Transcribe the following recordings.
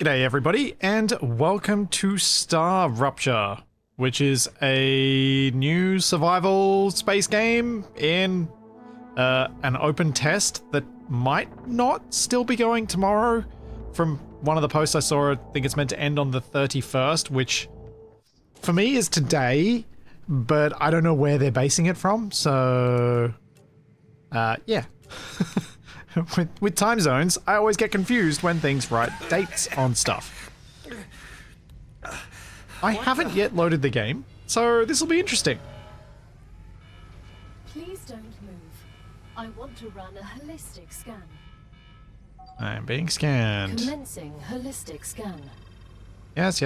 G'day everybody, and welcome to StarRupture, which is a new survival space game in an open test that might not still be going tomorrow. From one of the posts I saw, I think it's meant to end on the 31st, which for me is today, but I don't know where they're basing it from, so yeah. With time zones, I always get confused when things write dates on stuff. I haven't yet loaded the game, so this will be interesting. Please don't move. I want to run a holistic scan. I'm being scanned. Commencing holistic scan. Yes.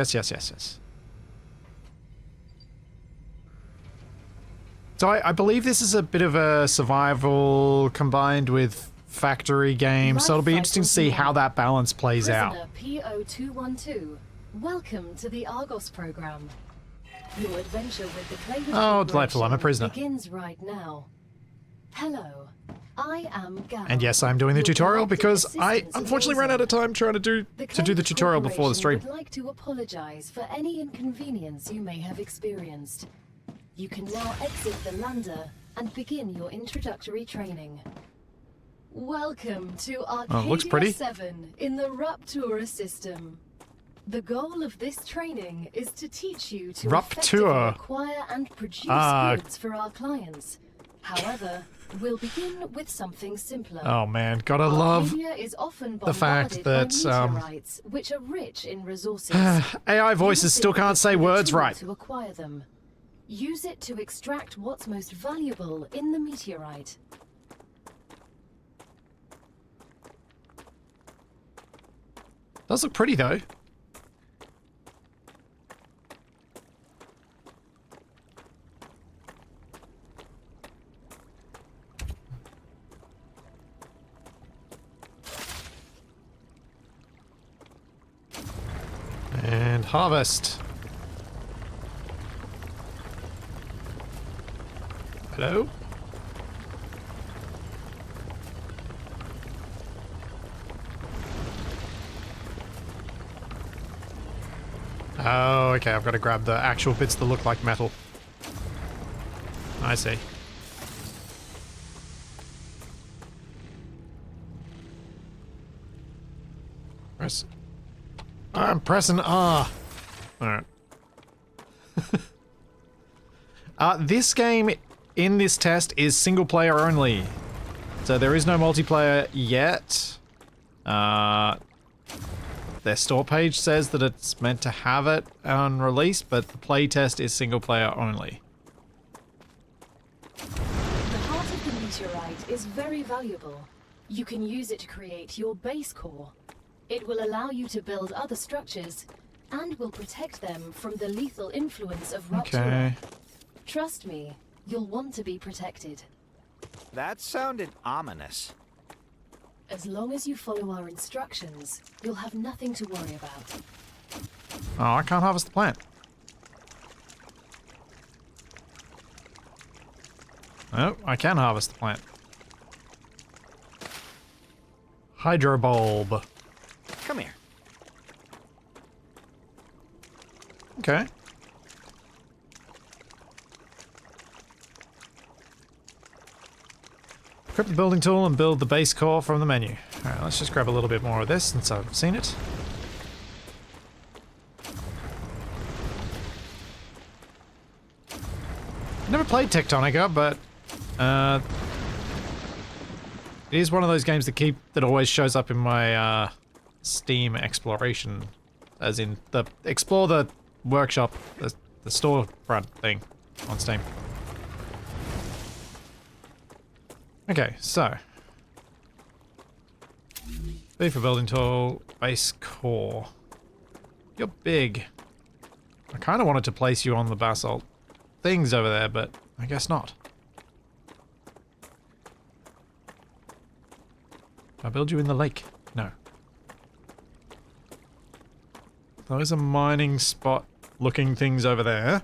So I believe this is a bit of a survival combined with factory game, so it'll be interesting to see how that balance plays out. PO212, welcome to the Argos program. Your adventure with the Playtest Oh, delightful, I'm a prisoner. begins right now. Hello, I am Gal. And yes, I'm doing the tutorial because I unfortunately ran out of time trying to do the tutorial before the stream. I'd like to apologize for any inconvenience you may have experienced. You can now exit the lander and begin your introductory training. Welcome to Arcadia 7 in the Rupture system. The goal of this training is to teach you to effectively acquire and produce goods for our clients. However, we'll begin with something simpler. Oh man, gotta love is often the fact that meteorites, which are rich in resources. AI voices still can't say words right. To acquire them. Use it to extract what's most valuable in the meteorite. Does look pretty though. And harvest. Hello? Oh, okay, I've got to grab the actual bits that look like metal. I see. Press. I'm pressing R. Alright. This game in this test is single player only. So there is no multiplayer yet. Their store page says that it's meant to have it on release, but the playtest is single player only. The heart of the meteorite is very valuable. You can use it to create your base core. It will allow you to build other structures and will protect them from the lethal influence of rupture. Okay. Trust me, you'll want to be protected. That sounded ominous. As long as you follow our instructions, you'll have nothing to worry about. Oh, I can't harvest the plant. Oh, I can harvest the plant. Hydro bulb. Come here. Okay. Equip the building tool and build the base core from the menu. Alright, let's just grab a little bit more of this since I've seen it. Never played Tectonica, but it is one of those games that always shows up in my Steam exploration, as in the explore the workshop, the storefront thing on Steam. Okay, so B for building tool, base core. You're big. I kind of wanted to place you on the basalt things over there, but I guess not. I'll build you in the lake. No. Those are mining spot looking things over there.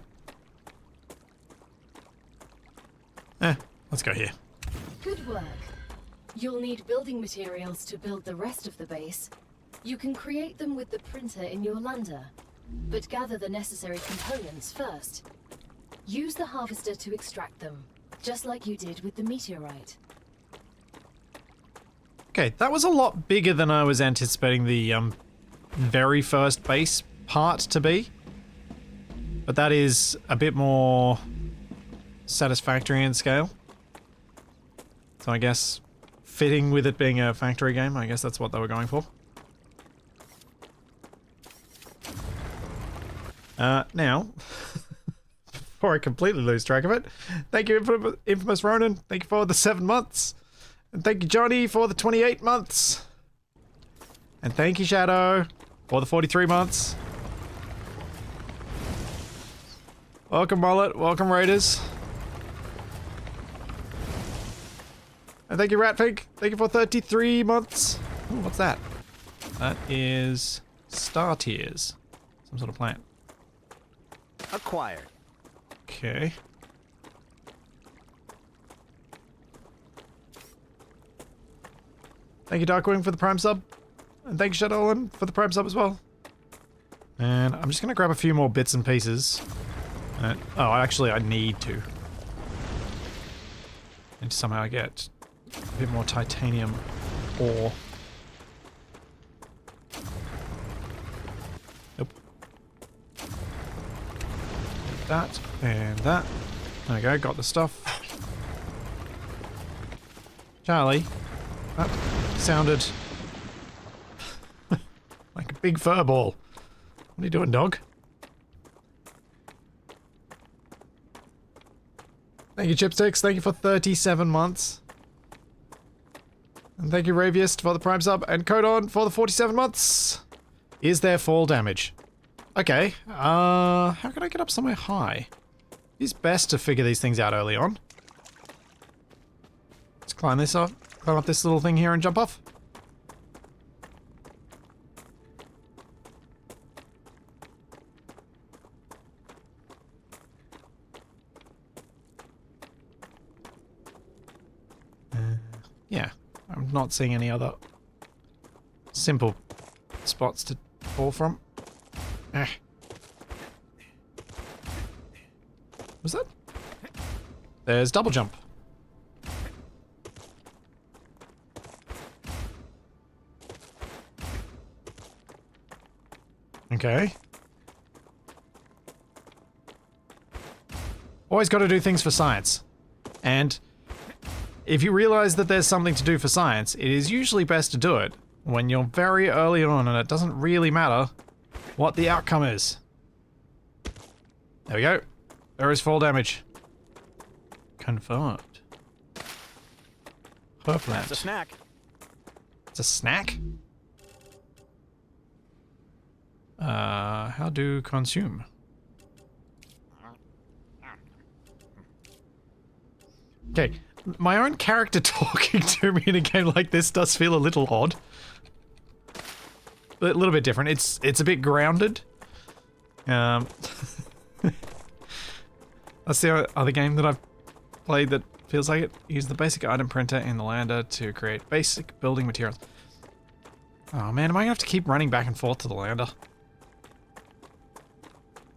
Let's go here. Good work. You'll need building materials to build the rest of the base. You can create them with the printer in your lander, but gather the necessary components first. Use the harvester to extract them, just like you did with the meteorite. Okay, that was a lot bigger than I was anticipating the very first base part to be. But that is a bit more satisfactory in scale. So I guess fitting with it being a factory game, I guess that's what they were going for. Now, before I completely lose track of it, thank you, Infamous Ronan. Thank you for the 7 months. And thank you, Johnny, for the 28 months. And thank you, Shadow, for the 43 months. Welcome, Mullet. Welcome, Raiders. And thank you, Ratfig. Thank you for 33 months. Ooh, what's that? That is star tears. Some sort of plant. Acquired. Okay. Thank you, Darkwing, for the Prime sub. And thank you, Shadowland, for the Prime sub as well. And I'm just going to grab a few more bits and pieces. Oh, actually, I need to. And somehow get a bit more titanium ore. Nope. That and that. There we go, got the stuff. Charlie, that sounded like a big fur ball. What are you doing, dog? Thank you, Chipsticks. Thank you for 37 months. And thank you, Raviest, for the Prime sub. And Codon for the 47 months. Is there fall damage? Okay. How can I get up somewhere high? It's best to figure these things out early on. Let's climb this up. Climb up this little thing here and jump off. Yeah, I'm not seeing any other simple spots to fall from. Eh. Was that? There's double jump. Okay. Always got to do things for science. And if you realize that there's something to do for science, it is usually best to do it when you're very early on and it doesn't really matter what the outcome is. There we go. There is fall damage. Confirmed. Herplant. That's a snack. It's a snack? How do consume? Okay. My own character talking to me in a game like this does feel a little odd. A little bit different. It's a bit grounded. That's the other game that I've played that feels like it. Use the basic item printer in the lander to create basic building materials. Oh man, am I gonna have to keep running back and forth to the lander?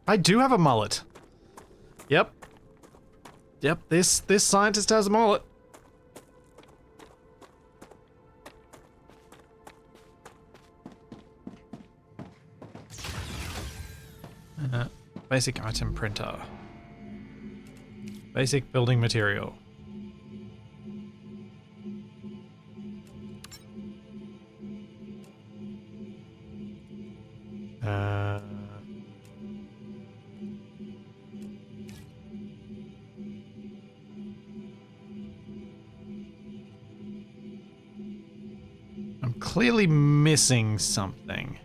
I do have a mullet. Yep. Yep, this scientist has a mullet. Basic item printer. Basic building material. I'm clearly missing something.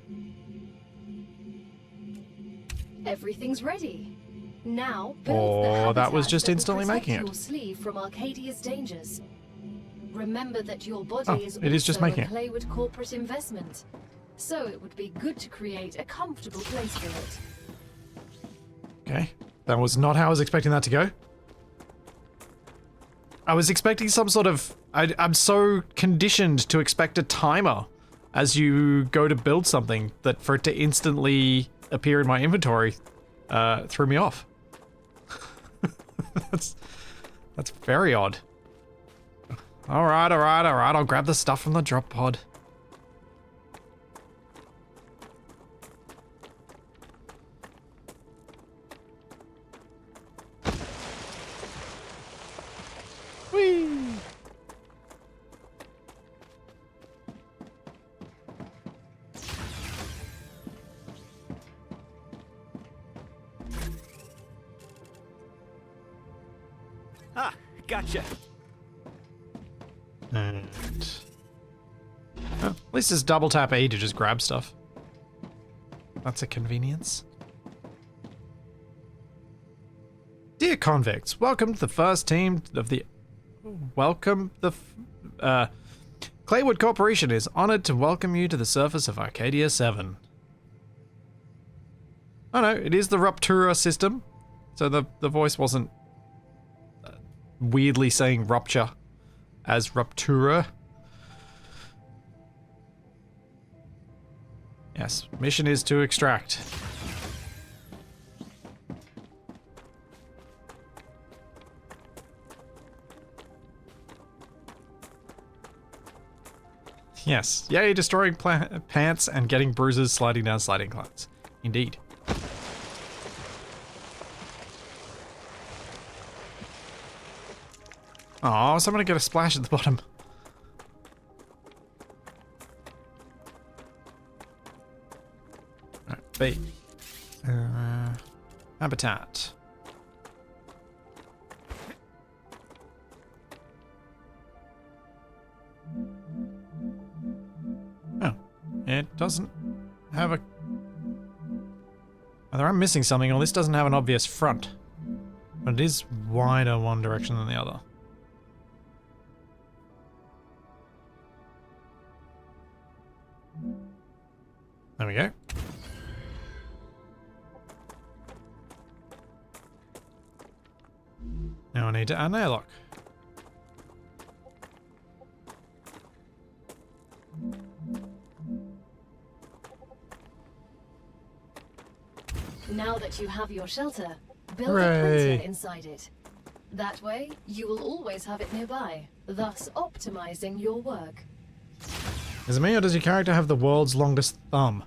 Everything's ready. Now, Oh, that was just instantly making it. Your sleeve from Arcadia's dangers. Remember that your body is it is just making it. Playwood corporate investment, so it would be good to create a comfortable place for it. Okay, that was not how I was expecting that to go. I was expecting some sort of... I'm so conditioned to expect a timer as you go to build something, that for it to instantly appear in my inventory threw me off. That's very odd. Alright, I'll grab the stuff from the drop pod. Whee! Ah, gotcha. And at least it's double tap A to just grab stuff. That's a convenience. Dear convicts, welcome to the first team of the... Claywood Corporation is honored to welcome you to the surface of Arcadia 7. Oh no, it is the rupture system. So the voice wasn't weirdly saying rupture as rupture. Yes, mission is to extract. Yes, yay, destroying pants and getting bruises sliding down sliding clouds. Indeed. Oh, someone get a splash at the bottom. Alright, B. Habitat. Oh, it doesn't have a... Either I'm missing something or this doesn't have an obvious front. But it is wider one direction than the other. There we go. Now I need to add an airlock. Now that you have your shelter, build Hooray. a printer inside it. That way, you will always have it nearby, thus optimizing your work. Is it me or does your character have the world's longest thumb?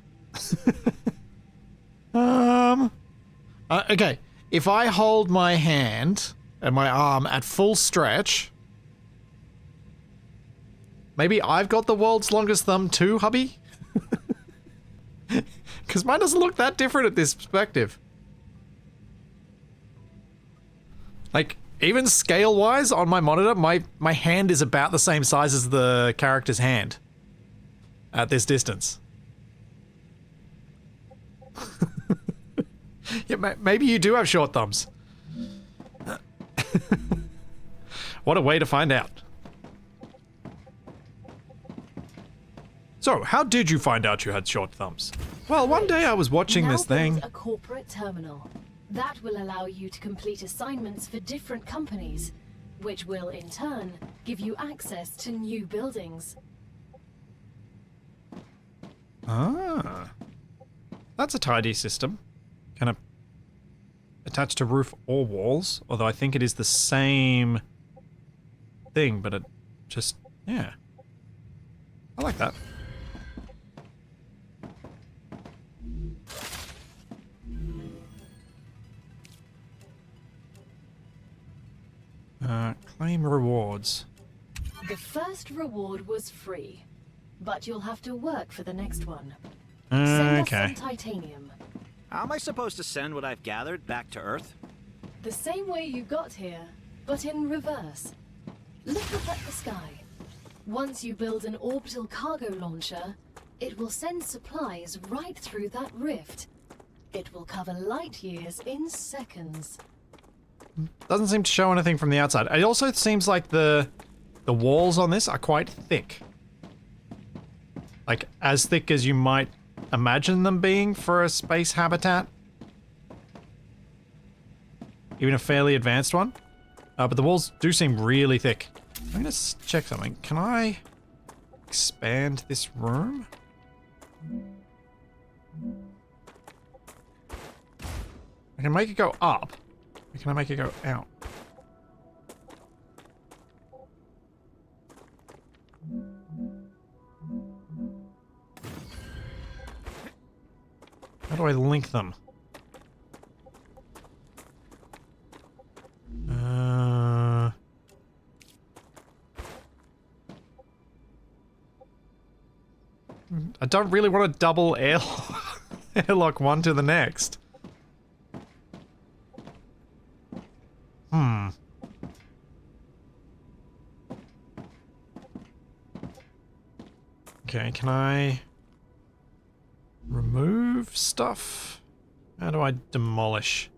Okay. If I hold my hand and my arm at full stretch, maybe I've got the world's longest thumb too, hubby? Because mine doesn't look that different at this perspective. Like, even scale-wise on my monitor, my hand is about the same size as the character's hand at this distance. Yeah, maybe you do have short thumbs. What a way to find out. So, how did you find out you had short thumbs? Well, one day I was watching this thing. Build a corporate terminal. That will allow you to complete assignments for different companies, which will, in turn, give you access to new buildings. Ah. That's a tidy system. Kind of attached to roof or walls, although I think it is the same thing, but it just, yeah. I like that. Claim rewards. The first reward was free, but you'll have to work for the next one. Okay. Send us some titanium. How am I supposed to send what I've gathered back to Earth? The same way you got here, but in reverse. Look up at the sky. Once you build an orbital cargo launcher, it will send supplies right through that rift. It will cover light years in seconds. Doesn't seem to show anything from the outside. It also seems like the walls on this are quite thick. Like, as thick as you might imagine them being for a space habitat. Even a fairly advanced one. But the walls do seem really thick. I'm gonna check something. Can I expand this room? I can make it go up. Or can I make it go out? How do I link them? I don't really want to double airlock one to the next. Okay, can I remove stuff? How do I demolish?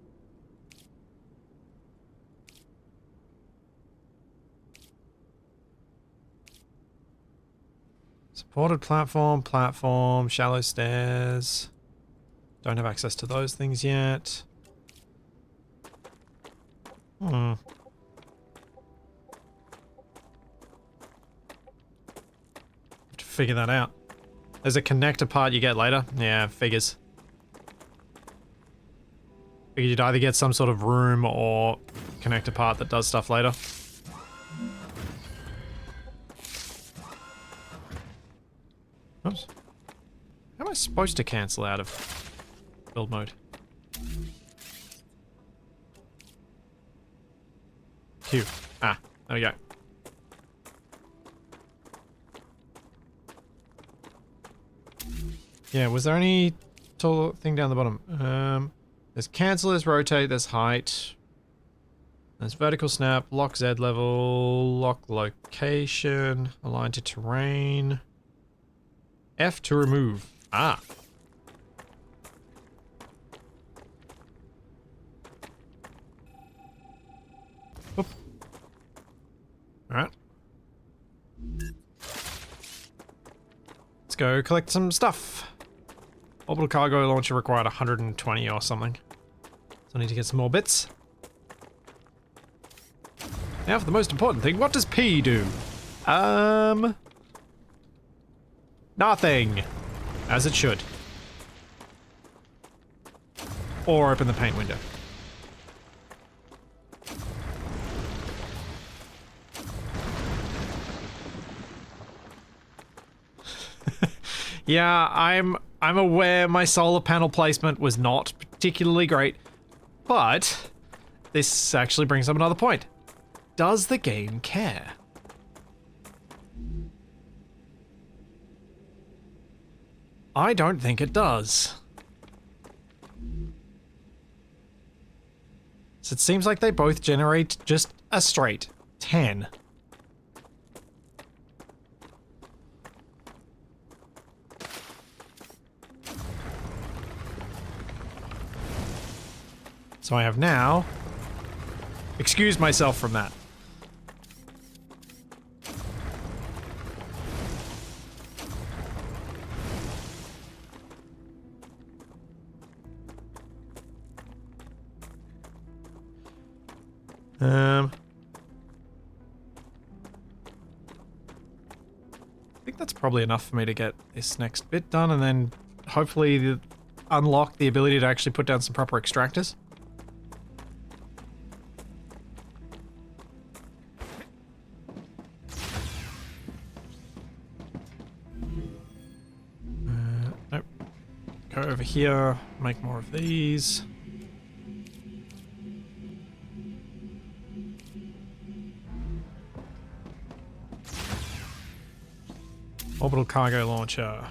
Supported platform, shallow stairs. Don't have access to those things yet. Have to figure that out. There's a connector part you get later. Yeah, figures. Figured you'd either get some sort of room or connector part that does stuff later. Oops. How am I supposed to cancel out of build mode? Q. Ah, there we go. Yeah, was there any tall thing down the bottom? There's cancel, there's rotate, there's height. There's vertical snap, lock Z level, lock location, align to terrain. F to remove. Ah. Oop. Alright. Let's go collect some stuff. Orbital cargo launcher required 120 or something. So I need to get some more bits. Now for the most important thing, what does P do? Nothing. As it should. Or open the paint window. Yeah, I'm aware my solar panel placement was not particularly great, but this actually brings up another point. Does the game care? I don't think it does. So it seems like they both generate just a straight 10. So I have now excused myself from that. I think that's probably enough for me to get this next bit done, and then hopefully unlock the ability to actually put down some proper extractors. Nope. Go over here, make more of these. Orbital cargo launcher.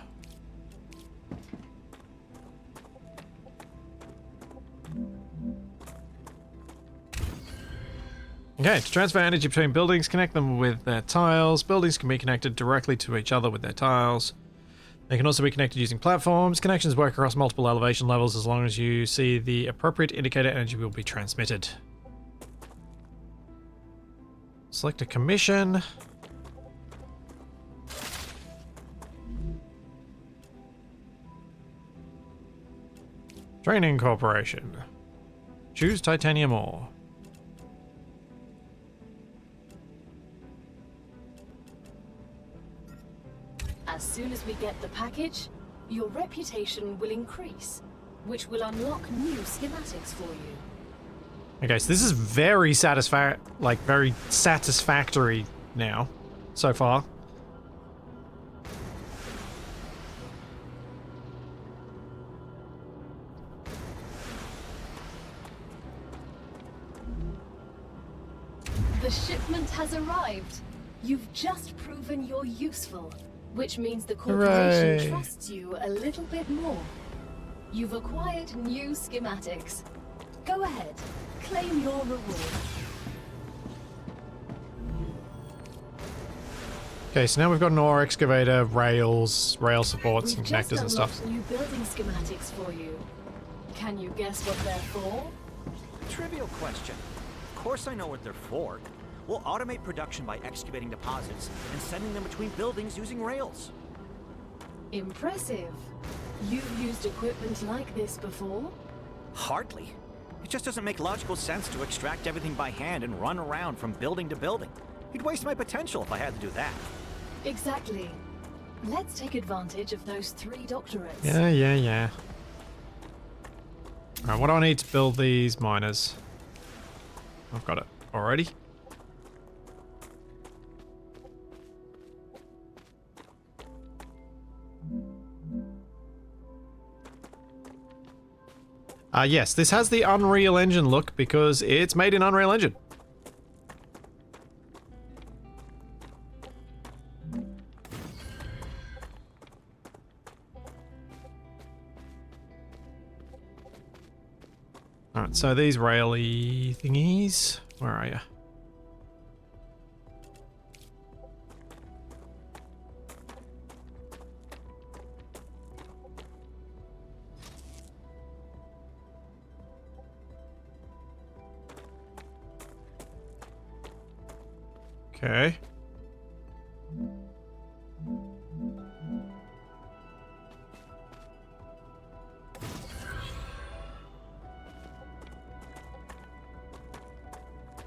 Okay, to transfer energy between buildings, connect them with their tiles. Buildings can be connected directly to each other with their tiles. They can also be connected using platforms. Connections work across multiple elevation levels as long as you see the appropriate indicator energy will be transmitted. Select a commission. Training Corporation. Choose titanium ore. soon as we get the package, your reputation will increase, which will unlock new schematics for you. Okay, so this is very very satisfactory now, so far. The shipment has arrived. You've just proven you're useful, which means the corporation Hooray. trusts you a little bit more. You've acquired new schematics. Go ahead, claim your reward. Okay, so now we've got an ore excavator, rails, rail supports, and We've just connectors and stuff. unlocked new building schematics for you. Can you guess what they're for? Trivial question. Of course I know what they're for. We'll automate production by excavating deposits and sending them between buildings using rails. Impressive. You've used equipment like this before? Hardly. It just doesn't make logical sense to extract everything by hand and run around from building to building. You'd waste my potential if I had to do that. Exactly. Let's take advantage of those 3 doctorates. Yeah. Alright, what do I need to build these miners? I've got it already. Yes, this has the Unreal Engine look because it's made in Unreal Engine. Alright, so these rail-y thingies, where are you? Okay.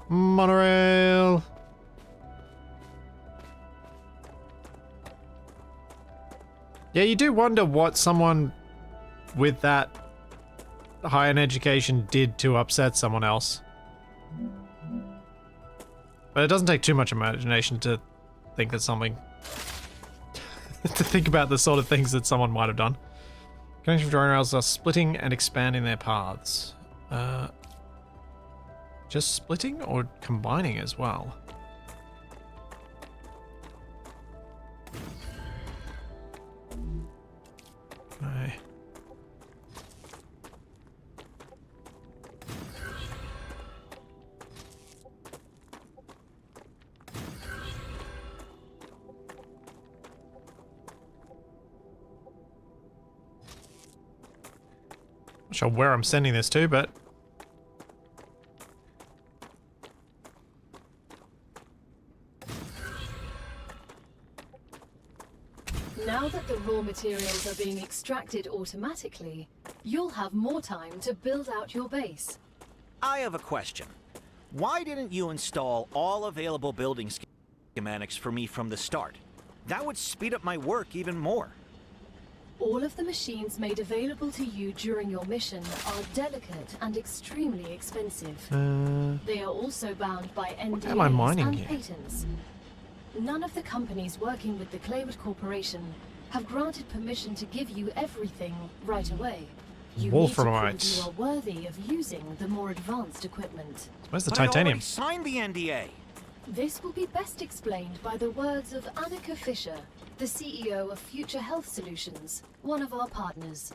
Monorail. Yeah, you do wonder what someone with that high in education did to upset someone else. But it doesn't take too much imagination to think that something... to think about the sort of things that someone might have done. Connection of drawing rails are splitting and expanding their paths. Just splitting or combining as well? Okay. Not sure where I'm sending this to, but Now that the raw materials are being extracted automatically, you'll have more time to build out your base. I have a question. Why didn't you install all available building schematics for me from the start? That would speed up my work even more. All of the machines made available to you during your mission are delicate and extremely expensive. They are also bound by am I NDAs mining and here? patents. None of the companies working with the Claywood Corporation have granted permission to give you everything right away. You need to prove Wolframites. you are worthy of using the more advanced equipment. Where's the But I titanium? already signed the NDA. This will be best explained by the words of Annika Fisher, the CEO of Future Health Solutions, one of our partners.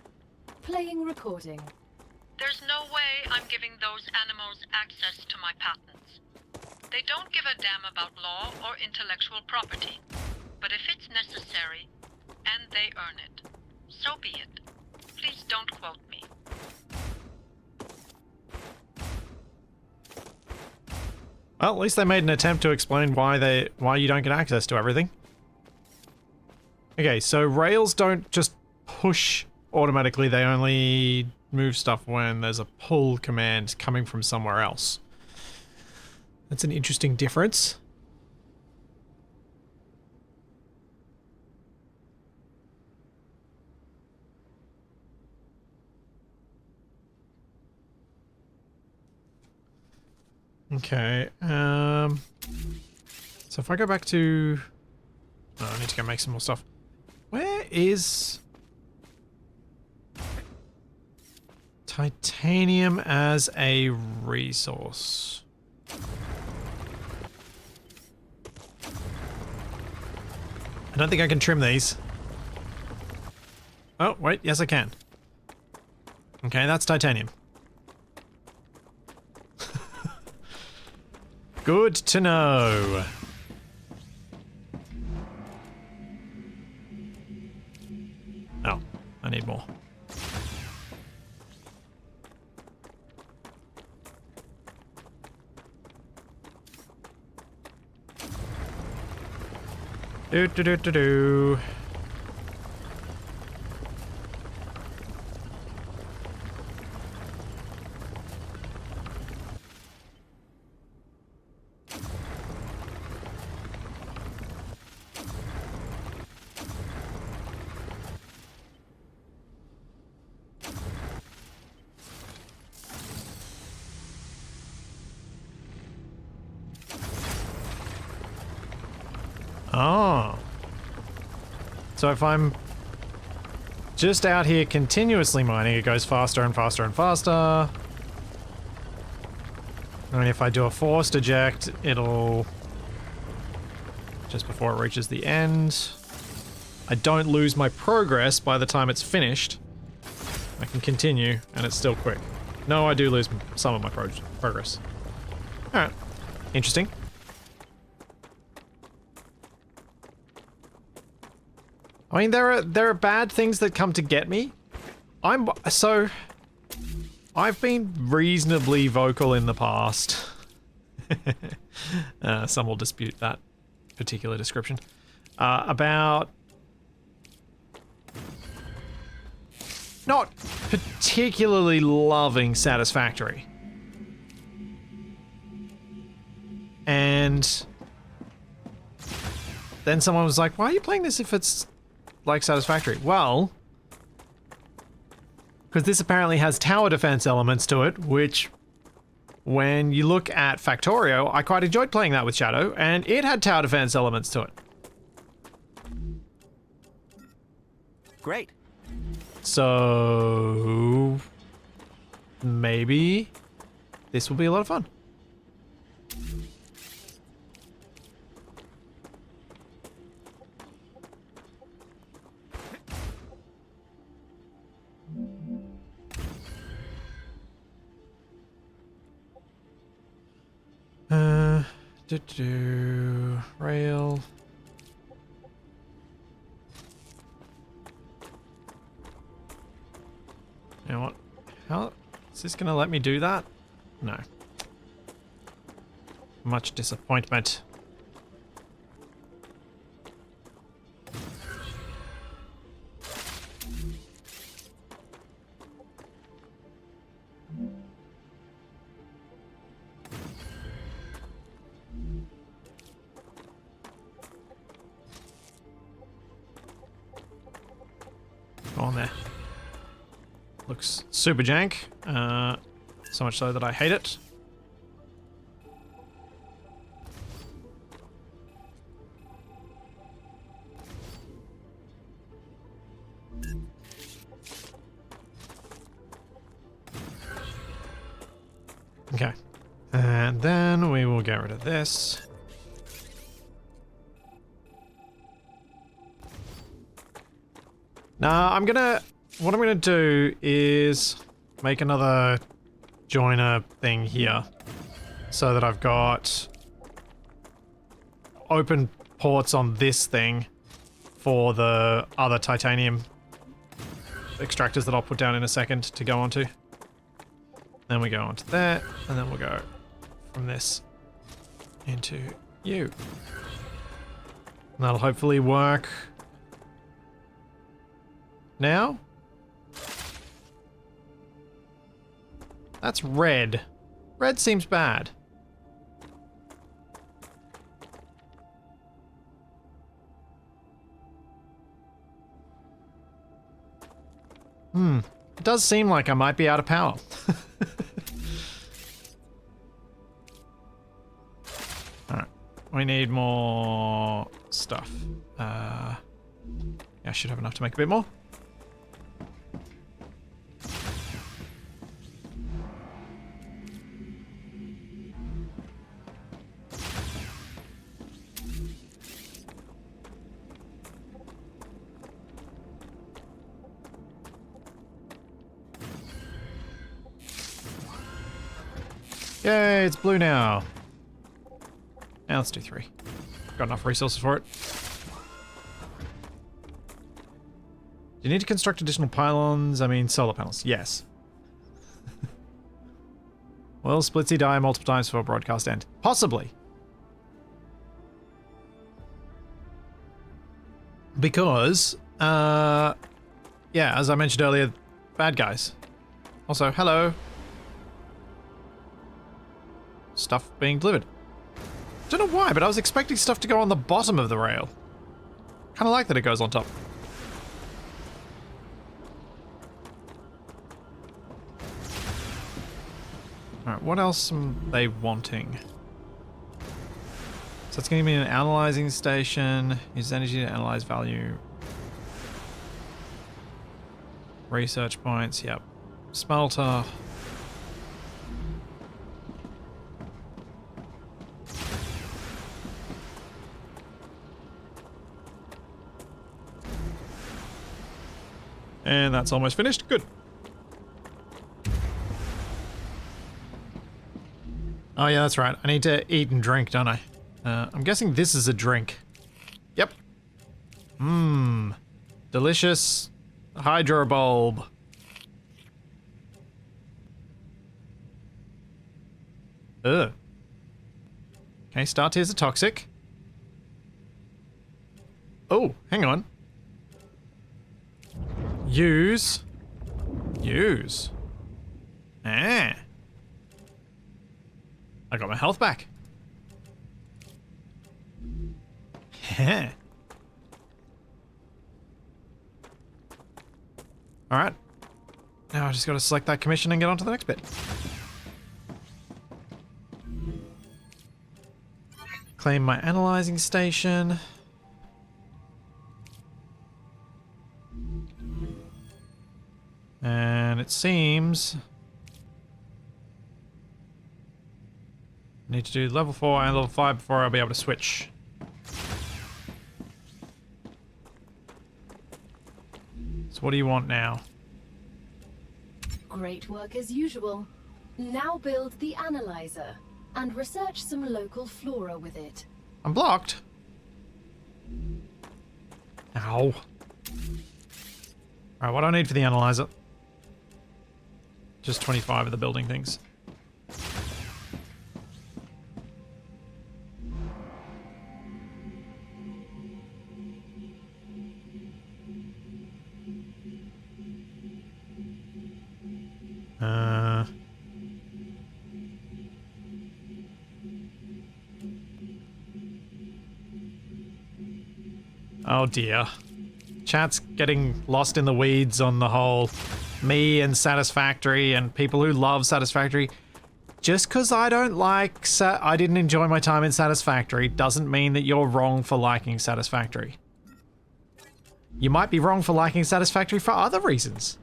Playing recording. There's no way I'm giving those animals access to my patents. They don't give a damn about law or intellectual property. But if it's necessary, and they earn it, so be it. Please don't quote me. Well, at least they made an attempt to explain why you don't get access to everything. Okay, so rails don't just push automatically, they only move stuff when there's a pull command coming from somewhere else. That's an interesting difference. Okay. So if I go back to... Oh, I need to go make some more stuff. Where is... Titanium as a resource? I don't think I can trim these. Oh, wait, yes I can. Okay, that's titanium. Good to know. Oh, I need more. Do do do do do. Oh. So if I'm just out here continuously mining, it goes faster and faster and faster. And if I do a forced eject, it'll... just before it reaches the end. I don't lose my progress by the time it's finished. I can continue, and it's still quick. No, I do lose some of my progress. Alright. Interesting. I mean, there are bad things that come to get me. I've been reasonably vocal in the past. Some will dispute that particular description. About not particularly loving Satisfactory. And then someone was like, why are you playing this if it's like Satisfactory? Well, because this apparently has tower defense elements to it, which when you look at Factorio, I quite enjoyed playing that with Shadow, and it had tower defense elements to it. Great. So maybe this will be a lot of fun. Rail. You know what? How is this gonna let me do that? No. Much disappointment. Go on there. Looks super jank. So much so that I hate it. Okay. And then we will get rid of this. Now, what I'm gonna do is make another joiner thing here so that I've got open ports on this thing for the other titanium extractors that I'll put down in a second to go onto. Then we go onto that, and then we'll go from this into you. And that'll hopefully work now. That's red. Red seems bad. It does seem like I might be out of power. We need more stuff. Yeah, I should have enough to make a bit more. Yay, it's blue now. Now let's do 3. Got enough resources for it. Do you need to construct additional pylons? I mean, solar panels. Yes. Will Splitsy die multiple times before broadcast end? Possibly. Because, yeah, as I mentioned earlier, bad guys. Also, hello. Stuff being delivered. Don't know why, but I was expecting stuff to go on the bottom of the rail. Kind of like that it goes on top. Alright, what else are they wanting? So it's going to be an analyzing station. Use energy to analyze value. Research points, yep. Smelter. And that's almost finished. Good. Oh yeah, that's right. I need to eat and drink, don't I? I'm guessing this is a drink. Yep. Mmm. Delicious hydro bulb. Ugh. Okay, star tears are toxic. Oh, hang on. Use. Use. Ah. I got my health back. Heh. Alright. Now I just gotta select that commission and get on to the next bit. Claim my analyzing station. And it seems I need to do level 4 and level 5 before I'll be able to switch. So what do you want now? Great work as usual. Now build the analyzer and research some local flora with it. I'm blocked. Ow. Alright, what do I need for the analyzer? Just 25 of the building things. Oh dear. Chat's getting lost in the weeds on the whole me and Satisfactory and people who love Satisfactory. Just because I don't like I didn't enjoy my time in Satisfactory doesn't mean that you're wrong for liking Satisfactory. You might be wrong for liking Satisfactory for other reasons.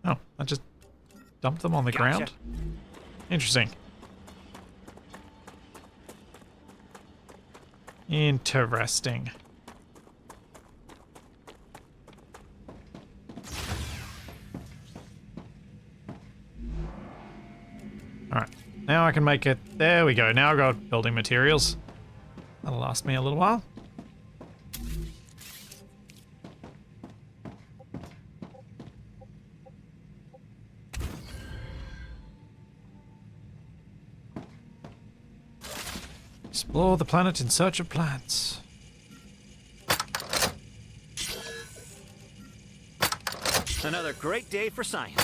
Oh, I just dumped them on the ground? Interesting. Interesting. Alright, now I can make it. There we go, now I've got building materials. That'll last me a little while. Explore the planet in search of plants. Another great day for science.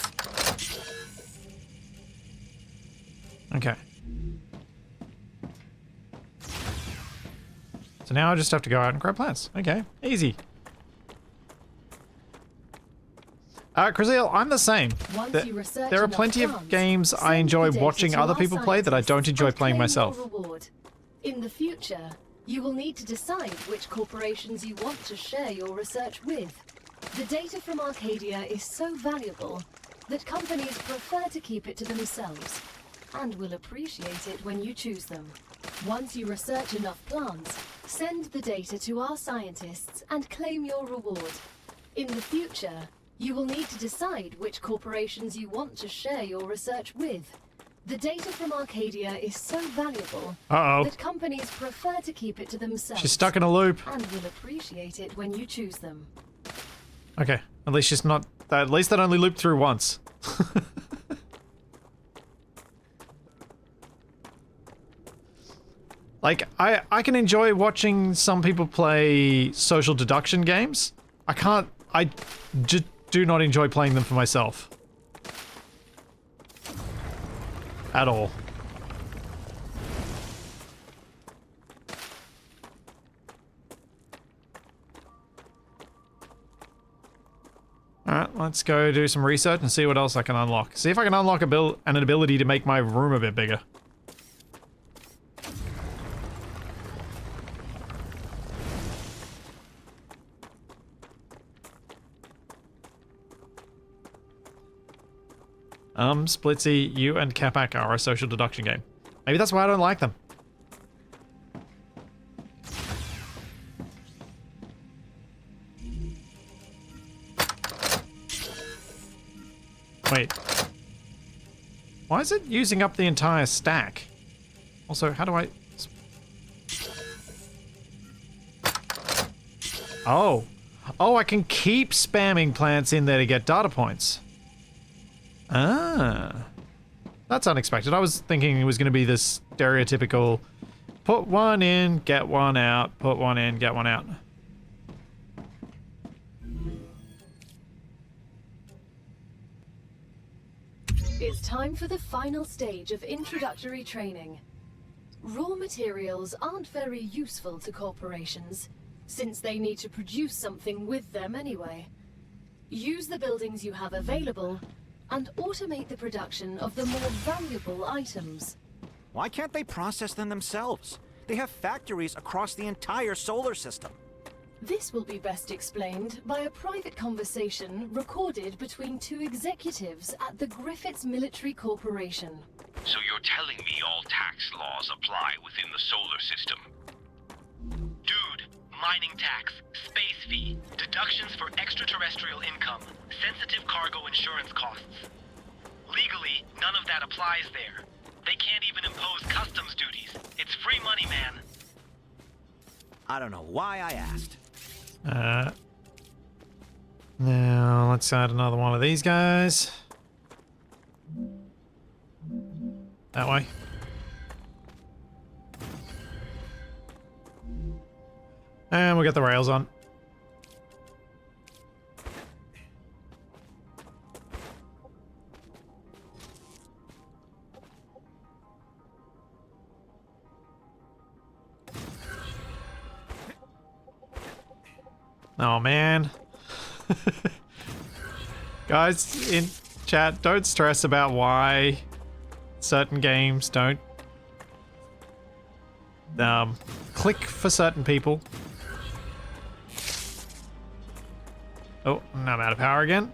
Okay. So now I just have to go out and grow plants. Okay, easy. Crazil, I'm the same. Once you research There are enough plenty of plants, games I send enjoy the data watching to other our people play that I don't scientists enjoy and playing claim myself. your reward. In the future, you will need to decide which corporations you want to share your research with. The data from Arcadia is so valuable that companies prefer to keep it to themselves and will appreciate it when you choose them. Once you research enough plants, send the data to our scientists and claim your reward. In the future, you will need to decide which corporations you want to share your research with. The data from Arcadia is so valuable that companies prefer to keep it to themselves. She's stuck in a loop. And will appreciate it when you choose them. Okay, at least she's not... At least that only looped through once. Like, I can enjoy watching some people play social deduction games. I just do not enjoy playing them for myself. At all. Alright, let's go do some research and see what else I can unlock. See if I can unlock an ability to make my room a bit bigger. Splitsy, you and Capac are a social deduction game. Maybe that's why I don't like them. Wait. Why is it using up the entire stack? Also, how do I... Oh. Oh, I can keep spamming plants in there to get data points. Ah. That's unexpected. I was thinking it was going to be this stereotypical put one in, get one out, put one in, get one out. It's time for the final stage of introductory training. Raw materials aren't very useful to corporations, since they need to produce something with them anyway. Use the buildings you have available and automate the production of the more valuable items. Why can't they process them themselves? They have factories across the entire solar system. This will be best explained by a private conversation recorded between two executives at the Griffiths Military Corporation. So you're telling me all tax laws apply within the solar system? Dude, mining tax, space fee, deductions for extraterrestrial income, sensitive cargo insurance costs. Legally, none of that applies there. They can't even impose customs duties. It's free money, man. I don't know why I asked. Now let's add another one of these guys. That way. And we'll get the rails on. Oh man. Guys in chat, don't stress about why certain games don't click for certain people. Oh, now I'm out of power again.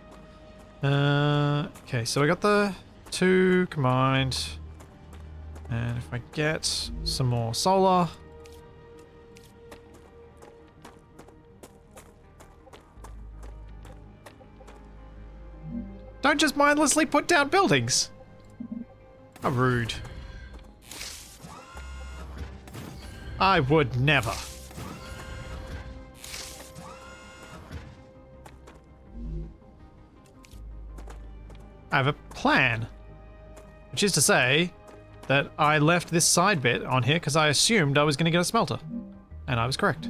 Okay, so we got the two combined. And if I get some more solar. Don't just mindlessly put down buildings. How rude. I would never. I have a plan. Which is to say that I left this side bit on here because I assumed I was going to get a smelter. And I was correct.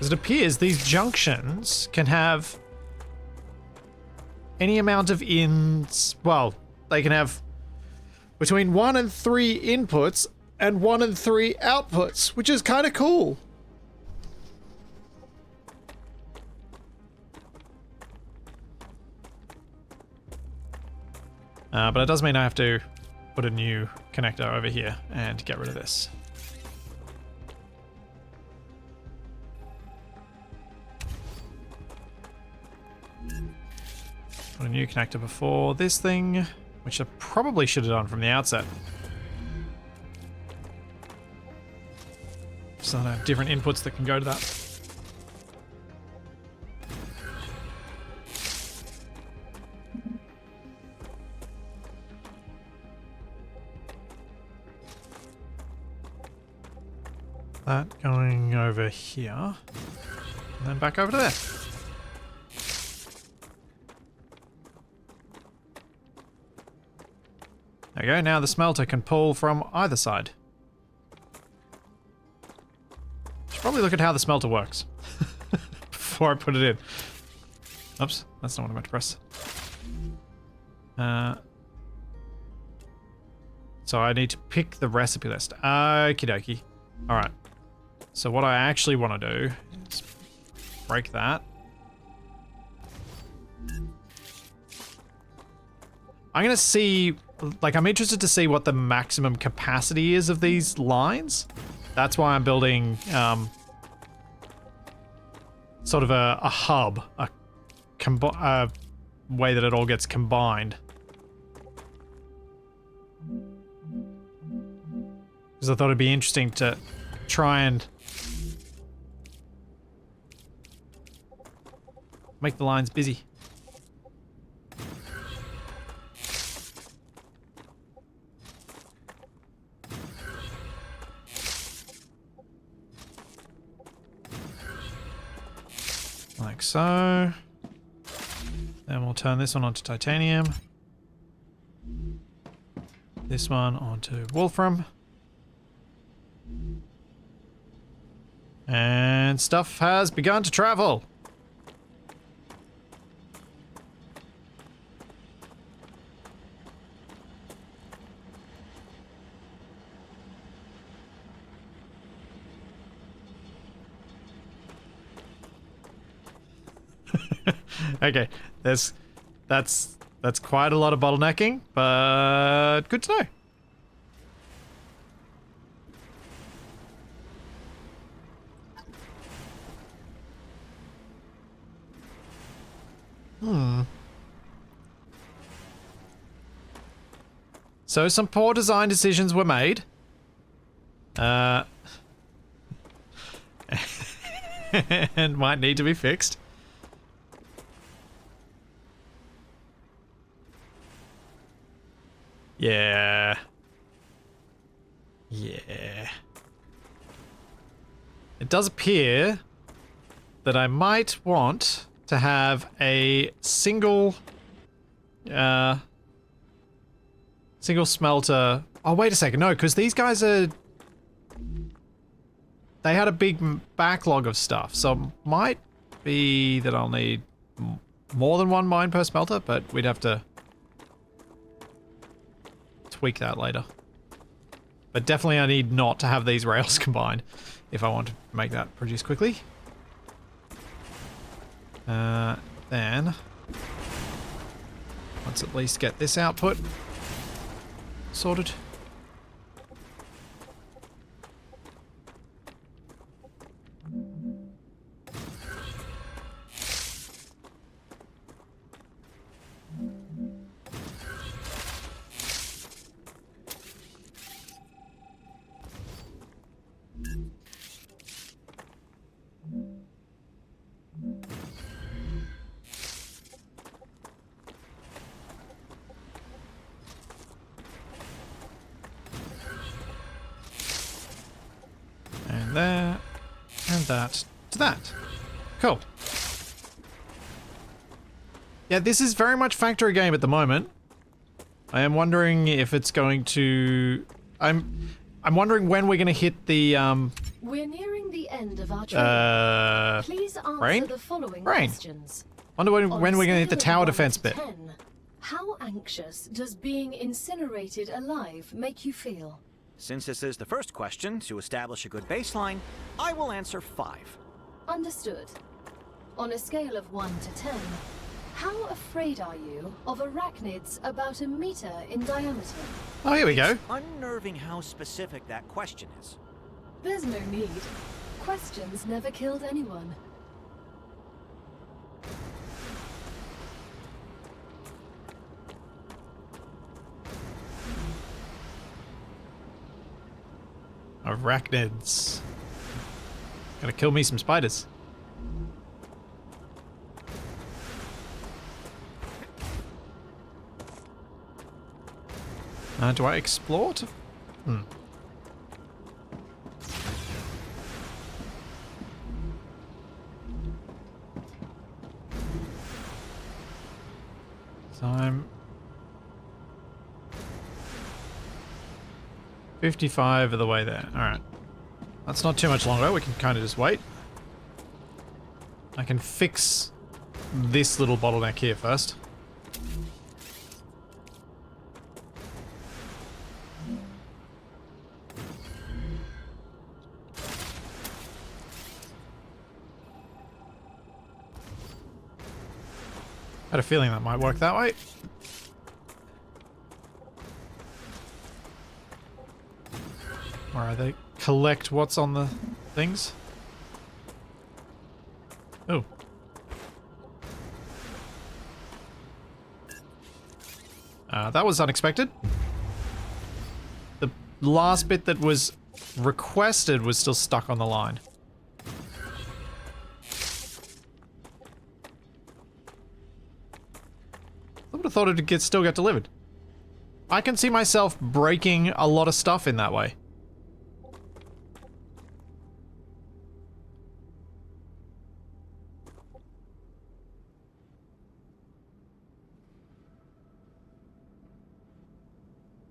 Because it appears these junctions can have any amount of ins. Well, they can have between 1 and 3 inputs and 1 and 3 outputs, which is kind of cool. But it does mean I have to put a new connector over here and get rid of this. Put a new connector before this thing, which I probably should have done from the outset. So I have different inputs that can go to that. That going over here, and then back over to there. There we go, now the smelter can pull from either side. Should probably look at how the smelter works before I put it in. Oops, that's not what I meant to press. So I need to pick the recipe list. Okie dokie. Alright. So what I actually want to do is break that. I'm going to see, like, I'm interested to see what the maximum capacity is of these lines. That's why I'm building sort of a hub, a way that it all gets combined. Because I thought it'd be interesting to try and make the lines busy. Like so. Then we'll turn this one onto titanium. This one onto wolfram. And stuff has begun to travel. Okay, that's quite a lot of bottlenecking, but good to know. So some poor design decisions were made. And might need to be fixed. Yeah. Yeah. It does appear that I might want to have a single smelter. Oh, wait a second. No, because these guys are... They had a big backlog of stuff, so it might be that I'll need more than one mine per smelter, but we'd have to tweak that later. But definitely I need not to have these rails combined if I want to make that produce quickly. Then let's at least get this output sorted. And there, and that to that. Cool. Yeah, this is very much factory game at the moment. I am wondering if it's going to... I'm wondering when we're going to hit the We're nearing the end of our training. Please answer Brain? the following Brain. questions. Wonder when On we're a going to hit the scale tower of 1 defense to bit. 10, how anxious does being incinerated alive make you feel? Since this is the first question, to establish a good baseline, I will answer 5. Understood. On a scale of 1 to 10, how afraid are you of arachnids about 1 meter in diameter? Oh, here we go. Unnerving how specific that question is. There's no need. Questions never killed anyone. Arachnids. Gotta kill me some spiders. Do I explore to... So I'm 55 of the way there. Alright. That's not too much longer. We can kind of just wait. I can fix this little bottleneck here first. I had a feeling that might work that way. Where are they? Collect what's on the things. Oh. That was unexpected. The last bit that was requested was still stuck on the line. I would have thought it'd still get delivered. I can see myself breaking a lot of stuff in that way.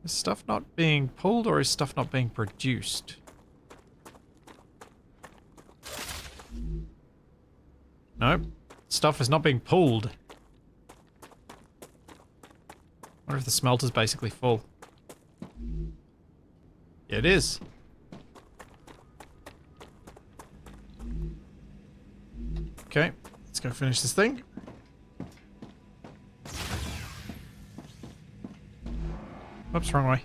Is stuff not being pulled or is stuff not being produced? Nope. Stuff is not being pulled. I wonder if the smelter's basically full. Yeah, it is. Okay, let's go finish this thing. Oops, wrong way.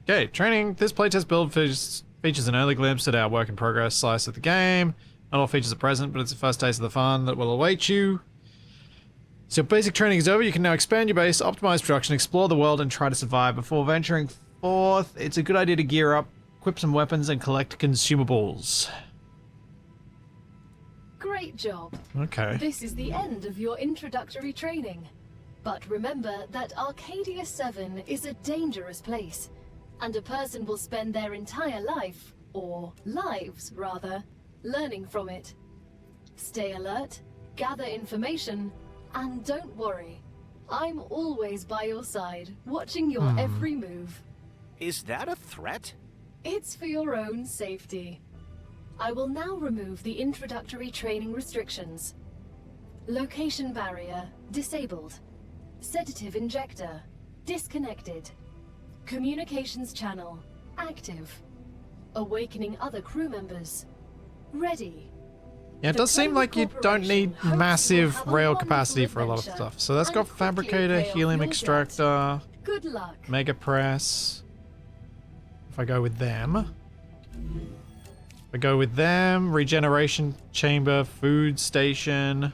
Okay, training. This playtest build features an early glimpse at our work in progress slice of the game. Not all features are present, but it's the first taste of the fun that will await you. So basic training is over. You can now expand your base, optimize production, explore the world, and try to survive. Before venturing forth, it's a good idea to gear up, equip some weapons, and collect consumables. Great job. Okay. This is the end of your introductory training. But remember that Arcadia 7 is a dangerous place, and a person will spend their entire life, or lives rather, learning from it. Stay alert, gather information, and don't worry. I'm always by your side, watching your every move. Is that a threat? It's for your own safety. I will now remove the introductory training restrictions. Location barrier disabled. Sedative injector disconnected. Communications channel active. Awakening other crew members ready. Yeah, it does seem like you don't need massive rail capacity for a lot of stuff. So that's got fabricator, helium extractor, Good luck. mega press. If I go with them. I go with them, regeneration chamber, food station.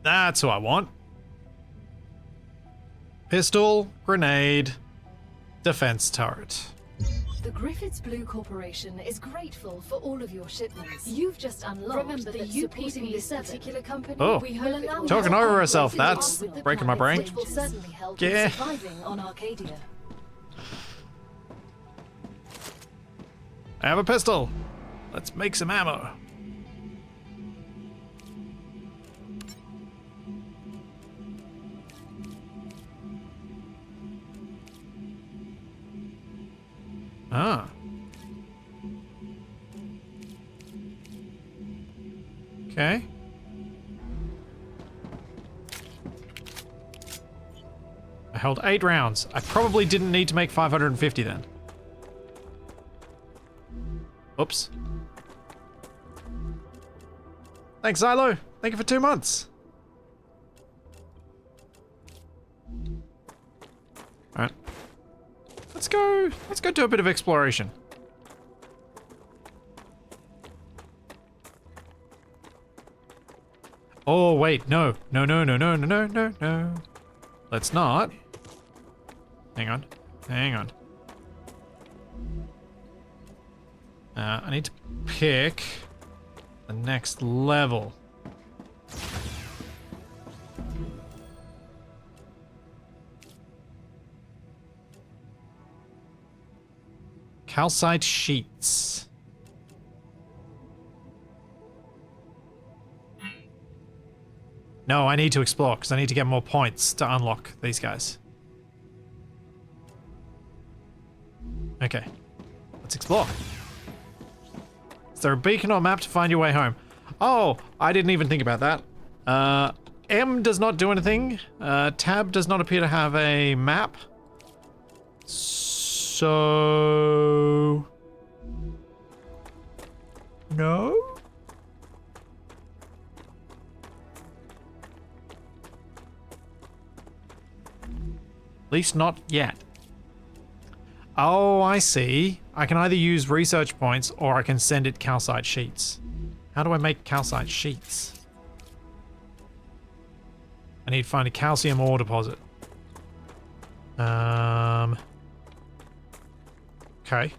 That's who I want. Pistol, grenade, defense turret. The Griffiths Blue Corporation is grateful for all of your shipments. You've just unlocked. Remember that supporting this particular company, Oh, we will allow you talking to over operate herself, along that's with the breaking my planets, brain. which will certainly help Yeah. in surviving on Arcadia. I have a pistol. Let's make some ammo. Ah. Okay. I held 8 rounds. I probably didn't need to make 550 then. Oops. Thanks, Xylo. Thank you for 2 months. Alright. Let's go do a bit of exploration. Oh, wait, no. No, no, no, no, no, no, no, no. Let's not. Hang on. Hang on. I need to pick the next level. Calcite sheets. No, I need to explore because I need to get more points to unlock these guys. Okay, let's explore. Is there a beacon or map to find your way home? Oh, I didn't even think about that. M does not do anything. Tab does not appear to have a map. So... No? At least not yet. Oh, I see. I can either use research points or I can send it calcite sheets. How do I make calcite sheets? I need to find a calcium ore deposit. Okay.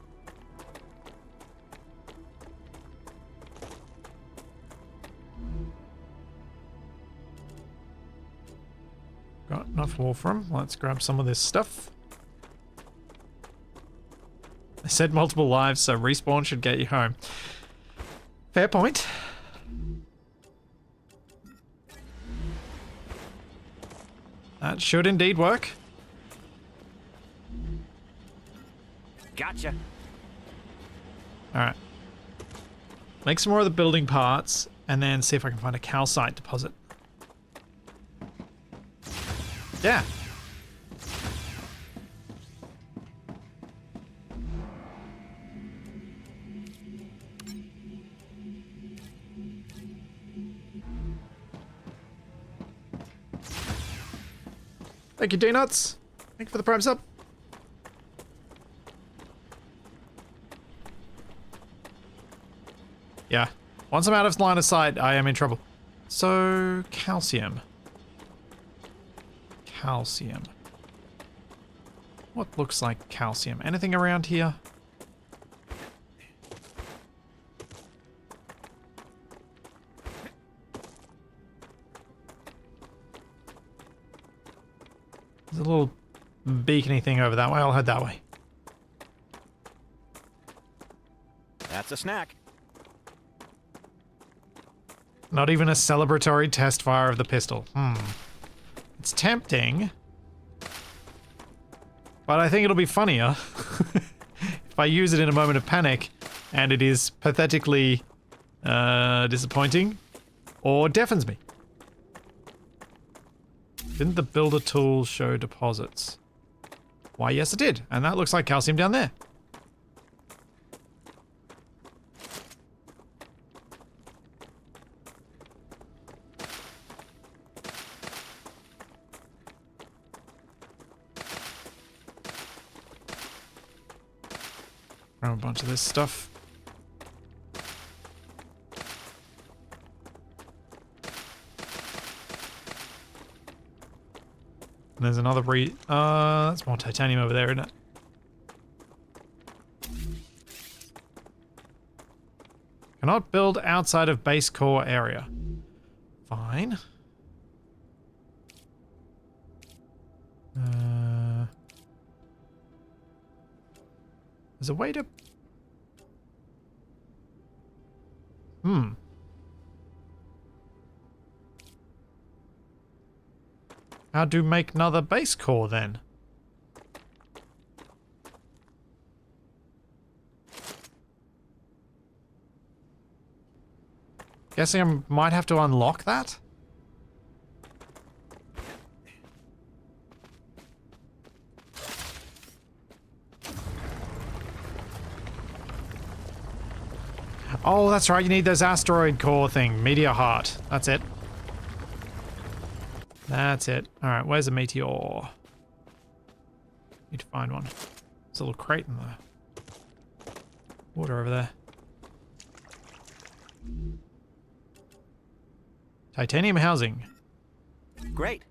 Got enough wolfram. Let's grab some of this stuff. I said multiple lives, so respawn should get you home. Fair point. That should indeed work. Gotcha. Alright. Make some more of the building parts, and then see if I can find a calcite deposit. Yeah. Thank you, D-Nuts. Thank you for the prime sub. Yeah. Once I'm out of line of sight, I am in trouble. So, calcium. Calcium. What looks like calcium? Anything around here? There's a little beacony thing over that way. I'll head that way. That's a snack. Not even a celebratory test fire of the pistol. It's tempting. But I think it'll be funnier if I use it in a moment of panic and it is pathetically disappointing or deafens me. Didn't the builder tool show deposits? Why, yes it did. And that looks like calcium down there. Grab a bunch of this stuff. And there's another that's more titanium over there, isn't it? Cannot build outside of base core area. Fine. There's a way to... How do make another base core then? Guessing I might have to unlock that? Oh, that's right. You need those asteroid core thing. Meteor heart. That's it. That's it. All right, where's a meteor? Need to find one. There's a little crate in the water over there. Titanium housing. Great.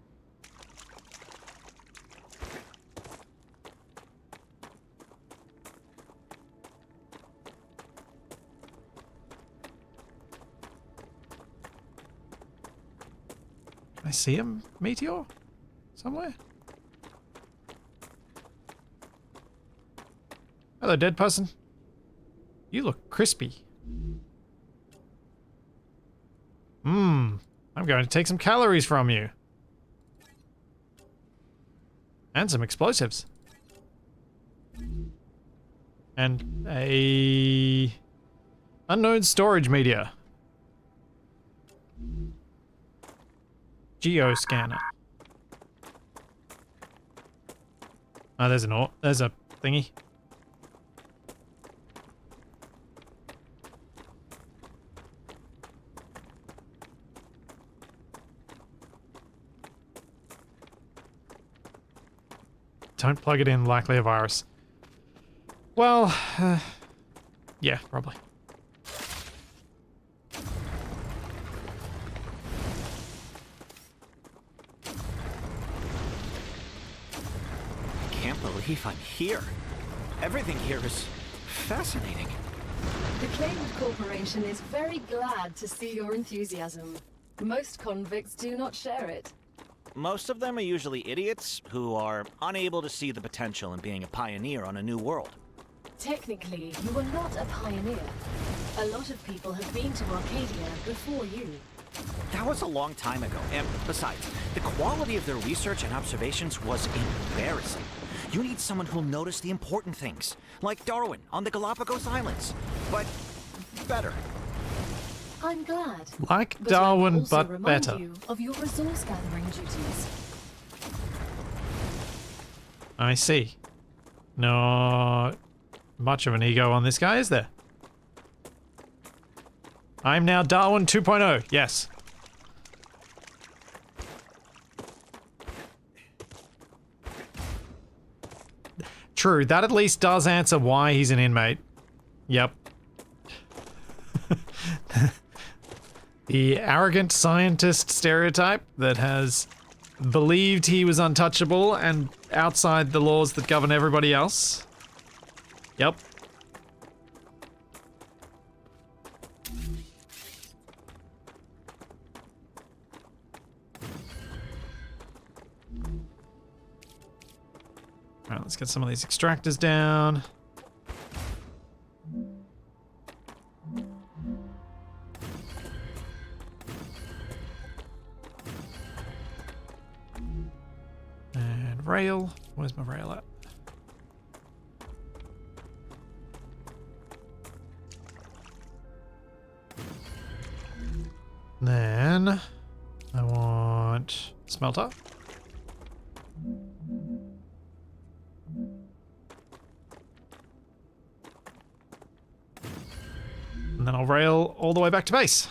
Can I see a meteor somewhere? Hello, dead person. You look crispy. I'm going to take some calories from you. And some explosives. And a unknown storage media. Geoscanner. Oh, there's a thingy. Don't plug it in, likely a virus. Well, yeah, probably. Can't believe I'm here. Everything here is fascinating. The claimed corporation is very glad to see your enthusiasm. Most convicts do not share it. Most of them are usually idiots who are unable to see the potential in being a pioneer on a new world. Technically, you are not a pioneer. A lot of people have been to Arcadia before you. That was a long time ago, and besides, the quality of their research and observations was embarrassing. You need someone who'll notice the important things, like Darwin on the Galapagos Islands, but better. I'm glad. Like But I will Darwin, also but remind better. you of your resource gathering duties. I see. Not much of an ego on this guy, is there? I'm now Darwin 2.0. Yes. True, that at least does answer why he's an inmate. Yep. The arrogant scientist stereotype that has believed he was untouchable and outside the laws that govern everybody else. Yep. Alright, let's get some of these extractors down. And rail. Where's my rail at? Then I want smelter. And then I'll rail all the way back to base.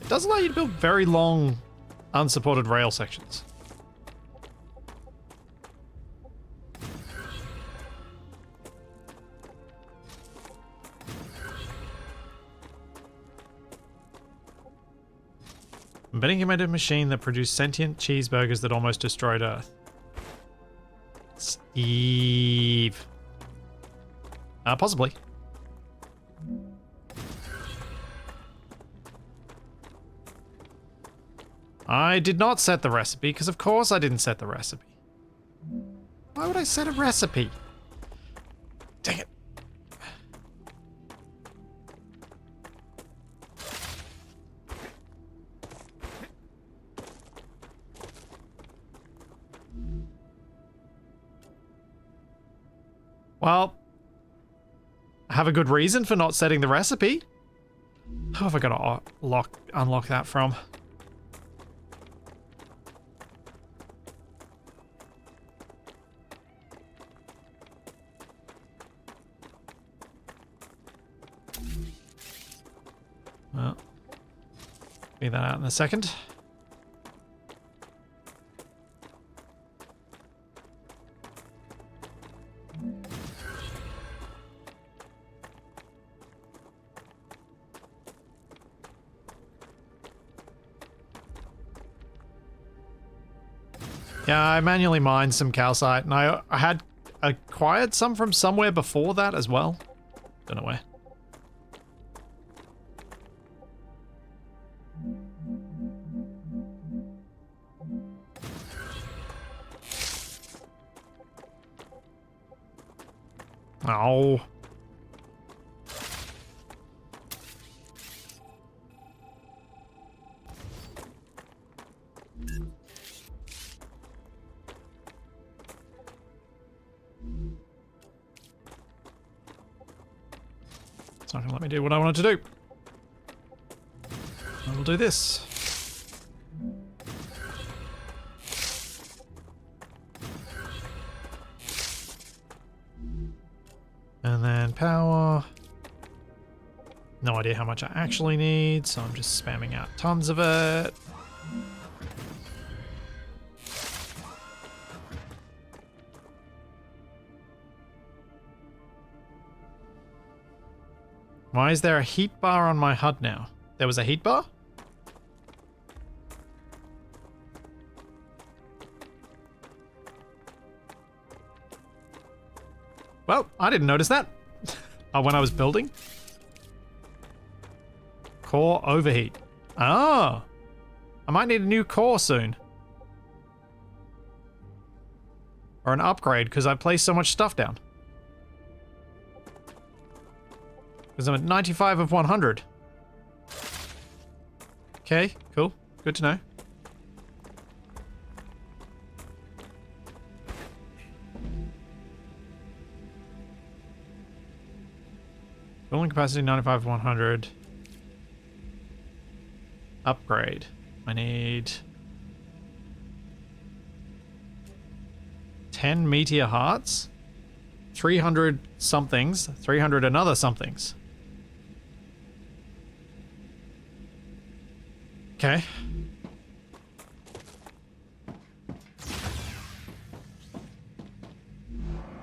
It does allow you to build very long, unsupported rail sections. I'm betting you made a machine that produced sentient cheeseburgers that almost destroyed Earth. Steve. Possibly. I did not set the recipe, because of course I didn't set the recipe. Why would I set a recipe? Dang it. Well, I have a good reason for not setting the recipe. Who have I got to unlock that from? Well, figure that out in a second. Yeah, I manually mined some calcite, and I had acquired some from somewhere before that as well. Don't know where. Oh. It's not going to let me do what I wanted to do. I will do this. And then power. No idea how much I actually need, so I'm just spamming out tons of it. Why is there a heat bar on my HUD now? There was a heat bar? Well, I didn't notice that when I was building. Core overheat. Oh, I might need a new core soon. Or an upgrade because I placed so much stuff down. Because I'm at 95 of 100. Okay, cool. Good to know. Building capacity 95 of 100. Upgrade. I need 10 meteor hearts, 300 somethings, 300 another somethings. Okay.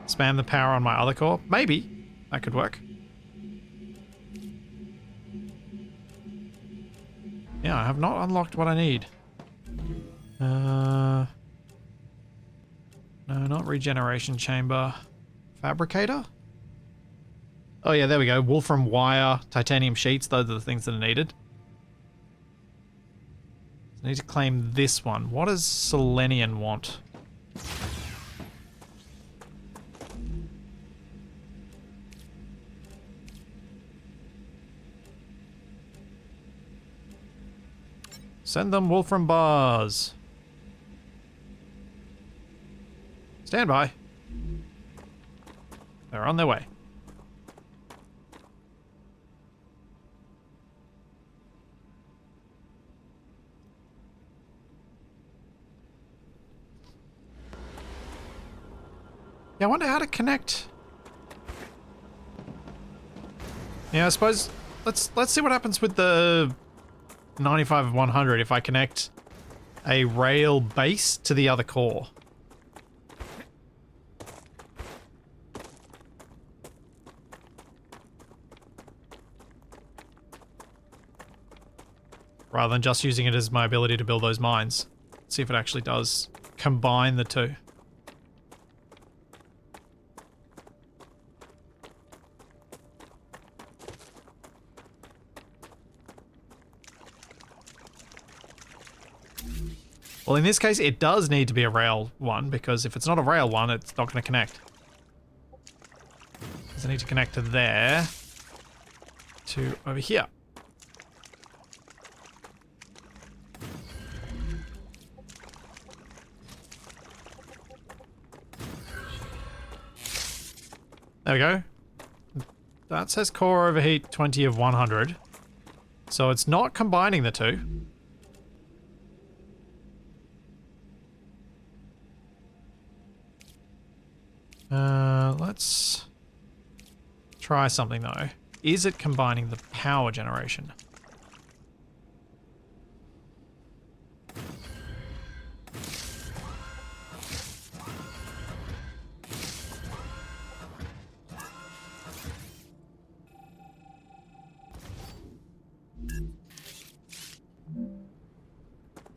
Spam the power on my other core? Maybe. That could work. Yeah, I have not unlocked what I need. No, not regeneration chamber. Fabricator? Oh yeah, there we go. Wolfram wire, titanium sheets, those are the things that are needed. I need to claim this one. What does Selenian want? Send them Wolfram bars. Stand by. They're on their way. Yeah, I wonder how to connect. Yeah, I suppose let's see what happens with the 95 of 100 if I connect a rail base to the other core. Rather than just using it as my ability to build those mines. See if it actually does combine the two. Well, in this case, it does need to be a rail one, because if it's not a rail one, it's not going to connect. Because I need to connect to there, to over here. There we go. That says core overheat 20 of 100. So it's not combining the two. Let's try something though. Is it combining the power generation?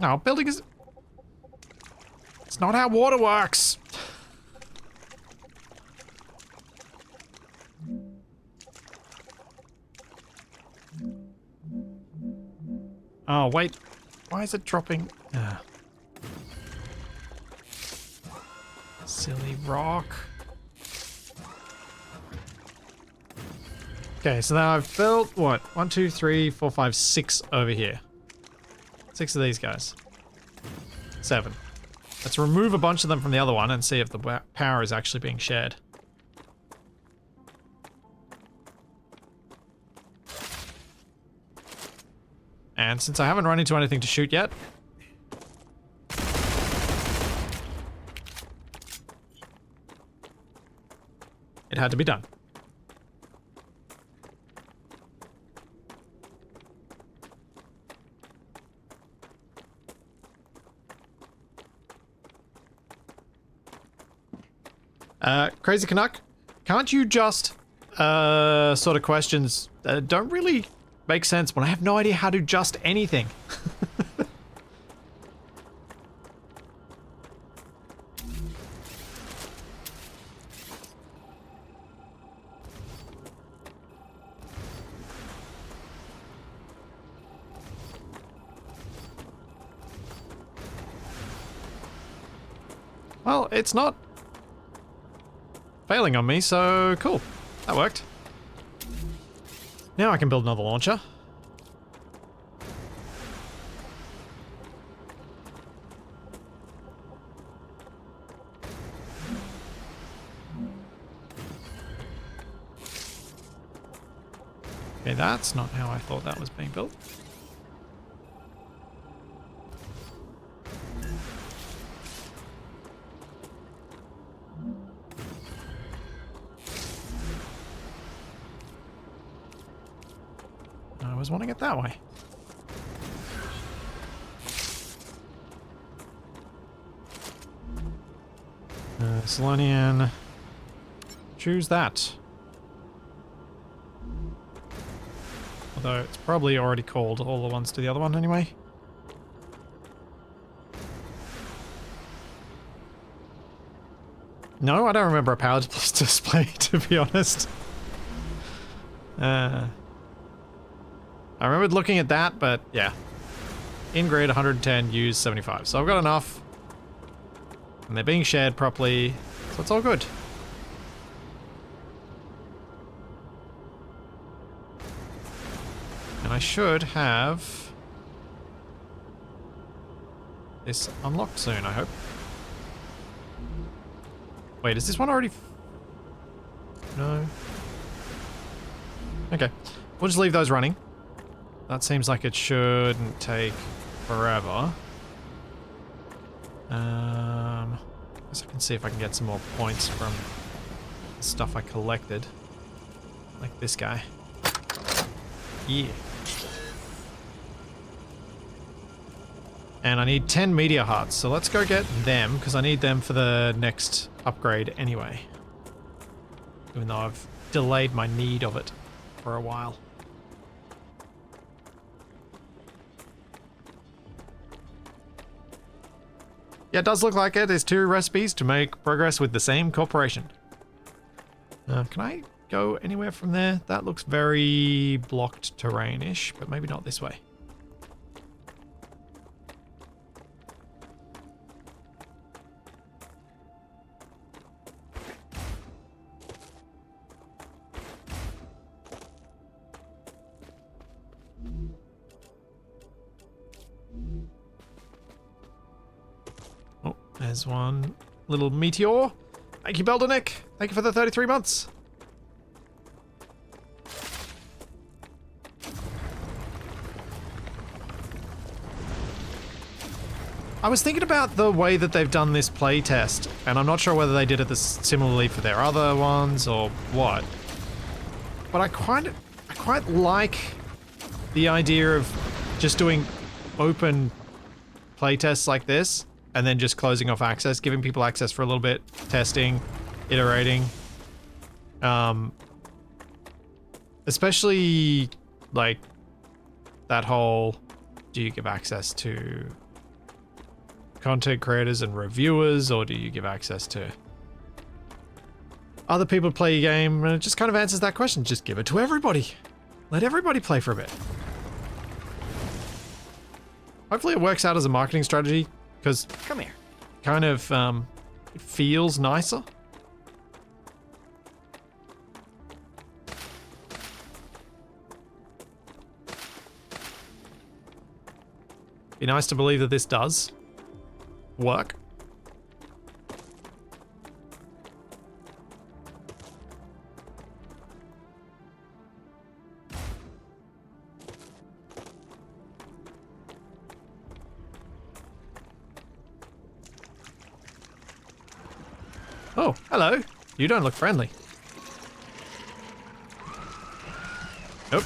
No, building is... It's not how water works. Oh, wait. Why is it dropping? Silly rock. Okay, so now I've built, what? 1, 2, 3, 4, 5, 6 over here. 6 of these guys. 7. Let's remove a bunch of them from the other one and see if the power is actually being shared. And since I haven't run into anything to shoot yet, it had to be done. Crazy Canuck, can't you just, sort of questions don't really make sense when I have no idea how to just anything. Well, it's not failing on me, so cool. That worked. Now I can build another launcher. Okay, that's not how I thought that was being built. I was wanting it that way. Selenian. Choose that. Although it's probably already called all the ones to the other one anyway. No, I don't remember a power display, to be honest. I remembered looking at that, but yeah. In grid 110, use 75. So I've got enough. And they're being shared properly, so it's all good. And I should have this unlocked soon, I hope. Wait, is this one already... No. Okay. We'll just leave those running. That seems like it shouldn't take forever. I guess I can see if I can get some more points from the stuff I collected. Like this guy. Yeah. And I need 10 meteor hearts, so let's go get them, because I need them for the next upgrade anyway. Even though I've delayed my need of it for a while. Yeah, it does look like it. There's 2 recipes to make progress with the same corporation. Can I go anywhere from there? That looks very blocked terrain-ish, but maybe not this way. There's one little meteor. Thank you, Beldernick. Thank you for the 33 months. I was thinking about the way that they've done this playtest, and I'm not sure whether they did it similarly for their other ones or what. But I quite like the idea of just doing open playtests like this, and then just closing off access, giving people access for a little bit, testing, iterating. Especially like that whole, do you give access to content creators and reviewers, or do you give access to other people to play your game? And it just kind of answers that question. Just give it to everybody. Let everybody play for a bit. Hopefully it works out as a marketing strategy, because Come here. kind of it feels nicer. Be nice to believe that this does work. Oh, hello. You don't look friendly. Nope.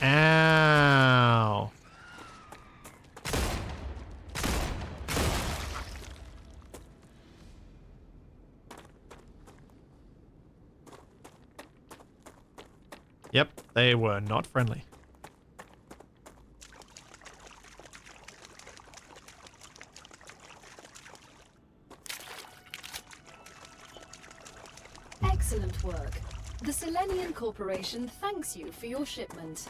Ow. Yep, they were not friendly. Excellent work. The Selenian Corporation thanks you for your shipment.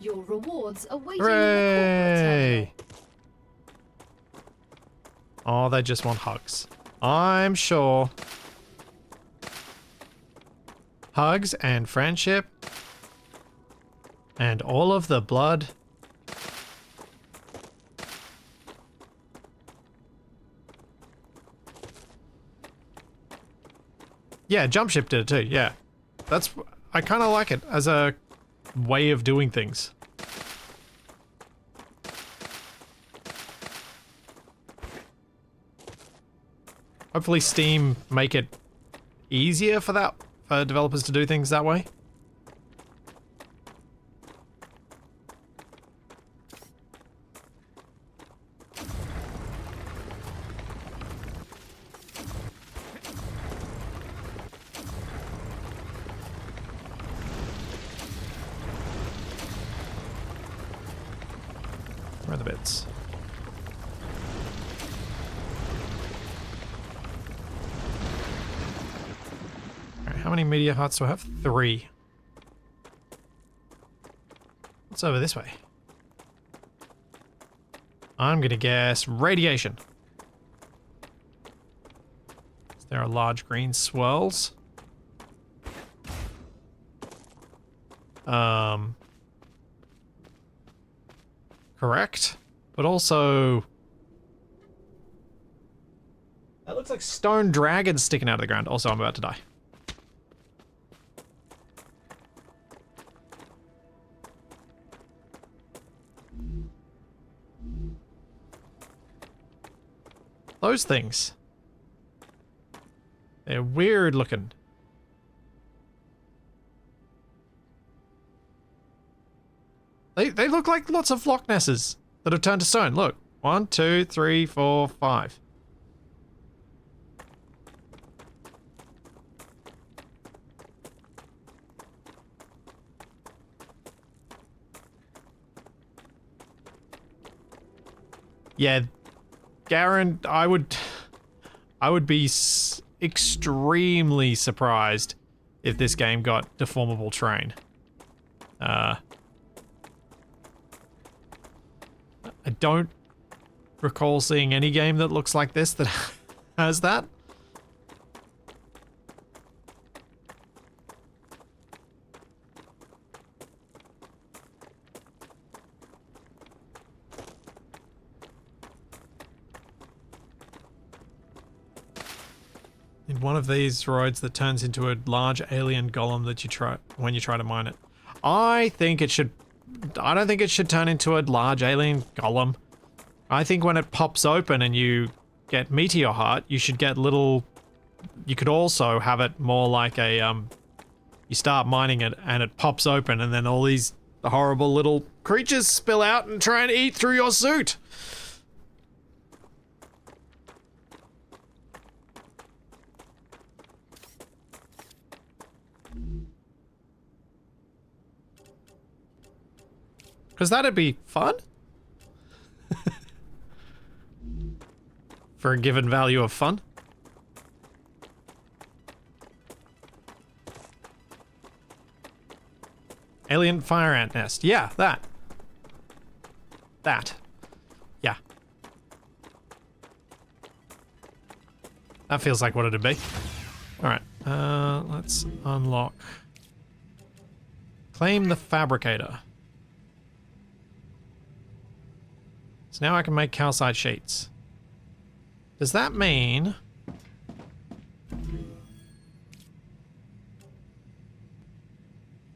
Your rewards are waiting in the corporate Hooray! terminal. Oh, they just want hugs. I'm sure. Hugs and friendship. And all of the blood. Yeah, Jump Ship did it too, yeah. I kind of like it as a way of doing things. Hopefully Steam make it easier for developers to do things that way. Where are the bits? Alright, how many media hearts do I have? 3. What's over this way? I'm gonna guess radiation. There are large green swirls. Correct. But also... that looks like stone dragons sticking out of the ground. Also, I'm about to die. Those things. They're weird looking. They look like lots of Loch Nesses that have turned to stone. Look. 1, 2, 3, 4, 5. Yeah, Garen, I would be extremely surprised if this game got deformable terrain. I don't recall seeing any game that looks like this that has that. In one of these roads that turns into a large alien golem that you try when you try to mine it. I think it should I don't think it should turn into a large alien golem. I think when it pops open and you get meteor heart, you should get little... You could also have it more like a, you start mining it and it pops open and then all these horrible little creatures spill out and try and eat through your suit. Because that'd be fun. For a given value of fun. Alien fire ant nest. Yeah, that. That. Yeah. That feels like what it'd be. Alright, let's unlock. Claim the fabricator. So now I can make calcite sheets. Does that mean...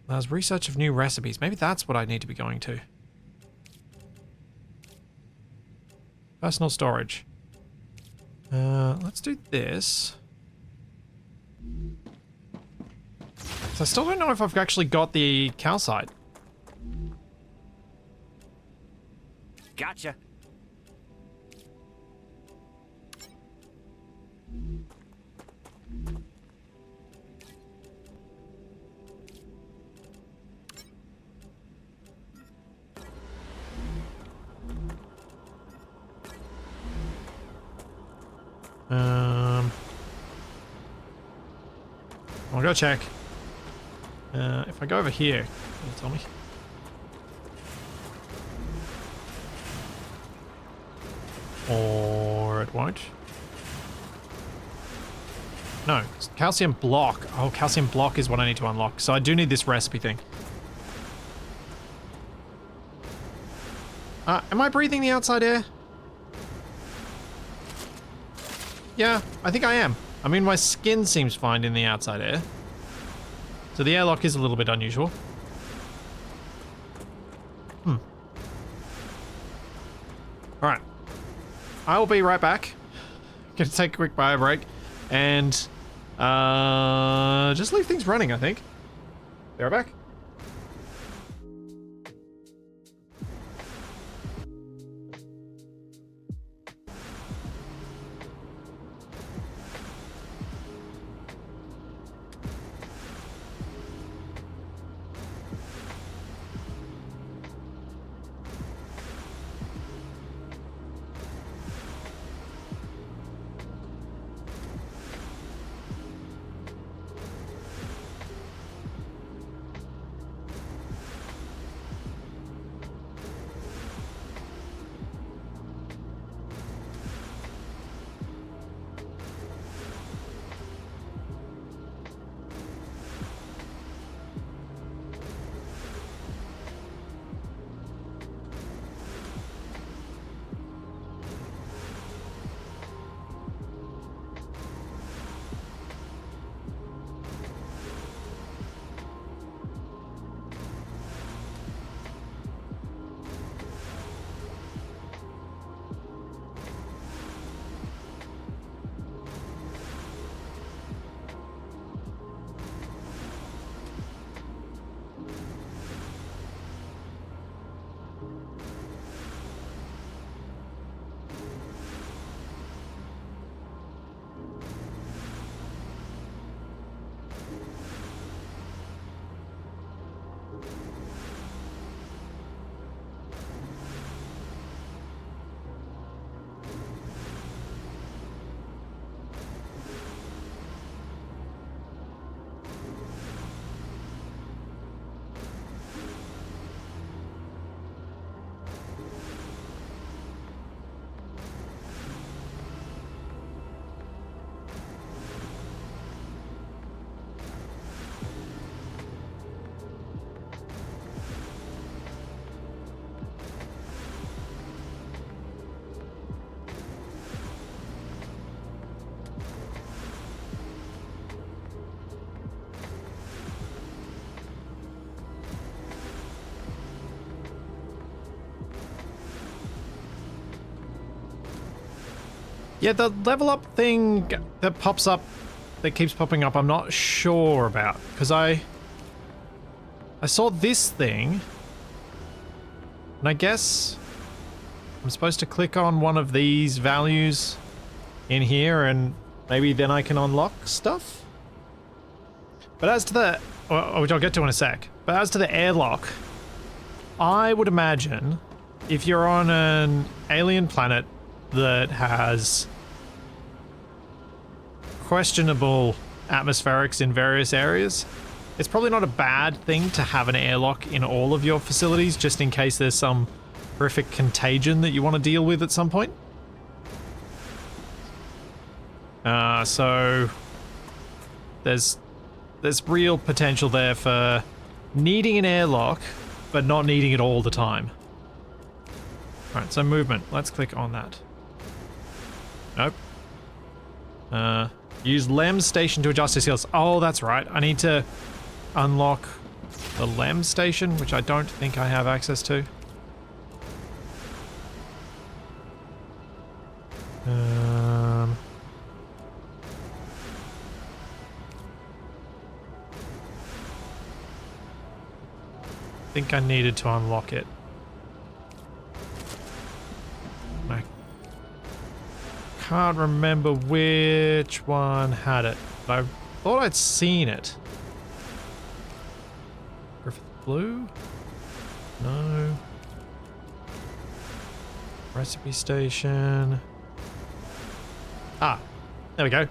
There's research of new recipes. Maybe that's what I need to be going to. Personal storage. Let's do this. So I still don't know if I've actually got the calcite. Gotcha. I'll go check. If I go over here, can you tell me? Or it won't. No, calcium block. Oh, calcium block is what I need to unlock. So I do need this recipe thing. Am I breathing the outside air? Yeah, I think I am. I mean, my skin seems fine in the outside air. So the airlock is a little bit unusual. Alright. I will be right back. Gonna take a quick bio break. And just leave things running, I think. Be right back. Yeah, the level up thing that pops up, that keeps popping up, I'm not sure about. Because I saw this thing. And I guess I'm supposed to click on one of these values in here and maybe then I can unlock stuff? But as to the, which I'll get to in a sec, but as to the airlock, I would imagine if you're on an alien planet that has questionable atmospherics in various areas, it's probably not a bad thing to have an airlock in all of your facilities just in case there's some horrific contagion that you want to deal with at some point. So there's real potential there for needing an airlock, but not needing it all the time. Alright, so movement. Let's click on that. Nope. Use LEM station to adjust your skills. Oh, that's right. I need to unlock the LEM station, which I don't think I have access to. I think I needed to unlock it. I can't remember which one had it, but I thought I'd seen it. Griffith Blue? No. Recipe station. Ah, there we go.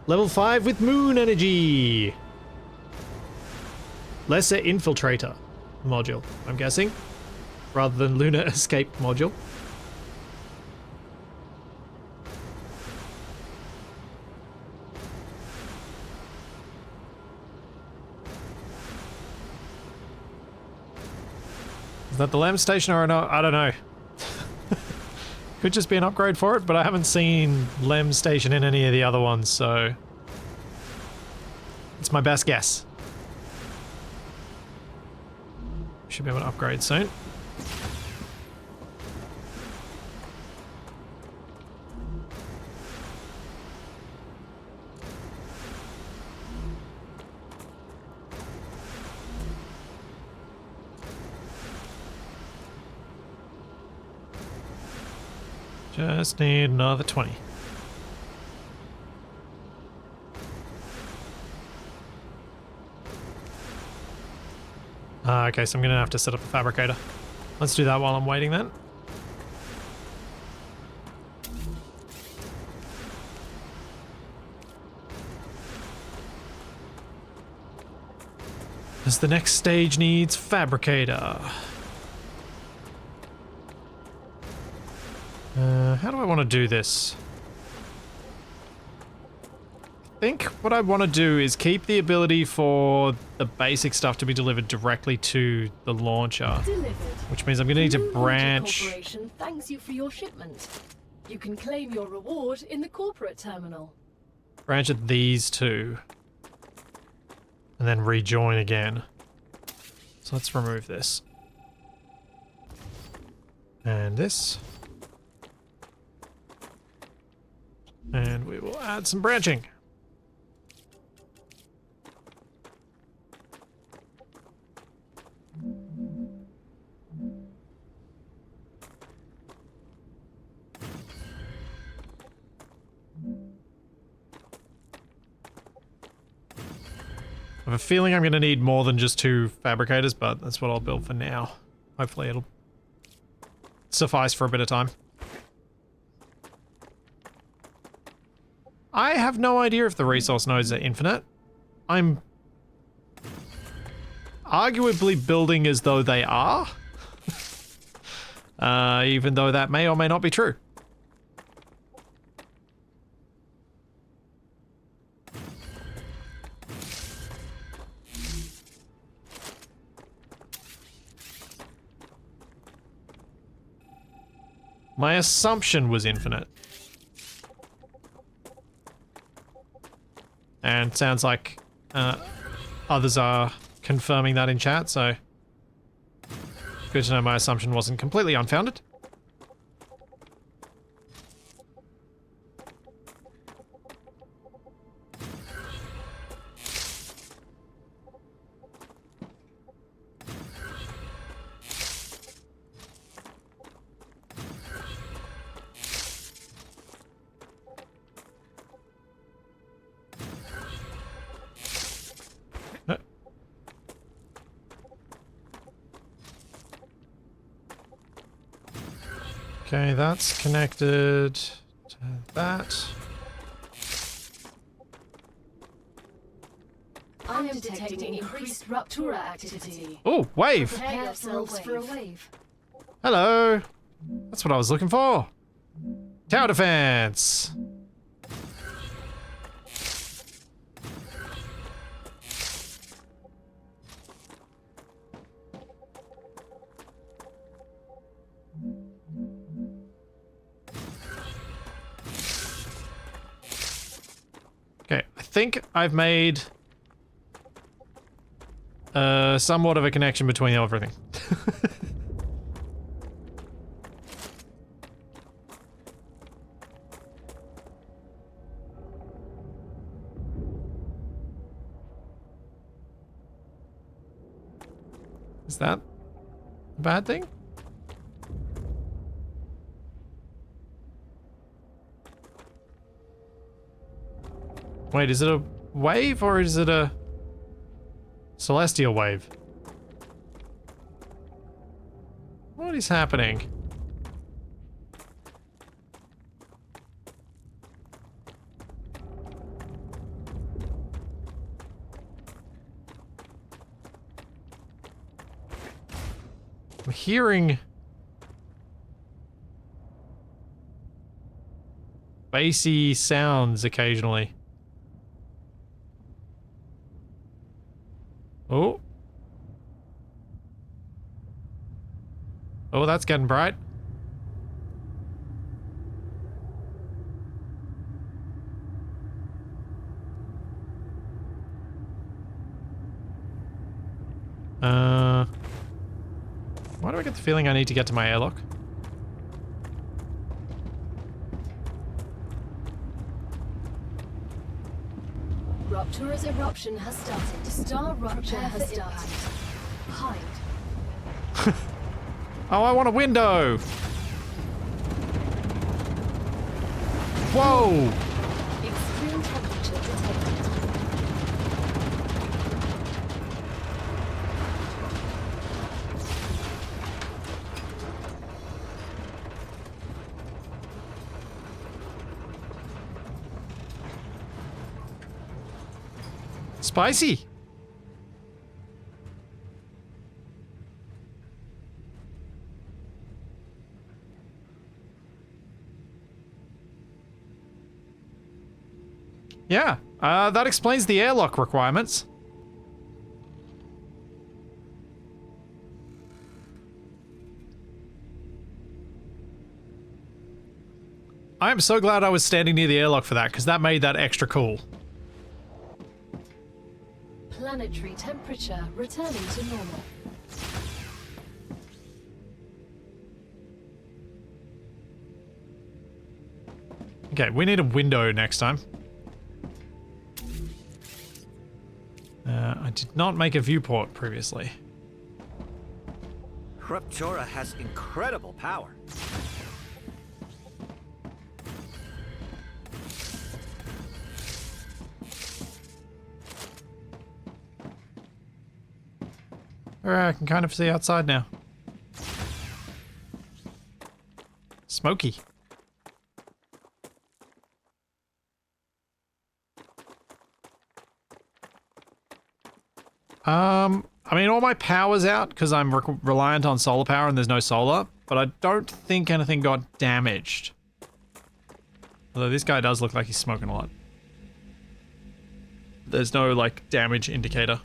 Level 5 with moon energy. Lesser infiltrator module, I'm guessing, rather than lunar escape module. Is that the LEM station or not? I don't know. Could just be an upgrade for it, but I haven't seen LEM station in any of the other ones, so it's my best guess. Should be able to upgrade soon. Just need another 20. Okay, so I'm gonna have to set up a fabricator. Let's do that while I'm waiting then. As the next stage needs fabricator. How do I want to do this? I think what I want to do is keep the ability for the basic stuff to be delivered directly to the launcher. Delivered. Which means I'm going to need to Blue branch. Launcher Corporation thanks you for your shipment. You can claim your reward in the corporate terminal. Branch at these two. And then rejoin again. So let's remove this. And this. And we will add some branching. I have a feeling I'm going to need more than just 2 fabricators, but that's what I'll build for now. Hopefully it'll suffice for a bit of time. I have no idea if the resource nodes are infinite. I'm arguably building as though they are. Even though that may or may not be true. My assumption was infinite. And sounds like others are confirming that in chat, so good to know my assumption wasn't completely unfounded. Okay, that's connected to that. I am detecting increased rupture activity. Oh, wave! Prepare yourselves for a wave. Hello! That's what I was looking for. Tower defense! Okay, I think I've made somewhat of a connection between everything. Is that a bad thing? Wait, is it a wave or is it a celestial wave? What is happening? I'm hearing bassy sounds occasionally. Oh. Oh, that's getting bright. Why do I get the feeling I need to get to my airlock? Rupture's eruption has started. StarRupture has started. Hide. Oh, I want a window! Whoa! Extreme temperature detected. Spicy! Yeah, that explains the airlock requirements. I am so glad I was standing near the airlock for that, because that made that extra cool. Planetary temperature returning to normal. Okay, we need a window next time. I did not make a viewport previously. Ruptura has incredible power. Alright, I can kind of see outside now. Smoky. I mean, all my power's out because I'm reliant on solar power and there's no solar, but I don't think anything got damaged. Although this guy does look like he's smoking a lot. There's no, like, damage indicator.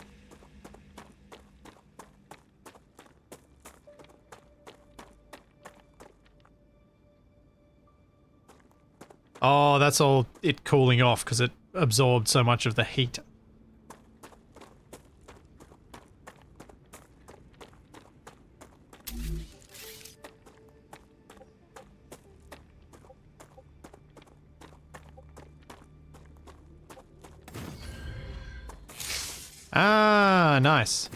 Oh, that's all it cooling off because it absorbed so much of the heat. Ah, nice.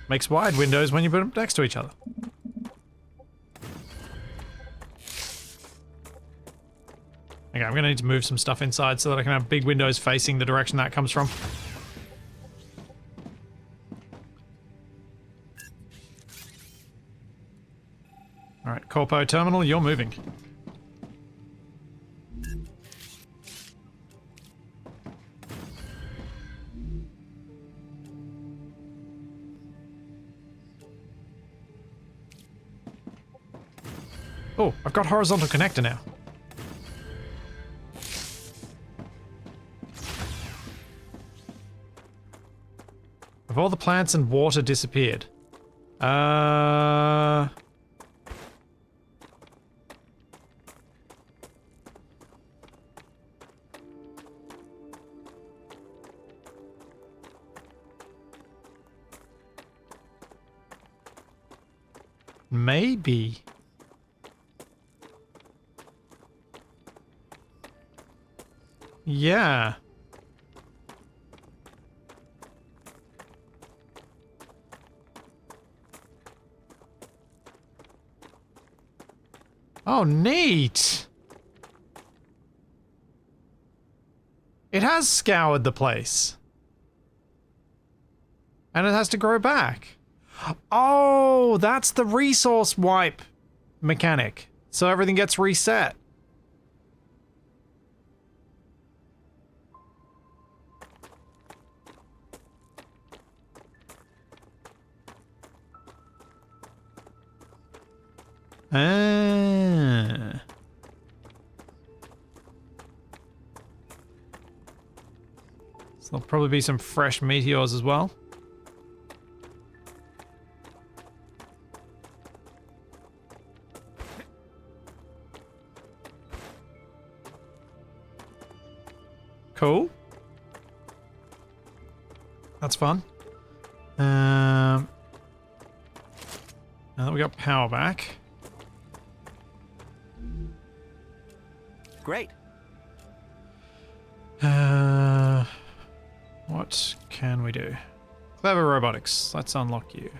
Makes wide windows when you put them next to each other. Okay, I'm gonna need to move some stuff inside so that I can have big windows facing the direction that comes from. Alright, Corpo terminal, you're moving. Oh, I've got horizontal connector now. Have all the plants and water disappeared? Maybe. Yeah. Oh, neat. It has scoured the place. And it has to grow back. Oh, that's the resource wipe mechanic. So everything gets reset. Ah. So there'll probably be some fresh meteors as well. Cool. That's fun. Now that we got power back. Great. What can we do? Clever robotics. Let's unlock you.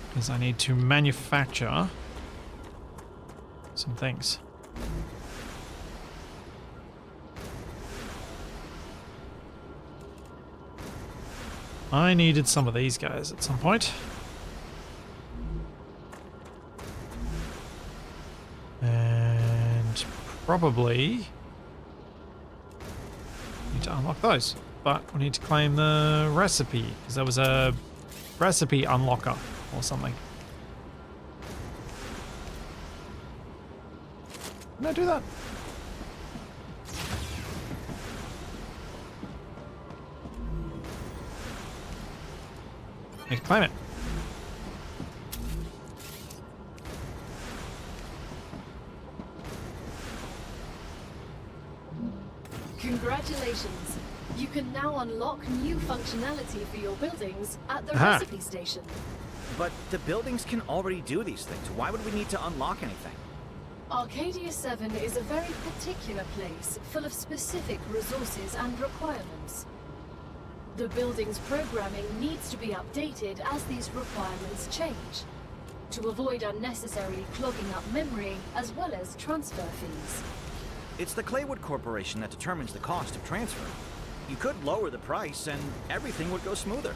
Because I need to manufacture some things. I needed some of these guys at some point. And probably need to unlock those. But we need to claim the recipe, because there was a recipe unlocker or something. Didn't I do that? Need to claim it. Congratulations! You can now unlock new functionality for your buildings at the Aha. recipe station. But the buildings can already do these things. Why would we need to unlock anything? Arcadia 7 is a very particular place, full of specific resources and requirements. The building's programming needs to be updated as these requirements change, to avoid unnecessarily clogging up memory as well as transfer fees. It's the Claywood Corporation that determines the cost of transfer. You could lower the price and everything would go smoother.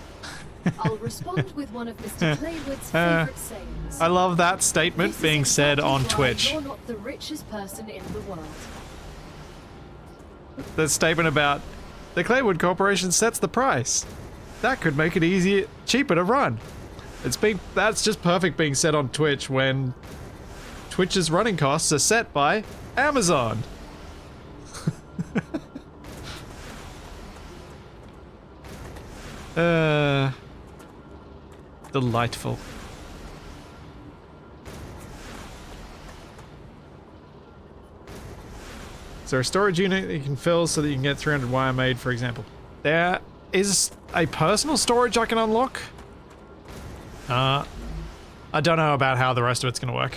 I'll respond with one of Mr. Claywood's favorite sayings. I love that statement This is being said exactly on why Twitch. You're not the richest person in the world. The statement about the Claywood Corporation sets the price. That could make it cheaper to run. That's just perfect being said on Twitch when Twitch's running costs are set by Amazon. Delightful. Is there a storage unit that you can fill so that you can get 300 wire made, for example? There is a personal storage I can unlock. I don't know about how the rest of it's going to work.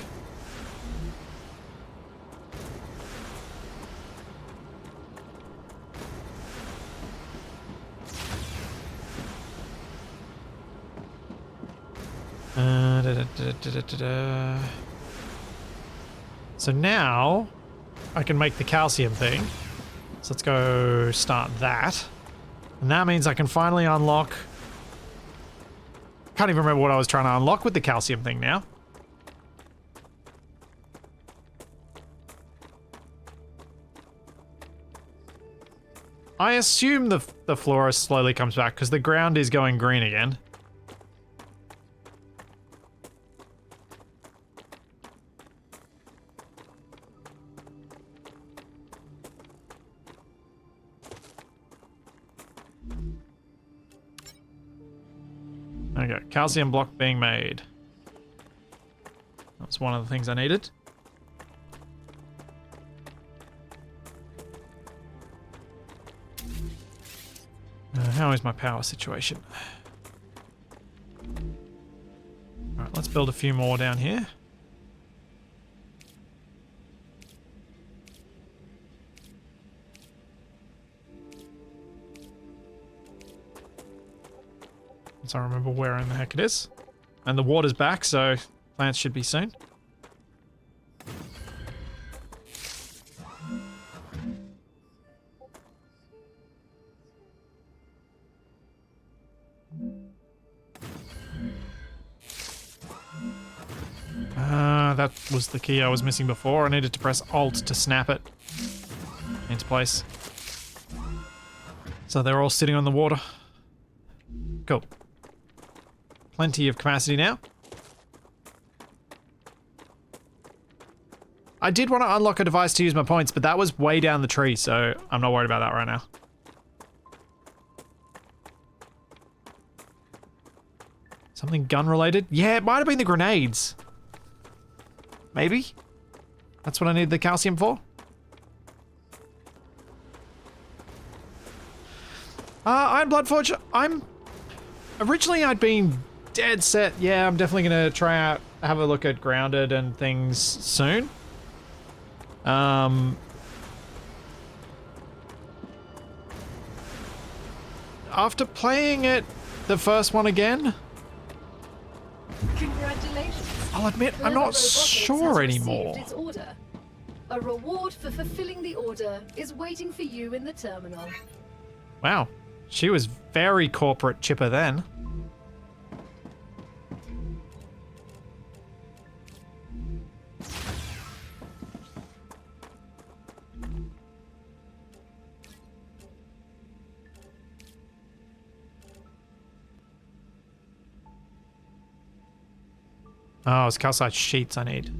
So now I can make the calcium thing. So let's go start that. And that means I can finally unlock... Can't even remember what I was trying to unlock with the calcium thing now. I assume the flora slowly comes back because the ground is going green again. Okay, calcium block being made. That's one of the things I needed. How is my power situation? Alright, let's build a few more down here. So I remember where in the heck it is. And the water's back, so plants should be soon. That was the key I was missing before. I needed to press Alt to snap it into place. So they're all sitting on the water. Cool. Plenty of capacity now. I did want to unlock a device to use my points, but that was way down the tree, so I'm not worried about that right now. Something gun related? Yeah, it might have been the grenades. Maybe? That's what I need the calcium for? Iron Blood Forge, originally I'd been dead set, yeah, I'm definitely gonna try out, have a look at Grounded and things soon. After playing it, the first one again, Congratulations. I'll admit, I'm not sure anymore. Its order. A reward for fulfilling the order is waiting for you in the terminal. Wow, she was very corporate chipper then. Oh, it's calcite sheets I need.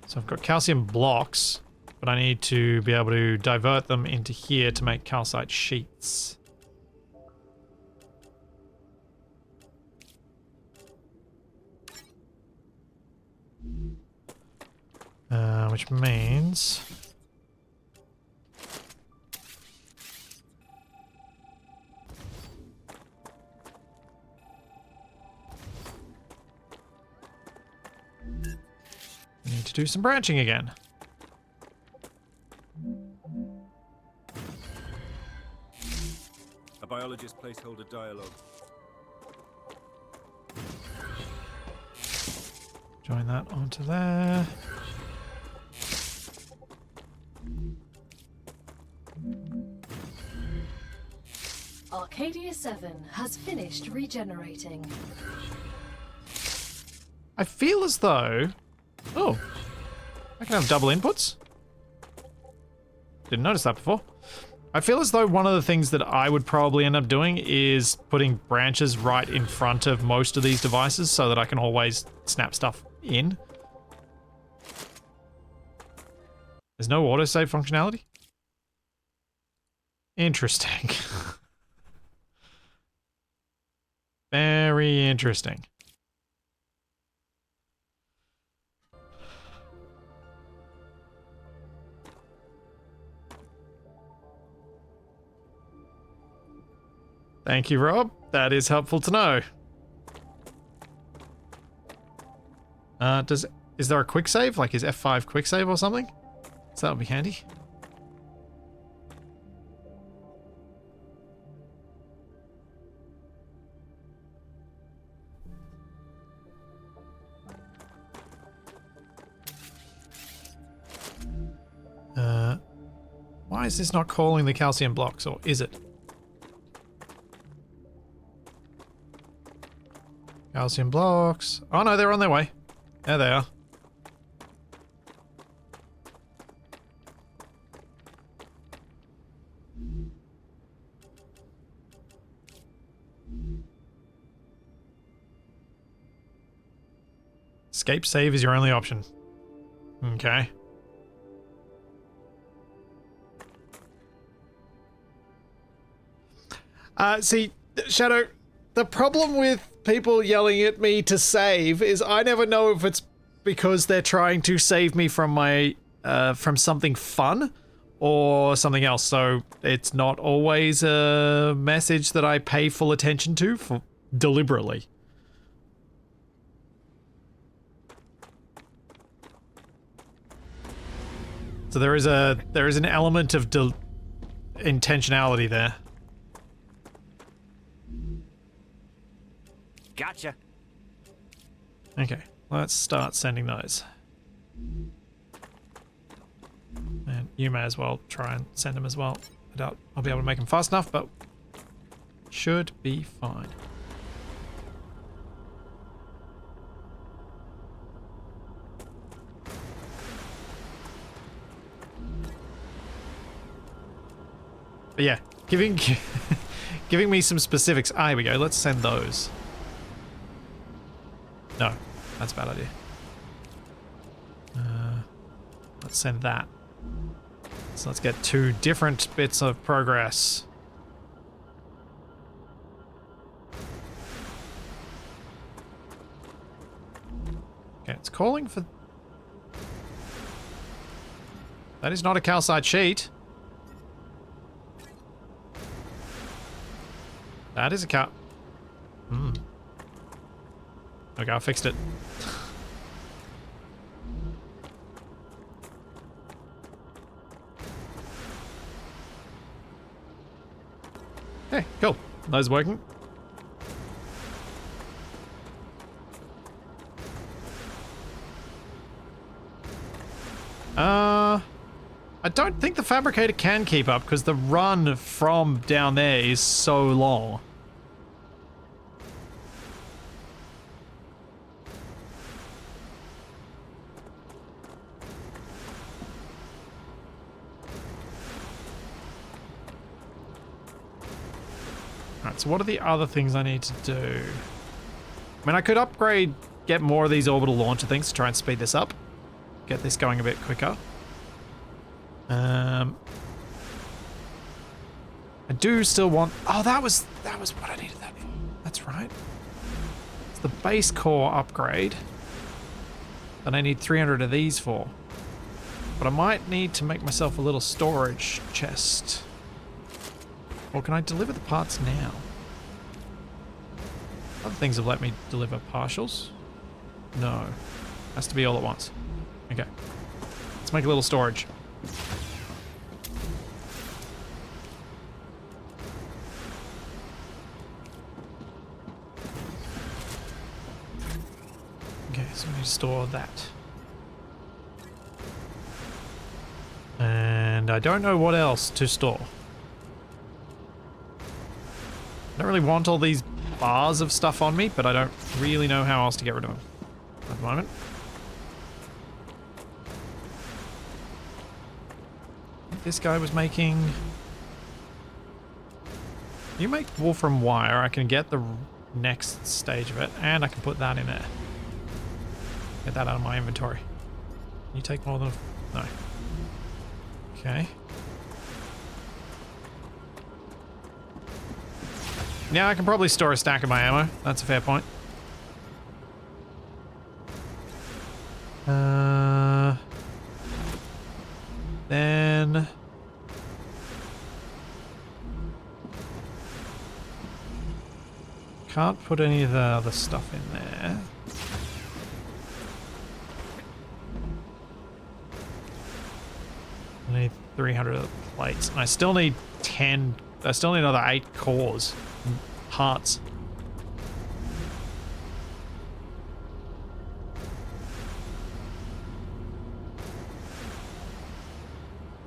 So I've got calcium blocks, but I need to be able to divert them into here to make calcite sheets. Which means... I need to do some branching again. A biologist placeholder dialogue. Join that onto there. Arcadia 7 has finished regenerating. I feel as though... Oh, I can have double inputs? Didn't notice that before. I feel as though one of the things that I would probably end up doing is putting branches right in front of most of these devices so that I can always snap stuff in. There's no autosave functionality? Interesting. Very interesting. Thank you, Rob. That is helpful to know. Is there a quick save? Like, is F5 quick save or something? So that would be handy. Why is this not calling the calcium blocks, or is it? Calcium blocks. Oh no, they're on their way. There they are. Escape save is your only option. Okay. See, Shadow, the problem with people yelling at me to save is I never know if it's because they're trying to save me from my, from something fun or something else. So it's not always a message that I pay full attention to deliberately. So there is an element of intentionality there. Gotcha. Okay, let's start sending those. And you may as well try and send them as well. I doubt I'll be able to make them fast enough, but should be fine. But yeah, giving me some specifics. Ah, here we go. Let's send those. No, that's a bad idea. Let's send that. So let's get 2 different bits of progress. Okay, it's calling for... That is not a calcite sheet. That is a cal... Okay, I fixed it. Okay, cool. Those working. I don't think the fabricator can keep up because the run from down there is so long. Alright, so what are the other things I need to do? I mean, I could upgrade, get more of these orbital launcher things to try and speed this up. Get this going a bit quicker. I do still want... Oh, that was what I needed that for. That's right. It's the base core upgrade that I need 300 of these for. But I might need to make myself a little storage chest. Or can I deliver the parts now? Other things have let me deliver partials. No. Has to be all at once. Okay. Let's make a little storage. Okay, so we need to store that. And I don't know what else to store. I don't really want all these bars of stuff on me, but I don't really know how else to get rid of them at the moment. This guy was making... You make wool from wire, I can get the next stage of it, and I can put that in there. Get that out of my inventory. Can you take more than... No. Okay. Yeah, I can probably store a stack of my ammo. That's a fair point. Then... Can't put any of the other stuff in there. I need 300 of the plates. I still need 10... I still need another 8 cores. Parts.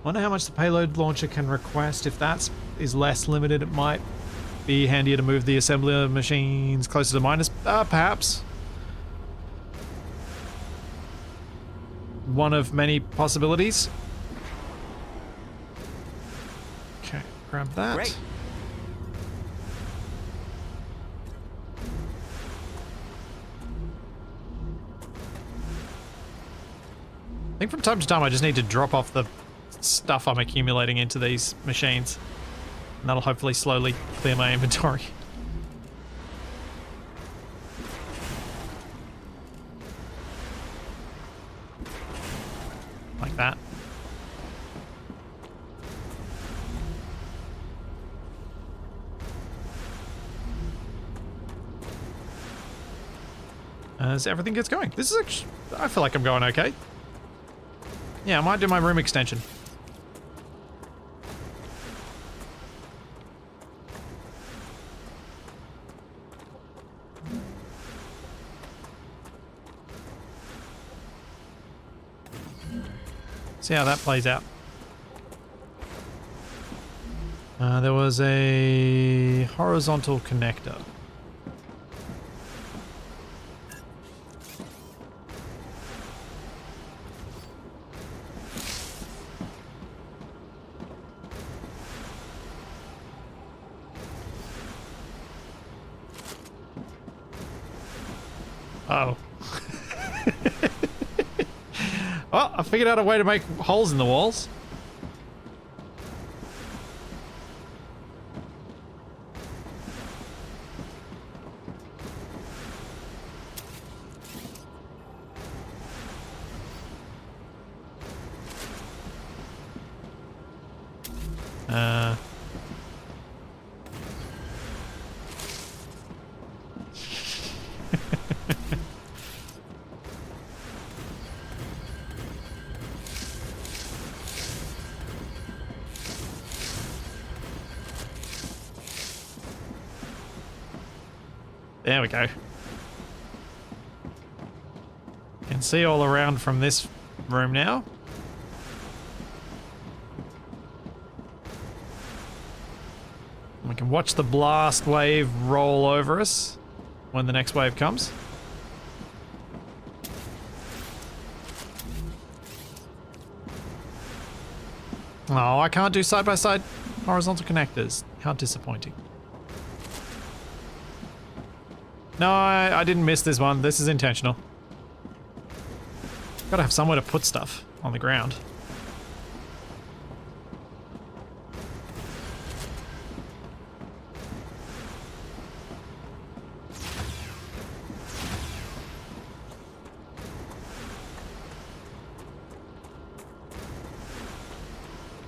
Wonder how much the payload launcher can request. If that is less limited, it might be handier to move the assembler machines closer to minus. Perhaps. One of many possibilities. Okay, grab that. Great. I think from time to time I just need to drop off the stuff I'm accumulating into these machines. And that'll hopefully slowly clear my inventory. Like that. As everything gets going. This is actually, I feel like I'm going okay. Yeah, I might do my room extension. See how that plays out. There was a horizontal connector. Uh-oh. Oh, I figured out a way to make holes in the walls. There we go. Can see all around from this room now. We can watch the blast wave roll over us when the next wave comes. Oh, I can't do side-by-side horizontal connectors. How disappointing. No, I didn't miss this one. This is intentional. Gotta have somewhere to put stuff on the ground.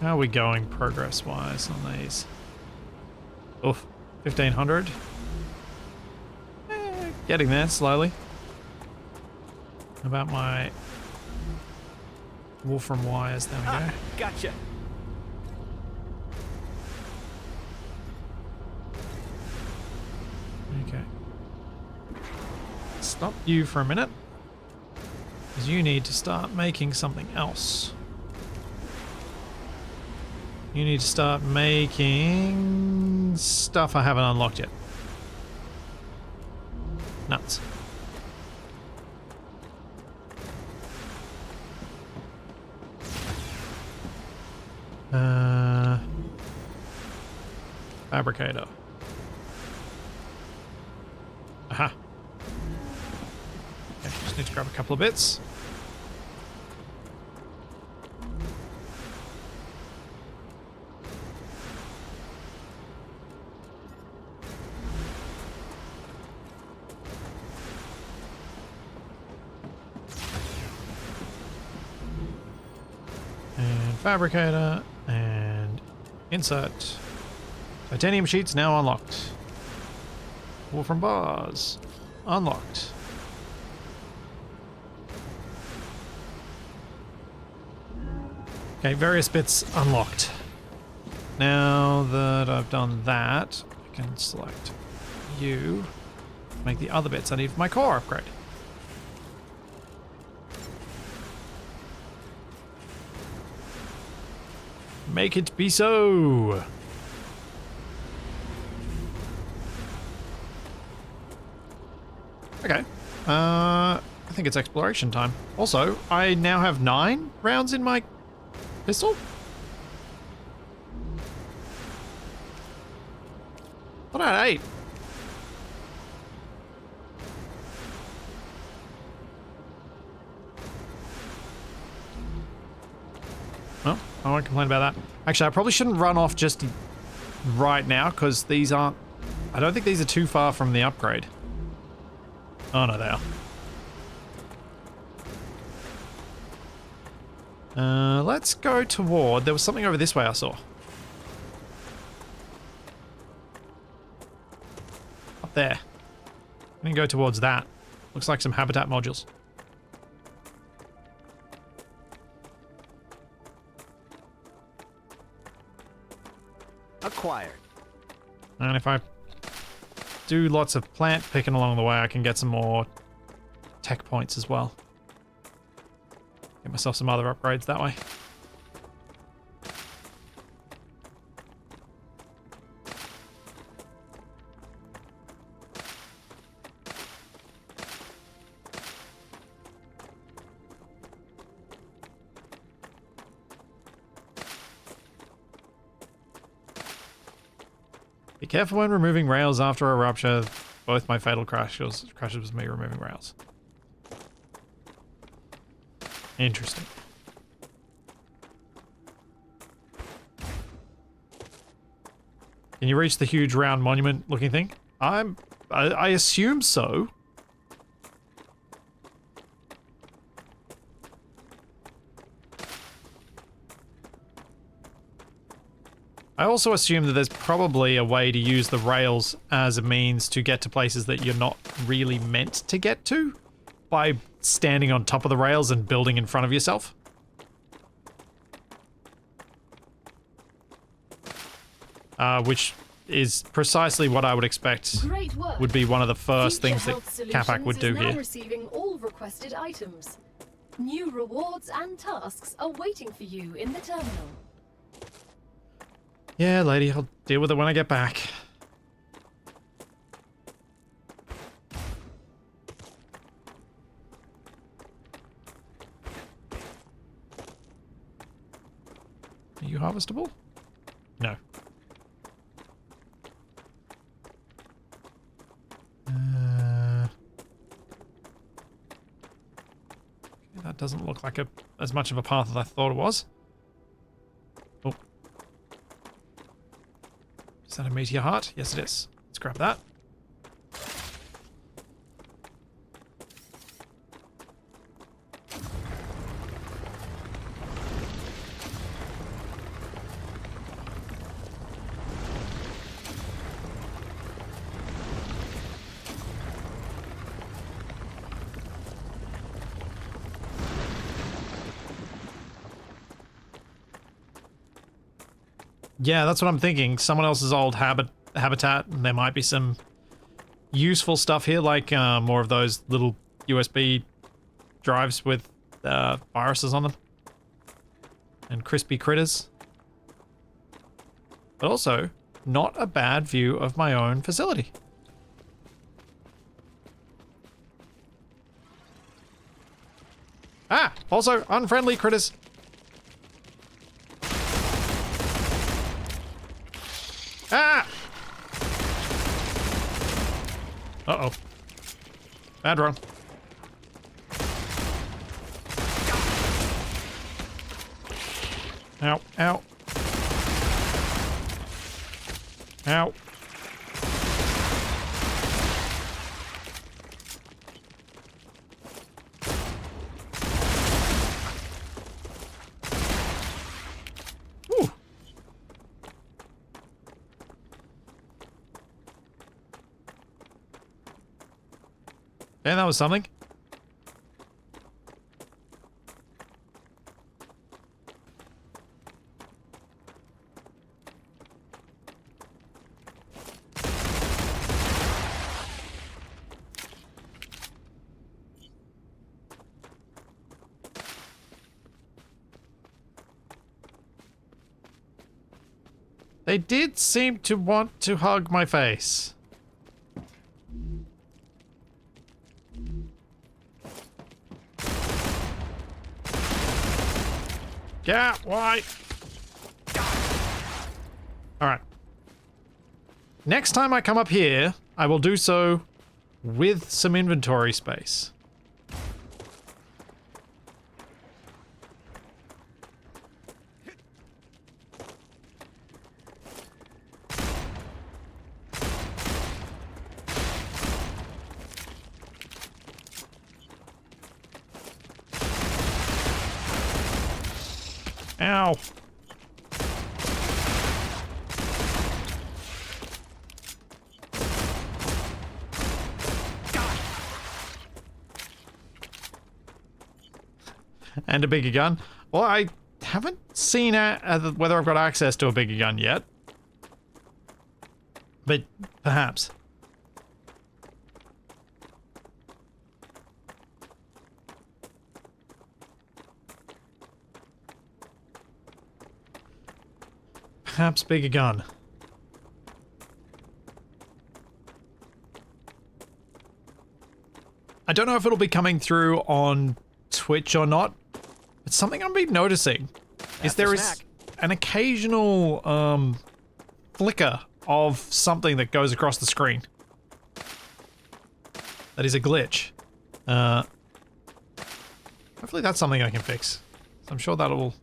How are we going progress-wise on these? Oof, 1500. Getting there slowly. How about my Wolfram wires? There we go. Gotcha. Okay. Stop you for a minute, because you need to start making something else. You need to start making stuff I haven't unlocked yet. Nuts. Fabricator. Aha. Okay, just need to grab a couple of bits. Fabricator and insert. Titanium sheets now unlocked. Wolfram bars unlocked. Okay, various bits unlocked. Now that I've done that, I can select you, make the other bits I need for my core upgrade. Make it be so. Okay. I think it's exploration time. Also, I now have 9 rounds in my pistol. What about 8? Well, I won't complain about that. Actually, I probably shouldn't run off just right now because these aren't... I don't think these are too far from the upgrade. Oh no, they are. Let's go toward... There was something over this way I saw. Up there. I'm gonna go towards that. Looks like some habitat modules. Acquired. And if I do lots of plant picking along the way, I can get some more tech points as well. Get myself some other upgrades that way. Be careful when removing rails after a rupture. Both my fatal crashes with me removing rails. Interesting. Can you reach the huge round monument looking thing? I assume so. I also assume that there's probably a way to use the rails as a means to get to places that you're not really meant to get to by standing on top of the rails and building in front of yourself. Which is precisely what I would expect would be one of the first things that Capac would do here. Receiving all requested items. New rewards and tasks are waiting for you in the terminal. Yeah, lady, I'll deal with it when I get back. Are you harvestable? No. That doesn't look like as much of a path as I thought it was. Oh. Is that a meteor heart? Yes, it is. Let's grab that. Yeah, that's what I'm thinking. Someone else's old habitat, and there might be some useful stuff here, like more of those little USB drives with viruses on them. And crispy critters. But also, not a bad view of my own facility. Ah! Also, unfriendly critters. Ah! Uh-oh. Bad run. Ow, ow. Ow. Woo. And that was something. They did seem to want to hug my face. Yeah, why? Alright. Next time I come up here, I will do so with some inventory space. Ow. And a bigger gun. Well, I haven't seen whether I've got access to a bigger gun yet. But perhaps. Perhaps bigger gun. I don't know if it'll be coming through on Twitch or not. It's something I've been noticing. Is there is an occasional flicker of something that goes across the screen. That is a glitch. Hopefully that's something I can fix. I'm sure that'll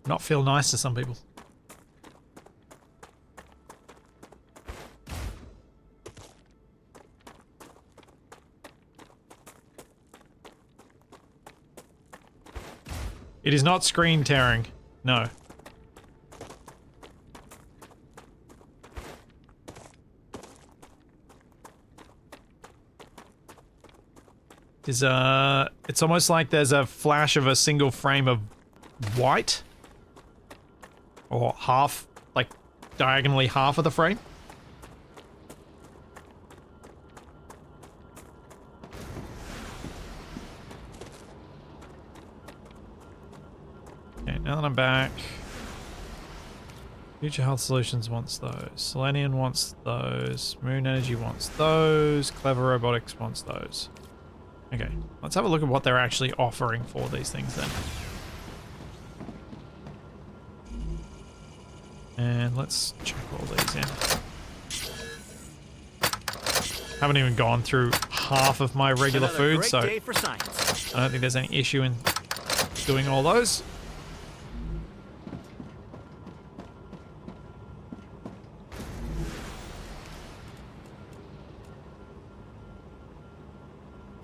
not feel nice to some people. It is not screen tearing. No. It's almost like there's a flash of a single frame of white. Or half, like diagonally half of the frame. Okay, now that I'm back. Future Health Solutions wants those. Selenium wants those. Moon Energy wants those. Clever Robotics wants those. Okay, let's have a look at what they're actually offering for these things then. And let's check all these in. Haven't even gone through half of my regular food, so I don't think there's any issue in doing all those.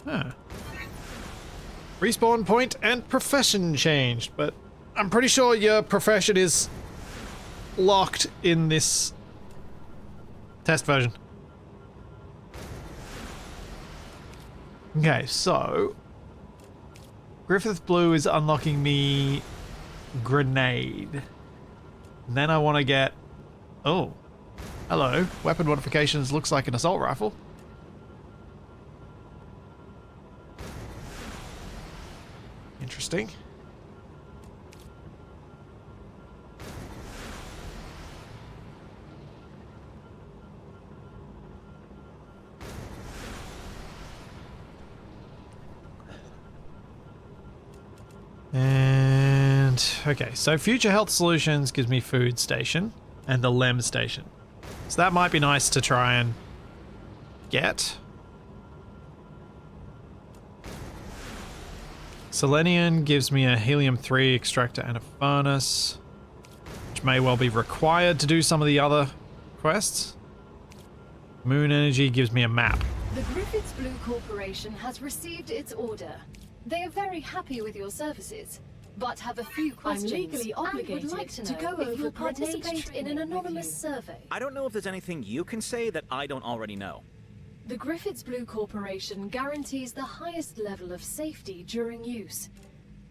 Huh. Respawn point and profession changed, but I'm pretty sure your profession is locked in this test version. Okay, so Griffith Blue is unlocking me grenade. And then I want to get... Oh, hello. Weapon modifications looks like an assault rifle. Interesting. And okay, so Future Health Solutions gives me food station and the LEM station. So that might be nice to try and get. Selenium gives me a helium-3 extractor and a furnace, which may well be required to do some of the other quests. Moon Energy gives me a map. The Griffiths Blue Corporation has received its order. They are very happy with your services, but have a few questions. I'm legally obligated and would like to go over if you'll participate in an anonymous survey. I don't know if there's anything you can say that I don't already know. The Griffiths Blue Corporation guarantees the highest level of safety during use.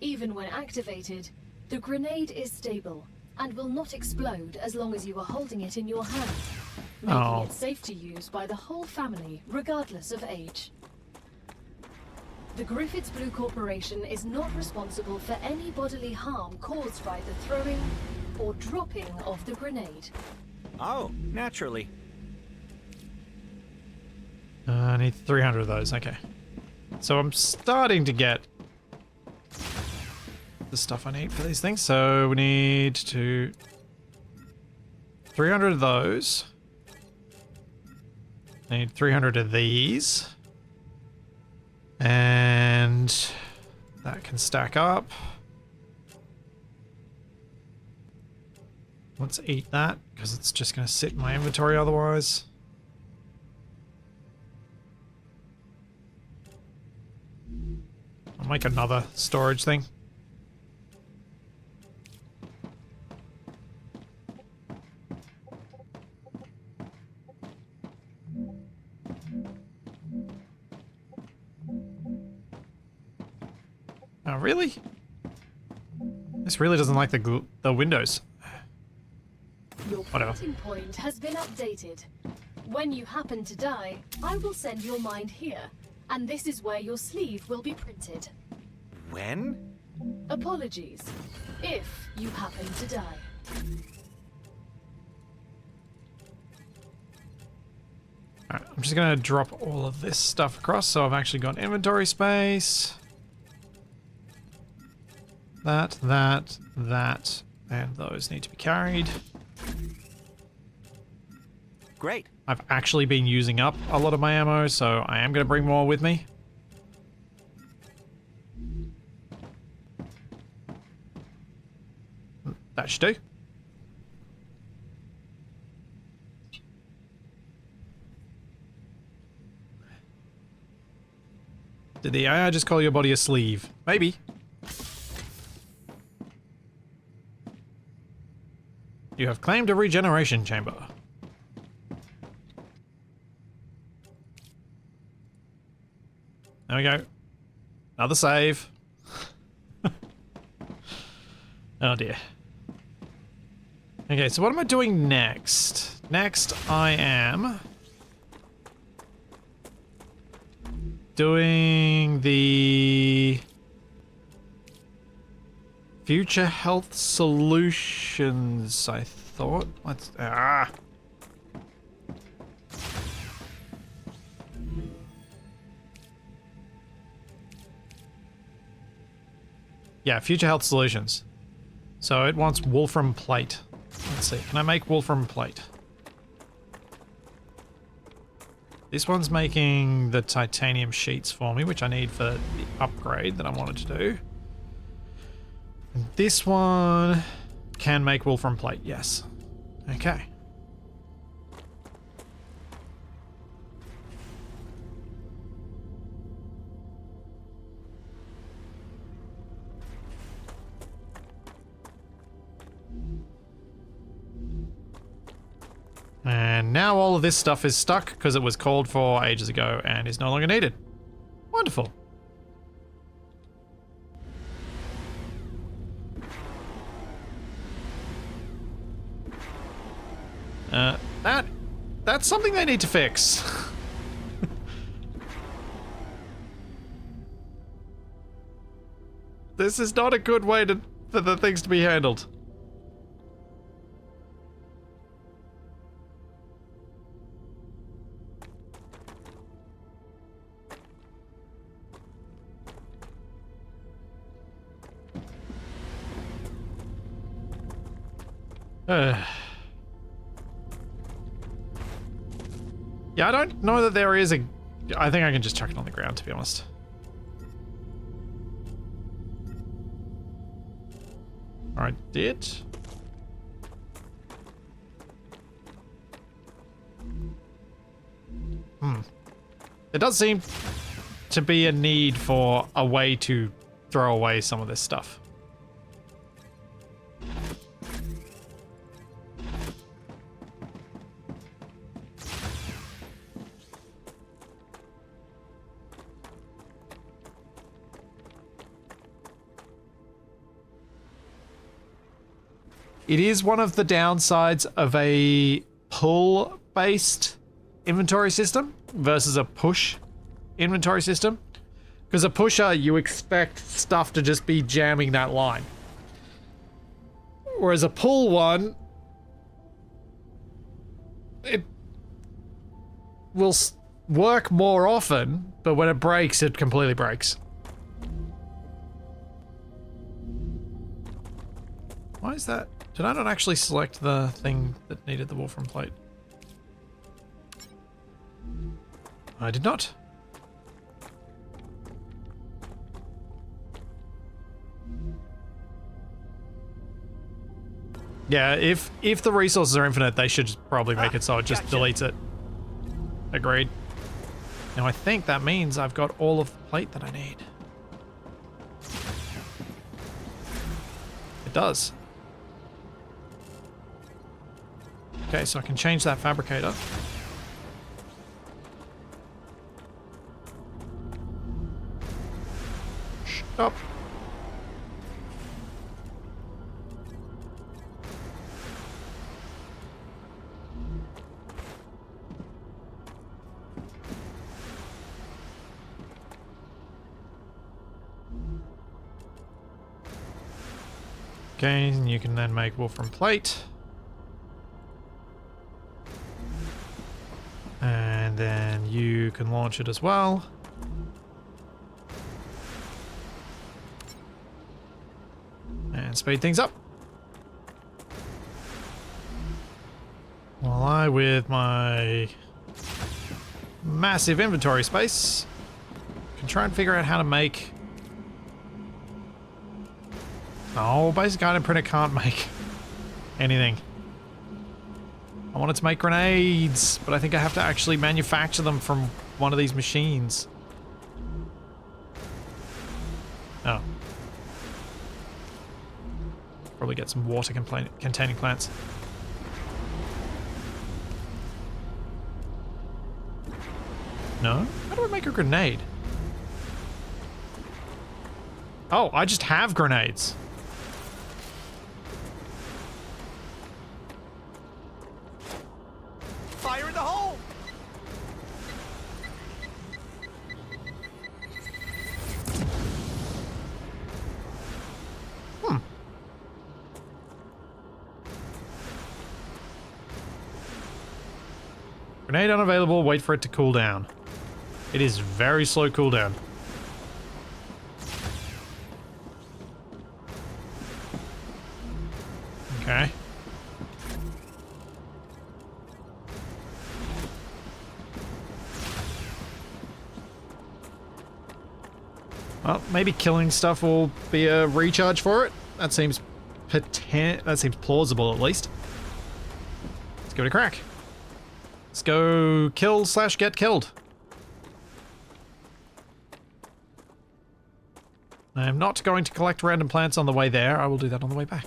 Even when activated, the grenade is stable and will not explode as long as you are holding it in your hand, making it safe to use by the whole family, regardless of age. The Griffiths Blue Corporation is not responsible for any bodily harm caused by the throwing, or dropping of the grenade. Oh, naturally. I need 300 of those, okay. So I'm starting to get the stuff I need for these things. So we need 300 of those. I need 300 of these. And that can stack up. Let's eat that, because it's just going to sit in my inventory otherwise. I'll make another storage thing. Oh, really? This really doesn't like the windows. Your Whatever. printing point has been updated. When you happen to die, I will send your mind here, and this is where your sleeve will be printed. When? Apologies, if you happen to die. Alright, I'm just gonna drop all of this stuff across so I've actually got inventory space. That, and those need to be carried. Great. I've actually been using up a lot of my ammo, so I am gonna bring more with me. That should do. Did the AI just call your body a sleeve? Maybe. You have claimed a regeneration chamber. There we go. Another save. Oh dear. Okay, so what am I doing next? Next, I am doing the future health solutions, I thought. Let's yeah, future health solutions. So it wants wolfram plate. Let's see, can I make wolfram plate? This one's making the titanium sheets for me, which I need for the upgrade that I wanted to do. And this one can make wolfram plate, yes. Okay. And now all of this stuff is stuck because it was called for ages ago and is no longer needed. Wonderful. That's something they need to fix. This is not a good way for the things to be handled. Yeah, I don't know that there is a... I think I can just chuck it on the ground, to be honest. I did. There does seem to be a need for a way to throw away some of this stuff. It is one of the downsides of a pull-based inventory system versus a push inventory system. Because a pusher, you expect stuff to just be jamming that line. Whereas a pull one, it will work more often, but when it breaks, it completely breaks. Why is that? Did I not actually select the thing that needed the Wolfram plate? I did not. Yeah, if the resources are infinite, they should probably make it so it just deletes it. Agreed. Now I think that means I've got all of the plate that I need. It does. Okay, so I can change that fabricator. Stop. Okay, and you can then make Wolfram plate. And then you can launch it as well. And speed things up. While I, with my massive inventory space, can try and figure out how to make... Oh, basic item printer can't make anything. I wanted to make grenades, but I think I have to actually manufacture them from one of these machines. Oh. Probably get some water containing plants. No? How do I make a grenade? Oh, I just have grenades. Fire in the hole! Grenade unavailable, wait for it to cool down. It is very slow cooldown. Okay. Well, maybe killing stuff will be a recharge for it. That seems plausible at least. Let's give it a crack. Let's go kill / get killed. I am not going to collect random plants on the way there. I will do that on the way back.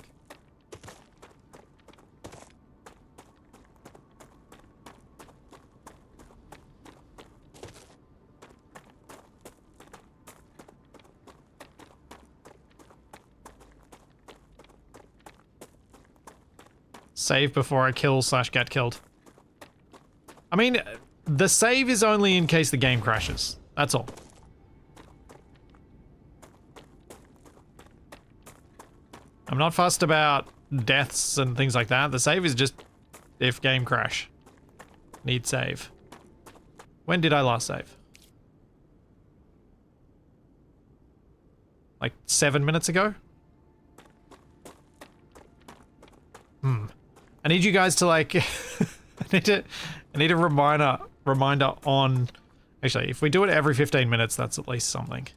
Save before I kill / get killed. I mean, the save is only in case the game crashes. That's all. I'm not fussed about deaths and things like that. The save is just if game crash. Need save. When did I last save? Like 7 minutes ago? I need you guys to like I need a reminder on... Actually, if we do it every 15 minutes, that's at least something.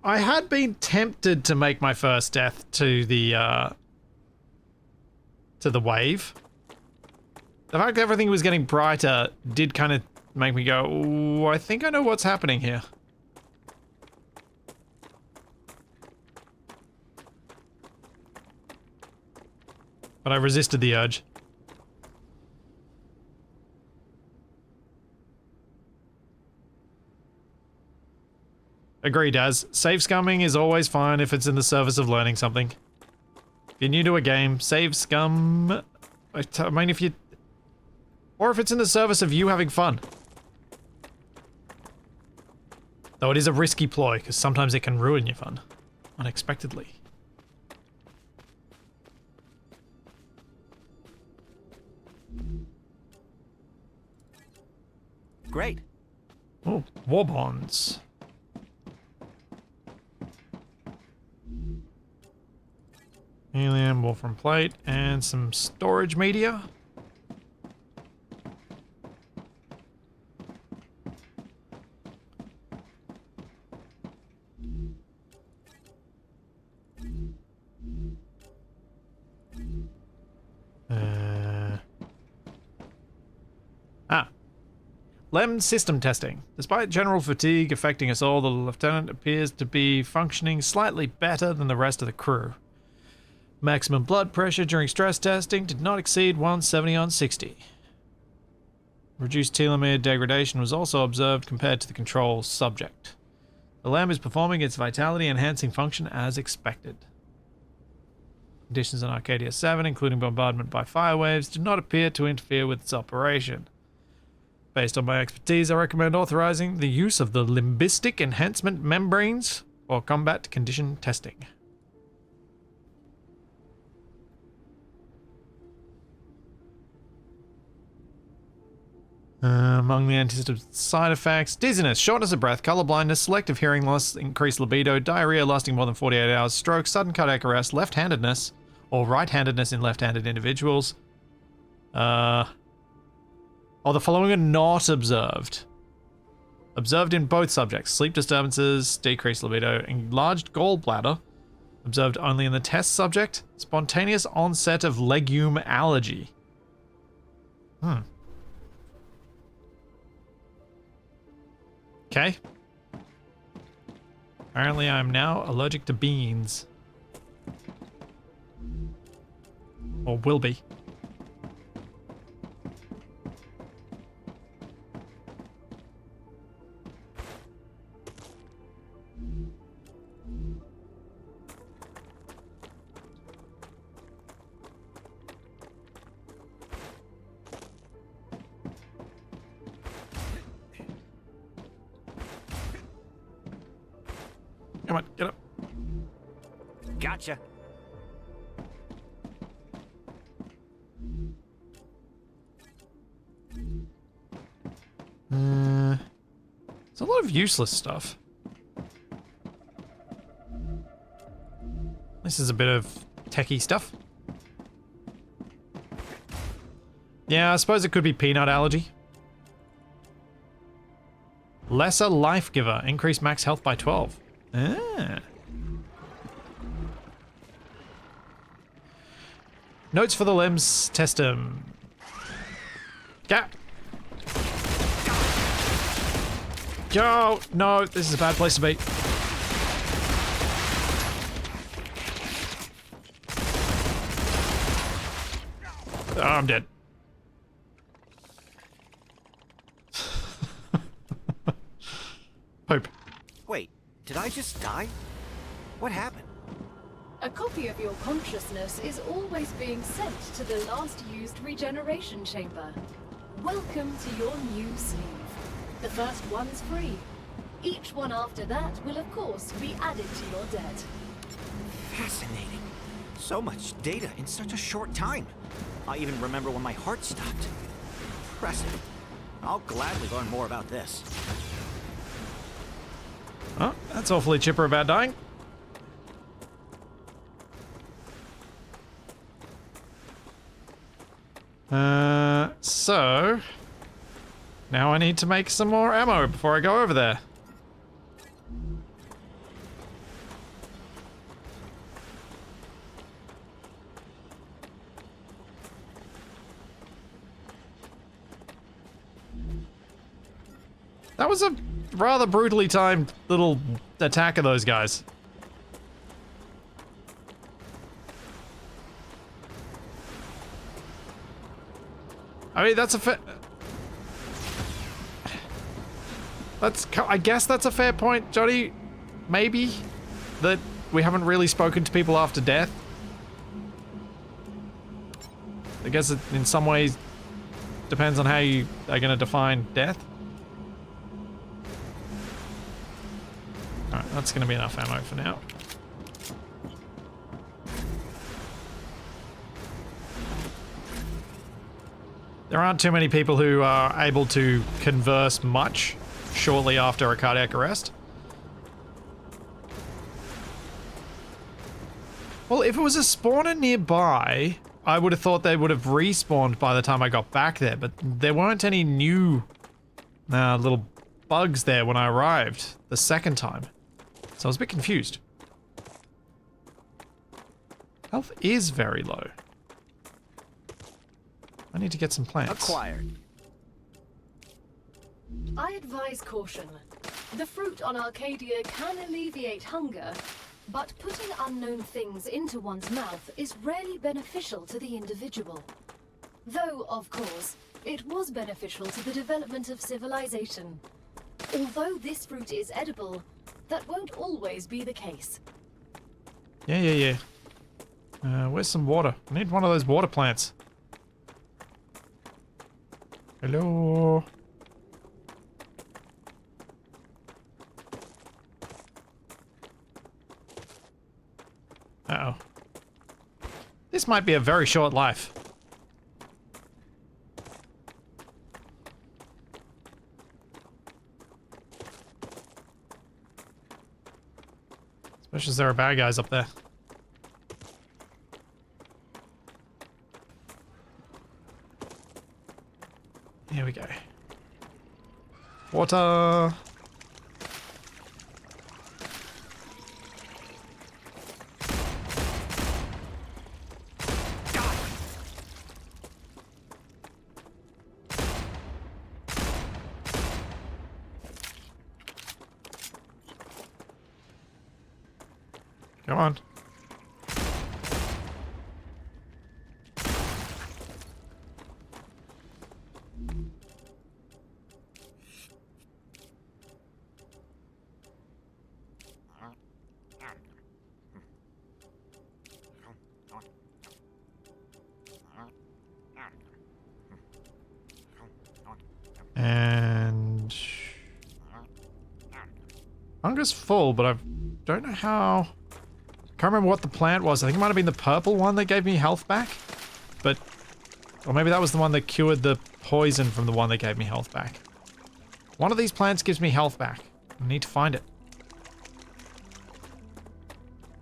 I had been tempted to make my first death to the wave. The fact that everything was getting brighter did kind of make me go, ooh, I think I know what's happening here. But I resisted the urge. Agreed, Daz. Safe scumming is always fine if it's in the service of learning something. If you're new to a game, save scum. I mean, if you... Or if it's in the service of you having fun. Though it is a risky ploy, because sometimes it can ruin your fun. Unexpectedly. Great. Oh, war bonds. Helium, wolfram plate, and some storage media. LEM system testing. Despite general fatigue affecting us all, the lieutenant appears to be functioning slightly better than the rest of the crew. Maximum blood pressure during stress testing did not exceed 170 on 60. Reduced telomere degradation was also observed compared to the control subject. The LEM is performing its vitality enhancing function as expected. Conditions on Arcadia 7, including bombardment by fire waves, do not appear to interfere with its operation. Based on my expertise, I recommend authorizing the use of the limbistic enhancement membranes for combat condition testing. Among the anticipated side effects, dizziness, shortness of breath, color blindness, selective hearing loss, increased libido, diarrhea lasting more than 48 hours, stroke, sudden cardiac arrest, left-handedness, or right-handedness in left-handed individuals. The following are not observed. Observed in both subjects. Sleep disturbances, decreased libido, enlarged gallbladder. Observed only in the test subject. Spontaneous onset of legume allergy. Okay. Apparently I'm now allergic to beans. Or will be. Come on, get up. Gotcha. It's a lot of useless stuff. This is a bit of techie stuff. Yeah, I suppose it could be peanut allergy. Lesser life giver. Increase max health by 12. Ah. Notes for the LEMS testum. Yeah. Yo, no, this is a bad place to be. Oh, I'm dead. Poop. Wait, did I just die? What happened? A copy of your consciousness is always being sent to the last used regeneration chamber. Welcome to your new sleeve. The first one's free. Each one after that will of course be added to your debt. Fascinating. So much data in such a short time. I even remember when my heart stopped. Impressive. I'll gladly learn more about this. Oh, that's awfully chipper about dying. So now I need to make some more ammo before I go over there. That was a rather brutally timed little attack of those guys. I mean, that's a fair... I guess that's a fair point, Johnny. Maybe. That we haven't really spoken to people after death. I guess it in some ways depends on how you are going to define death. Alright, that's going to be enough ammo for now. There aren't too many people who are able to converse much shortly after a cardiac arrest. Well, if it was a spawner nearby, I would have thought they would have respawned by the time I got back there, but there weren't any new little bugs there when I arrived the second time. So I was a bit confused. Health is very low. I need to get some plants. Acquired. I advise caution. The fruit on Arcadia can alleviate hunger, but putting unknown things into one's mouth is rarely beneficial to the individual. Though, of course, it was beneficial to the development of civilization. Although this fruit is edible, that won't always be the case. Yeah. Where's some water? I need one of those water plants. Hello? Uh-oh. This might be a very short life. Especially as there are bad guys up there. Here we go. Water. Come on. And hunger's full, but I don't know how. Can't remember what the plant was. I think it might have been the purple one that gave me health back, but or maybe that was the one that cured the poison from the one that gave me health back. One of these plants gives me health back. I need to find it.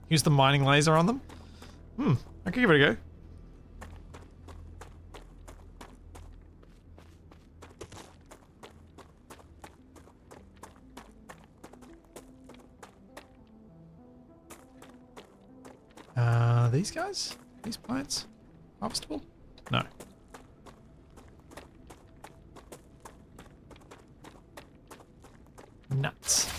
Use the mining laser on them. I could give it a go. These guys? These plants? Harvestable? No. Nuts.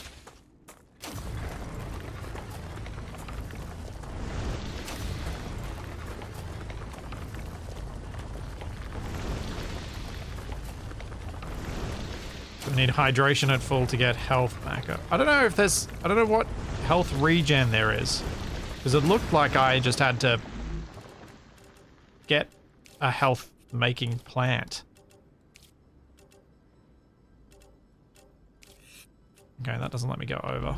We need hydration at full to get health back up. I don't know if there's... I don't know what health regen there is. Because it looked like I just had to get a health-making plant. Okay, that doesn't let me go over.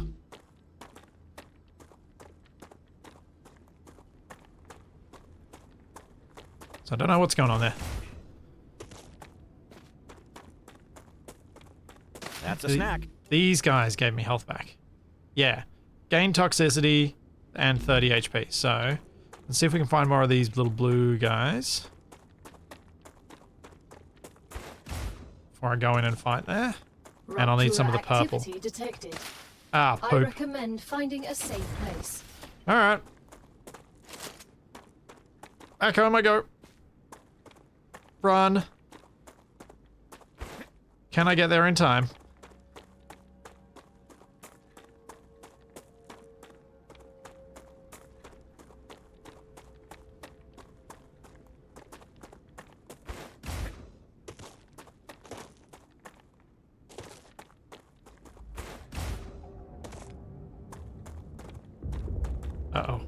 So I don't know what's going on there. That's a snack. These guys gave me health back. Yeah. Gain toxicity and 30 HP. So, let's see if we can find more of these little blue guys. Before I go in and fight there. And I'll need some of the purple. Detected. Ah, I poop. recommend finding a safe place. Alright. Back home I go. Run. Can I get there in time? Uh-oh.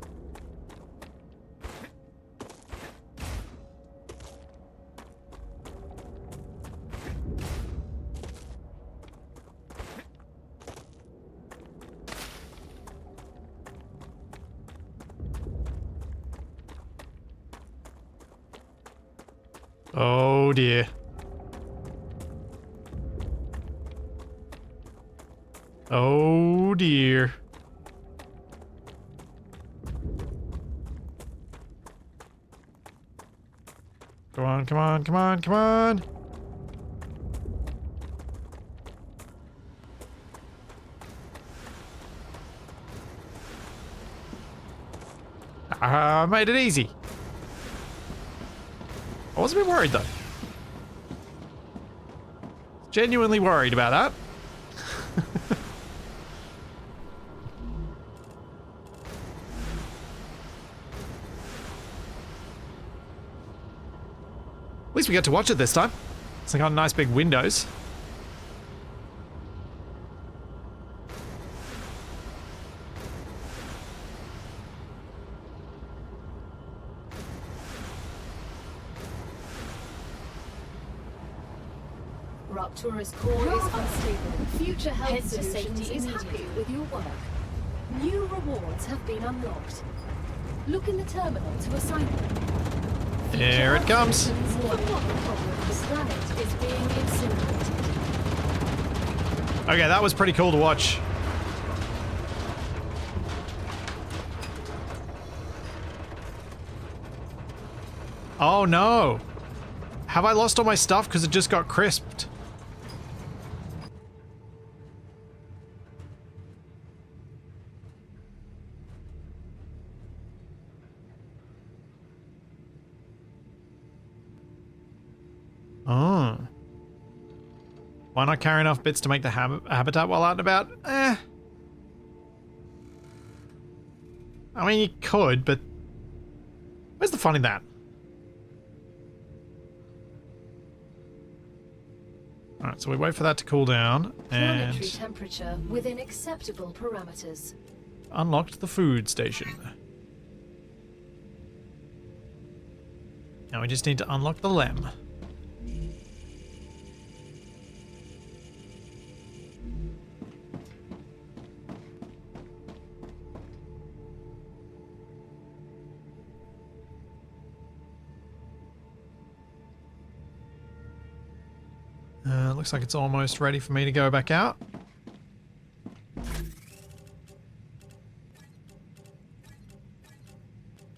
Oh dear. Oh dear. Come on, come on, come on, come on. I made it easy. I was a bit worried though. Genuinely worried about that. At least we get to watch it this time. It's got nice big windows. Rupture's core is unstable. Future health solutions is happy with your work. New rewards have been unlocked. Look in the terminal to assign them. Here it comes. The planet is being incinerated. Okay, that was pretty cool to watch. Oh no! Have I lost all my stuff because it just got crisped? Oh. Why not carry enough bits to make the habitat while out and about? Eh. I mean, you could, but where's the fun in that? Alright, so we wait for that to cool down and Planetary temperature within acceptable parameters. unlocked the food station. Now we just need to unlock the lem. Looks like it's almost ready for me to go back out.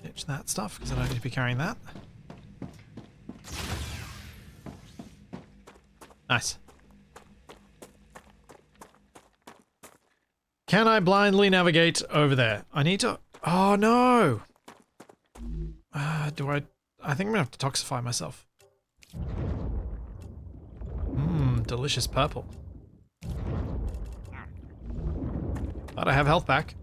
Ditch that stuff because I don't need to be carrying that. Nice. Can I blindly navigate over there? I need to... Oh no! Do I... I think I'm gonna have to toxify myself. Delicious purple. But I have health back.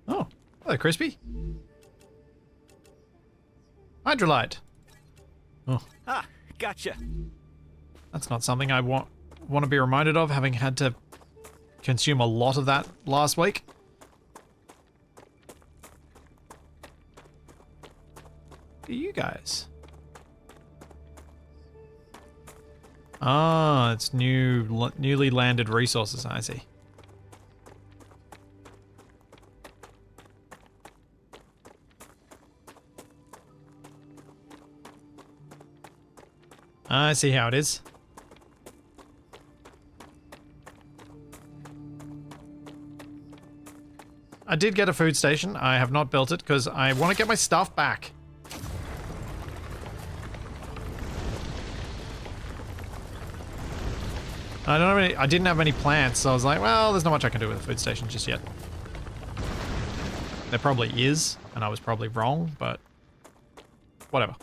Oh, hello, Crispy. Hydrolite. Oh, Ah, gotcha. that's not something I want to be reminded of, having had to consume a lot of that last week. You guys. Ah, it's newly landed resources, I see. I see how it is. I did get a food station. I have not built it because I want to get my stuff back. I didn't have any plants, so I was like, well, there's not much I can do with a food station just yet. There probably is, and I was probably wrong, but whatever.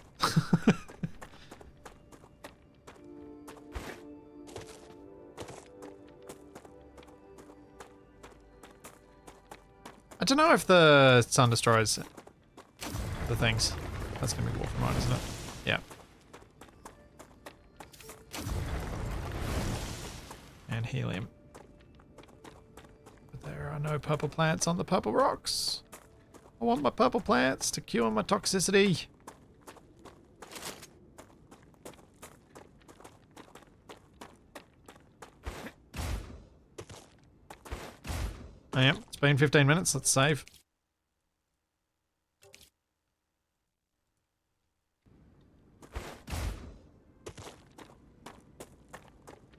I don't know if the sun destroys the things. That's gonna be Wolframite, isn't it? Yeah. And helium. But there are no purple plants on the purple rocks. I want my purple plants to cure my toxicity. Oh, yeah, it's been 15 minutes. Let's save.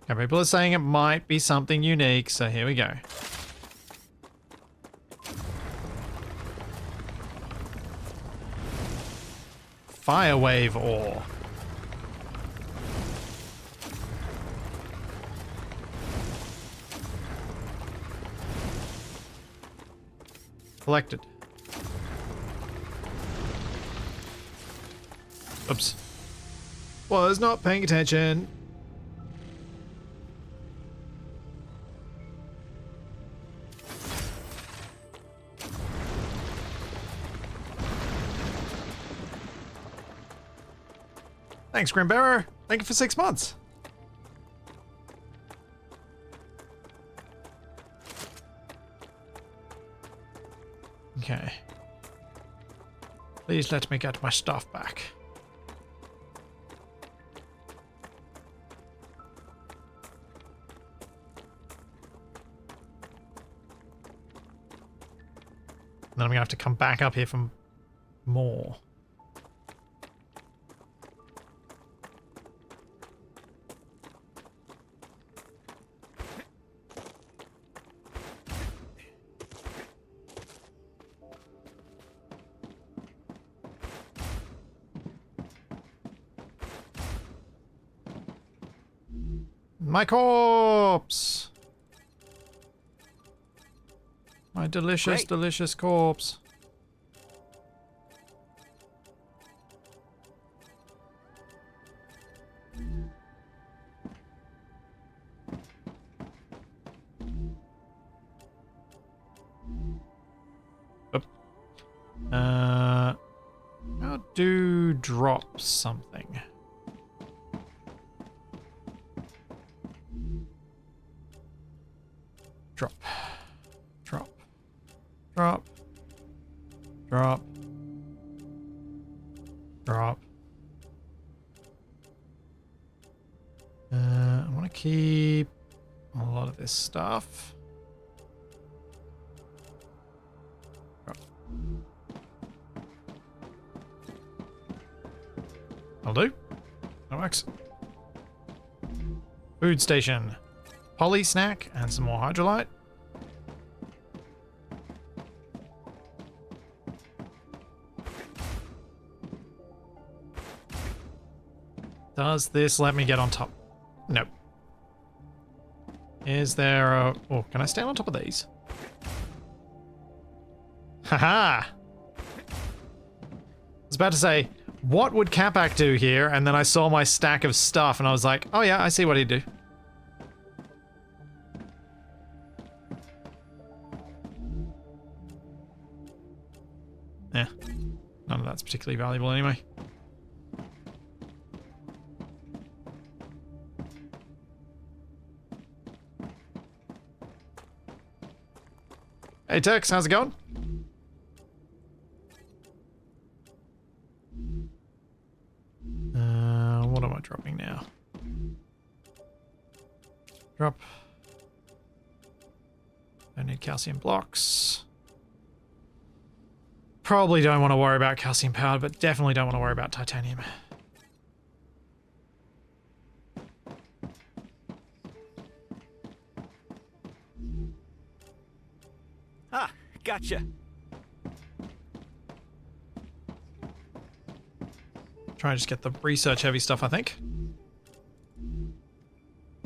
Okay, people are saying it might be something unique, so here we go. Fire wave ore. Collected. Oops. Was not paying attention. Thanks, Grimbearer. Thank you for 6 months. Okay. Please let me get my stuff back. And then I'm gonna have to come back up here for more. My corpse! My delicious, delicious corpse. Oop. How do drop something? Drop. Drop. Drop. Drop. Drop. I want to keep a lot of this stuff. Drop. I'll do. That works. Food station. Poly snack and some more hydrolite. Does this let me get on top? Nope. Is there a... Oh, can I stand on top of these? Haha! I was about to say, what would Capac do here? And then I saw my stack of stuff and I was like, oh yeah, I see what he'd do. Yeah. None of that's particularly valuable anyway. Hey Tex, how's it going? What am I dropping now? Drop. Don't need calcium blocks. Probably don't want to worry about calcium powered, but definitely don't want to worry about titanium. Ah, gotcha. Try and just get the research heavy stuff, I think.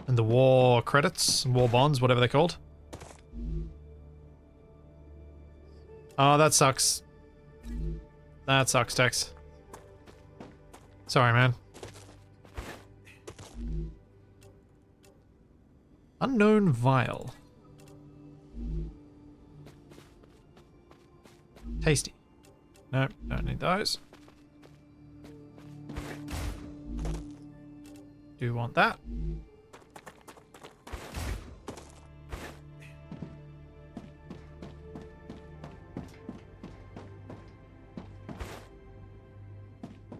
And the war credits, war bonds, whatever they're called. Oh, that sucks. That sucks, Tex. Sorry, man. Unknown vial. Tasty. Nope, don't need those. Do want that.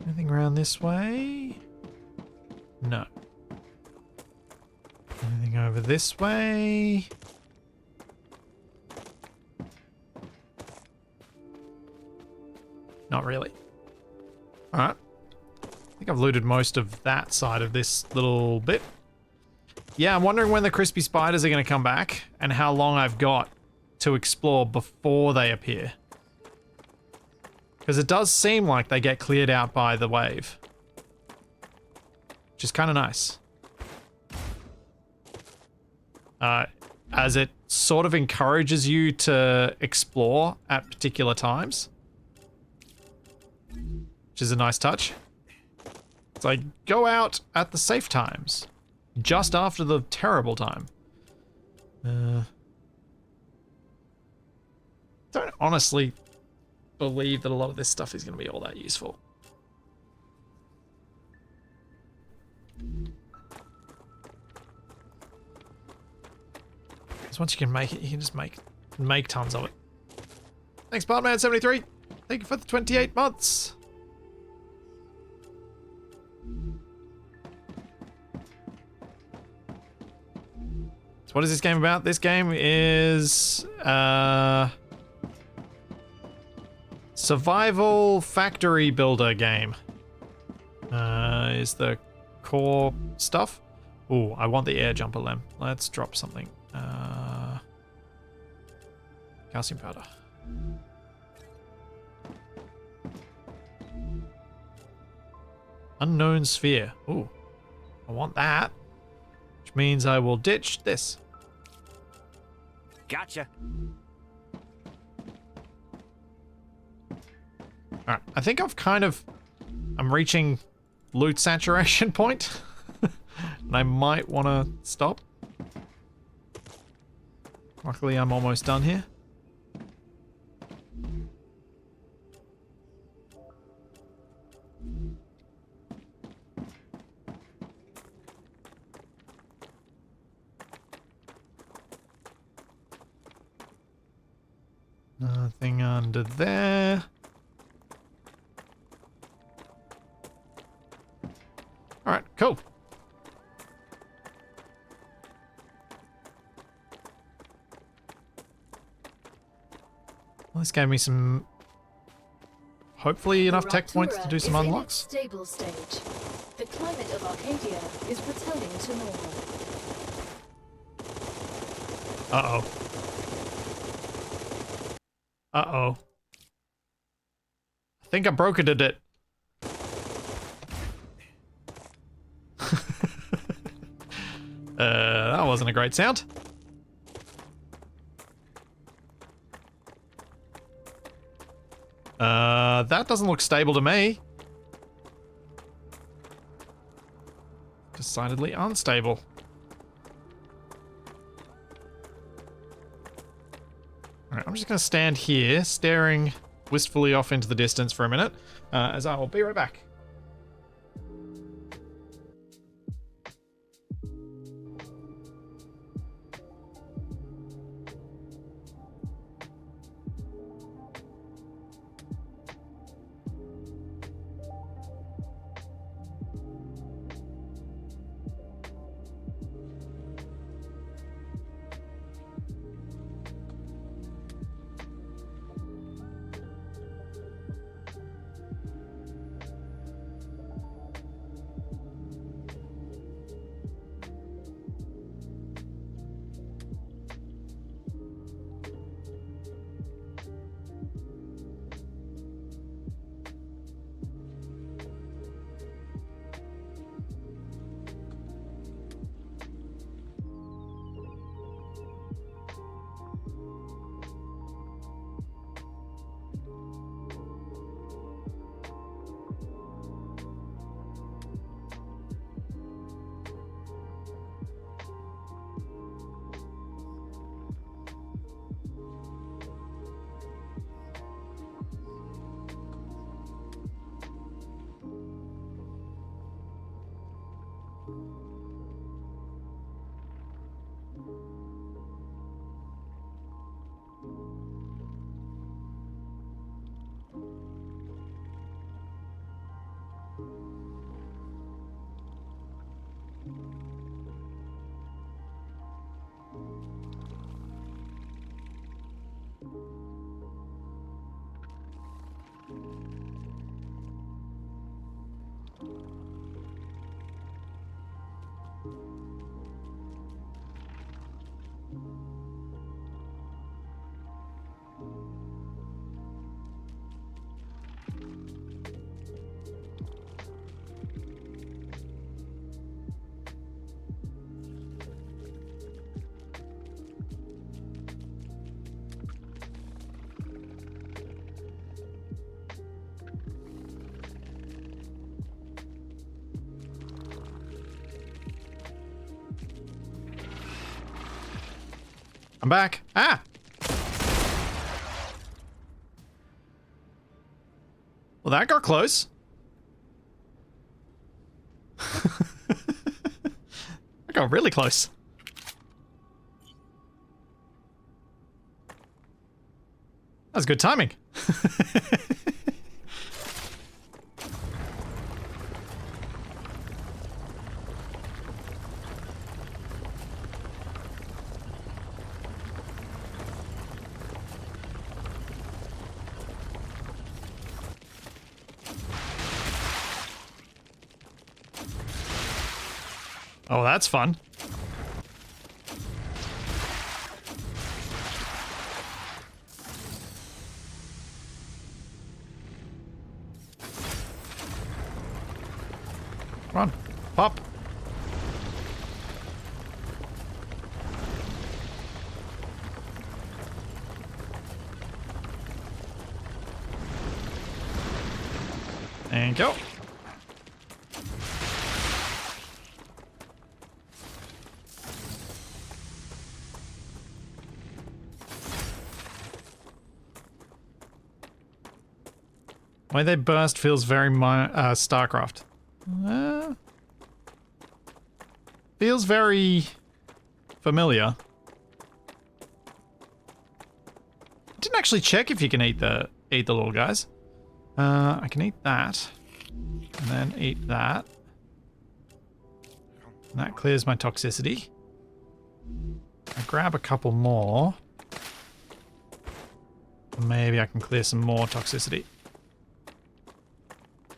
Anything around this way? No. Anything over this way? Not really. Alright. I think I've looted most of that side of this little bit. Yeah, I'm wondering when the crispy spiders are going to come back and how long I've got to explore before they appear. Because it does seem like they get cleared out by the wave. Which is kind of nice. As it sort of encourages you to explore at particular times. Which is a nice touch. It's like, go out at the safe times. Just after the terrible time. Don't honestly believe that a lot of this stuff is going to be all that useful. Because once you can make it, you can just make tons of it. Thanks, Bartman73. Thank you for the 28 months. So what is this game about? This game is survival factory builder game. Is the core stuff. Ooh, I want the air jumper limb. Let's drop something. Calcium powder. Unknown sphere. Ooh, I want that. Which means I will ditch this. Gotcha. Alright, I think I'm reaching loot saturation point. And I might want to stop. Luckily, I'm almost done here. Nothing under there. Alright, cool. Well, this gave me some, hopefully enough tech points to do some unlocks. Stable stage. The climate of Arcadia is returning to normal. Uh-oh. Uh-oh. I think I brokered it. That wasn't a great sound. That doesn't look stable to me. Decidedly unstable. Alright, I'm just going to stand here, staring wistfully off into the distance for a minute, as I will be right back. I'm back. Ah! Well, that got close. That got really close. That was good timing. Oh, that's fun. Come on, pop. And go. Why they burst feels very StarCraft. Feels very familiar. Didn't actually check if you can eat the little guys. I can eat that, and then eat that. And that clears my toxicity. I grab a couple more. Maybe I can clear some more toxicity.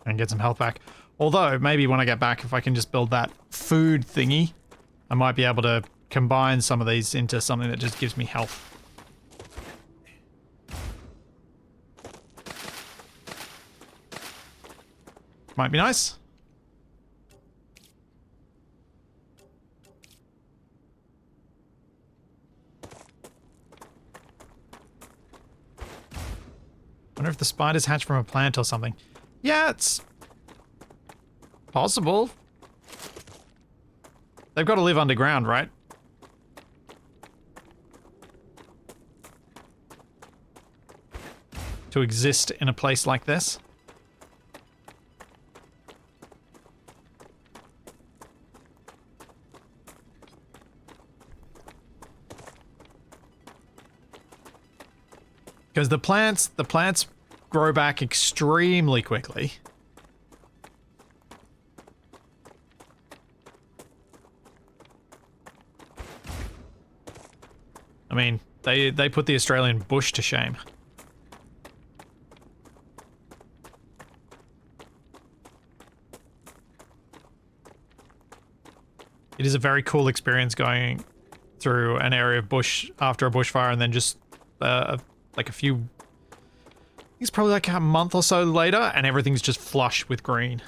And get some health back. Although, maybe when I get back, if I can just build that food thingy, I might be able to combine some of these into something that just gives me health. Might be nice. Wonder if the spiders hatch from a plant or something. Yeah, it's possible. They've got to live underground, right? To exist in a place like this. Because the plants grow back extremely quickly. I mean, they put the Australian bush to shame. It is a very cool experience going through an area of bush after a bushfire and then just like a few... It's probably like a month or so later and everything's just flush with green.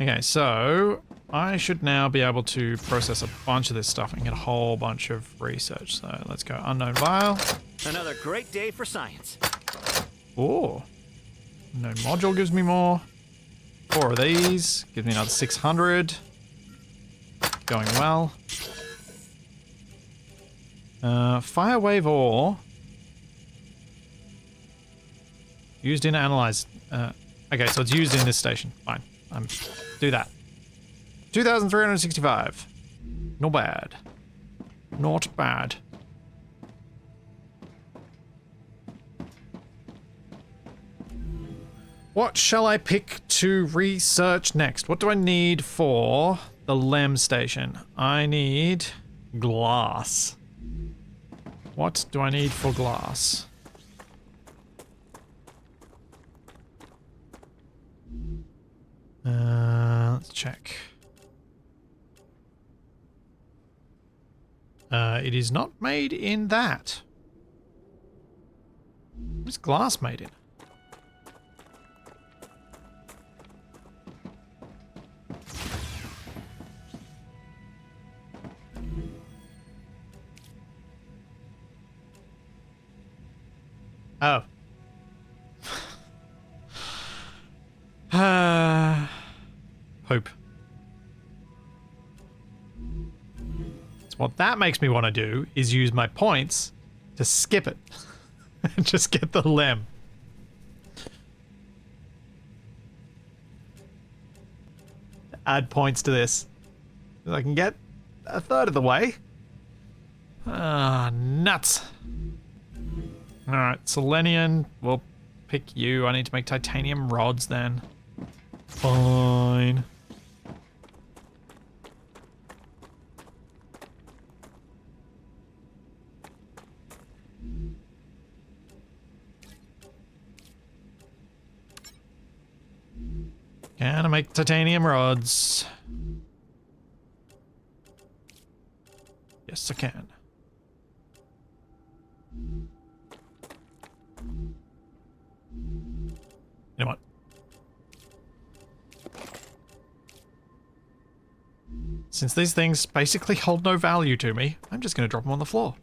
Okay, so I should now be able to process a bunch of this stuff and get a whole bunch of research. So let's go unknown vial. Another great day for science. Oh, unknown module gives me more. 4 of these gives me another 600. Going well. Fire wave ore. Used in analyze. Okay, so it's used in this station. Fine. Do that. 2,365. Not bad. Not bad. What shall I pick to research next? What do I need for the LEM station? I need glass. What do I need for glass? check. It is not made in that. What's glass made in? Oh. Hope. So what that makes me want to do is use my points to skip it. And just get the limb. Add points to this. I can get a third of the way. Ah, nuts. Alright, Selenium, we'll pick you. I need to make titanium rods then. Fine. Can I make titanium rods? Yes, I can. You know what? Since these things basically hold no value to me, I'm just going to drop them on the floor.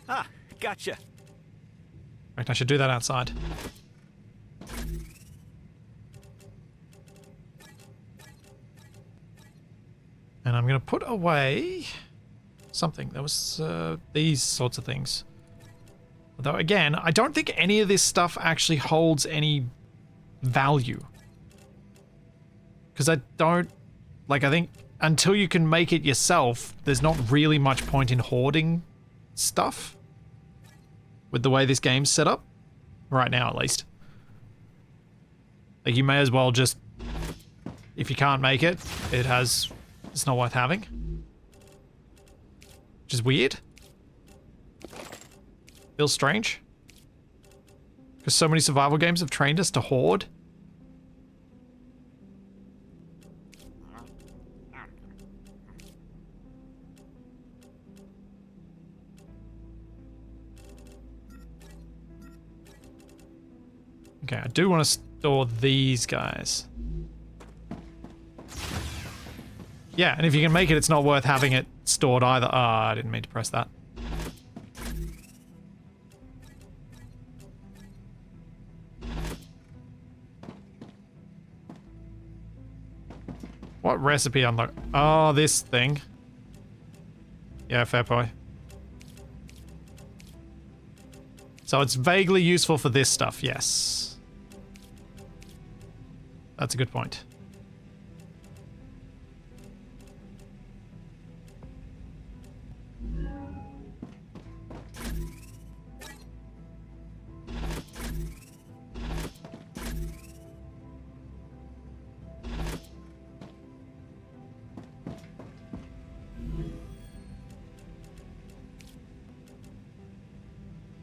Ah, gotcha. Right, I should do that outside. And I'm going to put away something. There was these sorts of things. Although, again, I don't think any of this stuff actually holds any value. Because I don't... Like, I think until you can make it yourself, there's not really much point in hoarding stuff. With the way this game's set up. Right now, at least. Like, you may as well just... If you can't make it, it's not worth having. Which is weird. Feels strange. Because so many survival games have trained us to hoard. Okay, I do want to store these guys. Yeah, and if you can make it, it's not worth having it stored either. Ah, I didn't mean to press that. What recipe unlock? Oh, this thing. Yeah, fair point. So it's vaguely useful for this stuff, yes. That's a good point.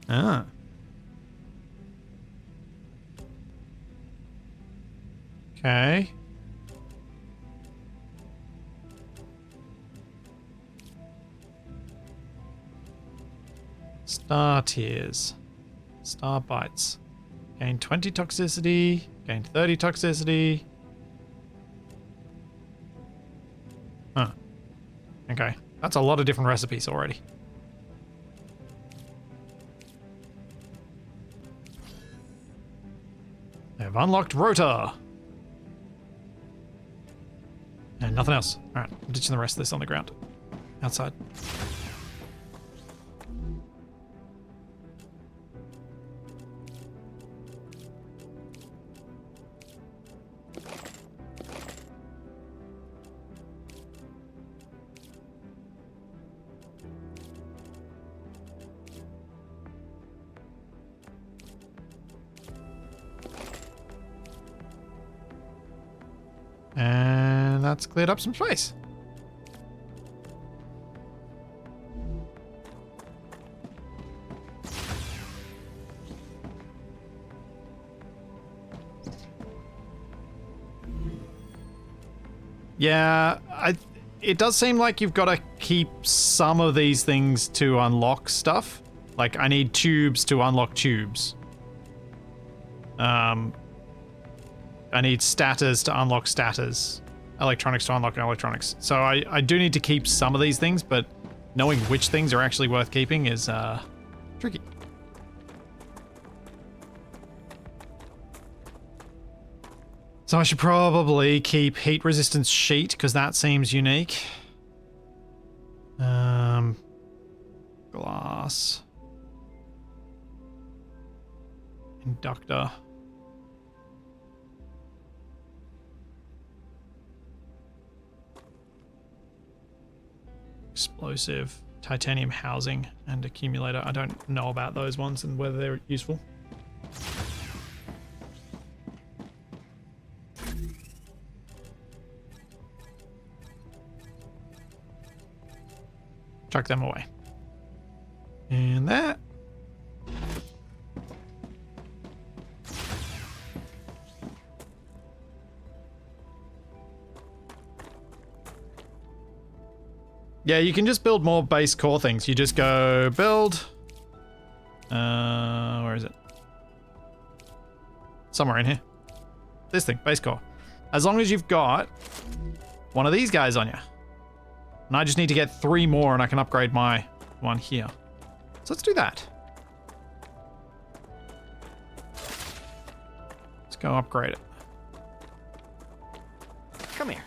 Ah. Okay. Star tiers. Star bites. Gain 20 toxicity. Gain 30 toxicity. Huh. Okay. That's a lot of different recipes already. I've unlocked rotor. And nothing else. Alright, I'm ditching the rest of this on the ground. Outside. And that's cleared up some space. Yeah, it does seem like you've got to keep some of these things to unlock stuff. Like, I need tubes to unlock tubes. I need stators to unlock stators. Electronics to unlock electronics. So I do need to keep some of these things, but knowing which things are actually worth keeping is tricky. So I should probably keep heat resistance sheet because that seems unique. Glass. Inductor. Explosive. Titanium housing and accumulator. I don't know about those ones and whether they're useful. Chuck them away. And that. Yeah, you can just build more base core things. You just go build. Where is it? Somewhere in here. This thing, base core. As long as you've got one of these guys on you. And I just need to get 3 more and I can upgrade my one here. So let's do that. Let's go upgrade it. Come here.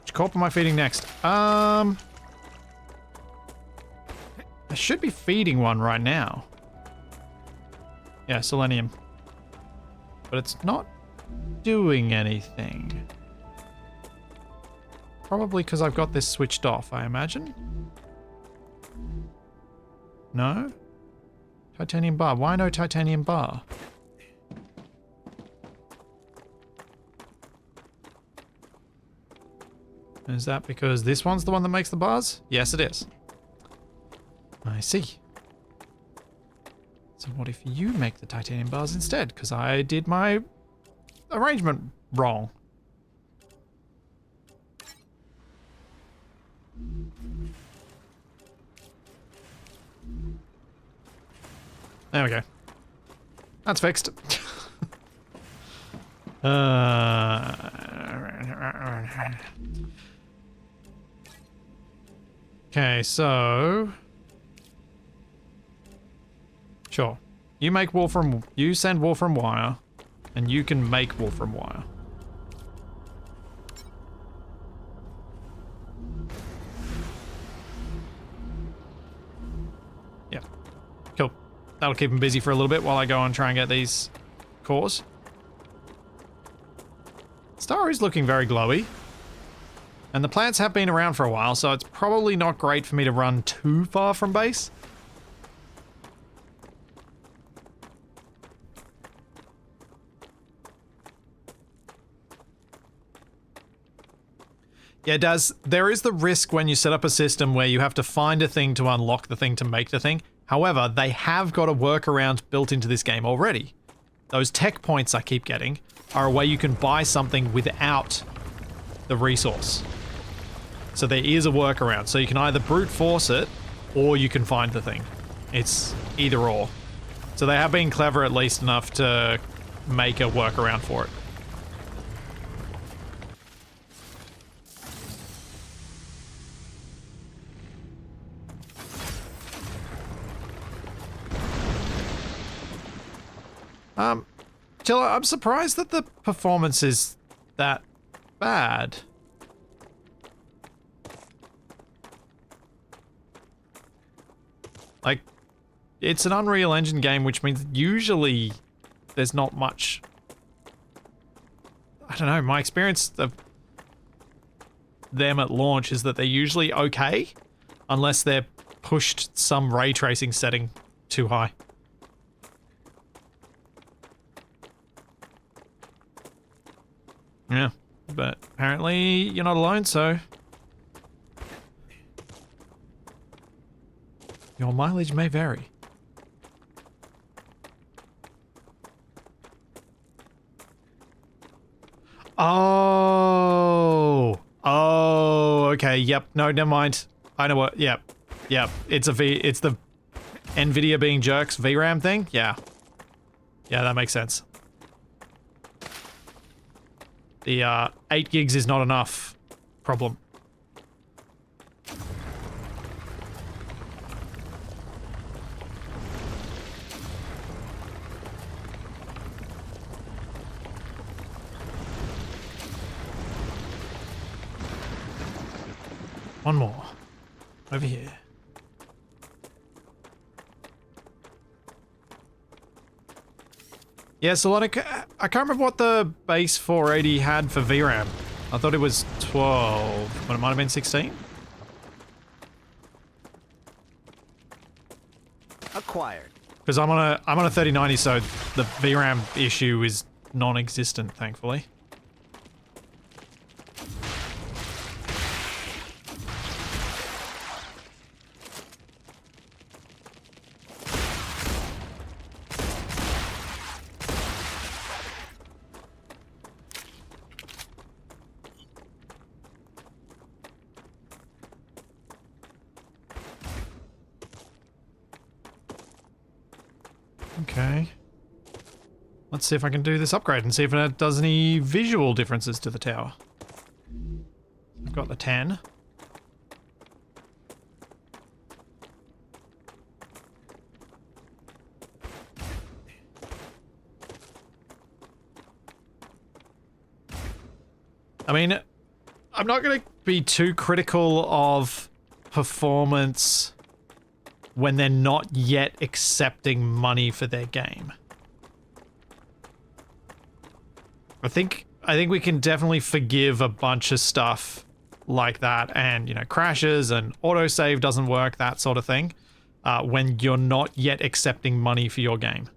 Which corp am I feeding next? I should be feeding one right now. Yeah, selenium. But it's not doing anything. Probably because I've got this switched off, I imagine. No? Titanium bar. Why no titanium bar? Is that because this one's the one that makes the bars? Yes, it is. I see. So what if you make the titanium bars instead? Because I did my arrangement wrong. There we go. That's fixed. Okay, so... Sure. You make Wolfram... You send Wolfram wire, and you can make Wolfram wire. Yeah. Cool. That'll keep him busy for a little bit while I go and try and get these cores. Star is looking very glowy. And the plants have been around for a while, so it's probably not great for me to run too far from base. Yeah, there is the risk when you set up a system where you have to find a thing to unlock the thing to make the thing. However, they have got a workaround built into this game already. Those tech points I keep getting are a way you can buy something without the resource. So there is a workaround. So you can either brute force it, or you can find the thing. It's either or. So they have been clever at least enough to make a workaround for it. Chilla, I'm surprised that the performance is that bad. Like, it's an Unreal Engine game, which means usually there's not much... I don't know, my experience of them at launch is that they're usually okay, unless they're pushed some ray tracing setting too high. Yeah, but apparently you're not alone, so... Your mileage may vary. Oh. Oh, okay. Yep. No, never mind. I know what. Yep. Yep. It's the NVIDIA being jerks VRAM thing? Yeah. Yeah, that makes sense. The 8 gigs is not enough problem. One more. Over here. Yeah, Sonic, I can't remember what the base 480 had for VRAM. I thought it was 12, but it might have been 16. Acquired. Because I'm on a 3090, so the VRAM issue is non-existent, thankfully. Okay. Let's see if I can do this upgrade and see if it does any visual differences to the tower. I've got the 10. I mean, I'm not going to be too critical of performance when they're not yet accepting money for their game. I think we can definitely forgive a bunch of stuff like that, and, you know, crashes and autosave doesn't work, that sort of thing, when you're not yet accepting money for your game.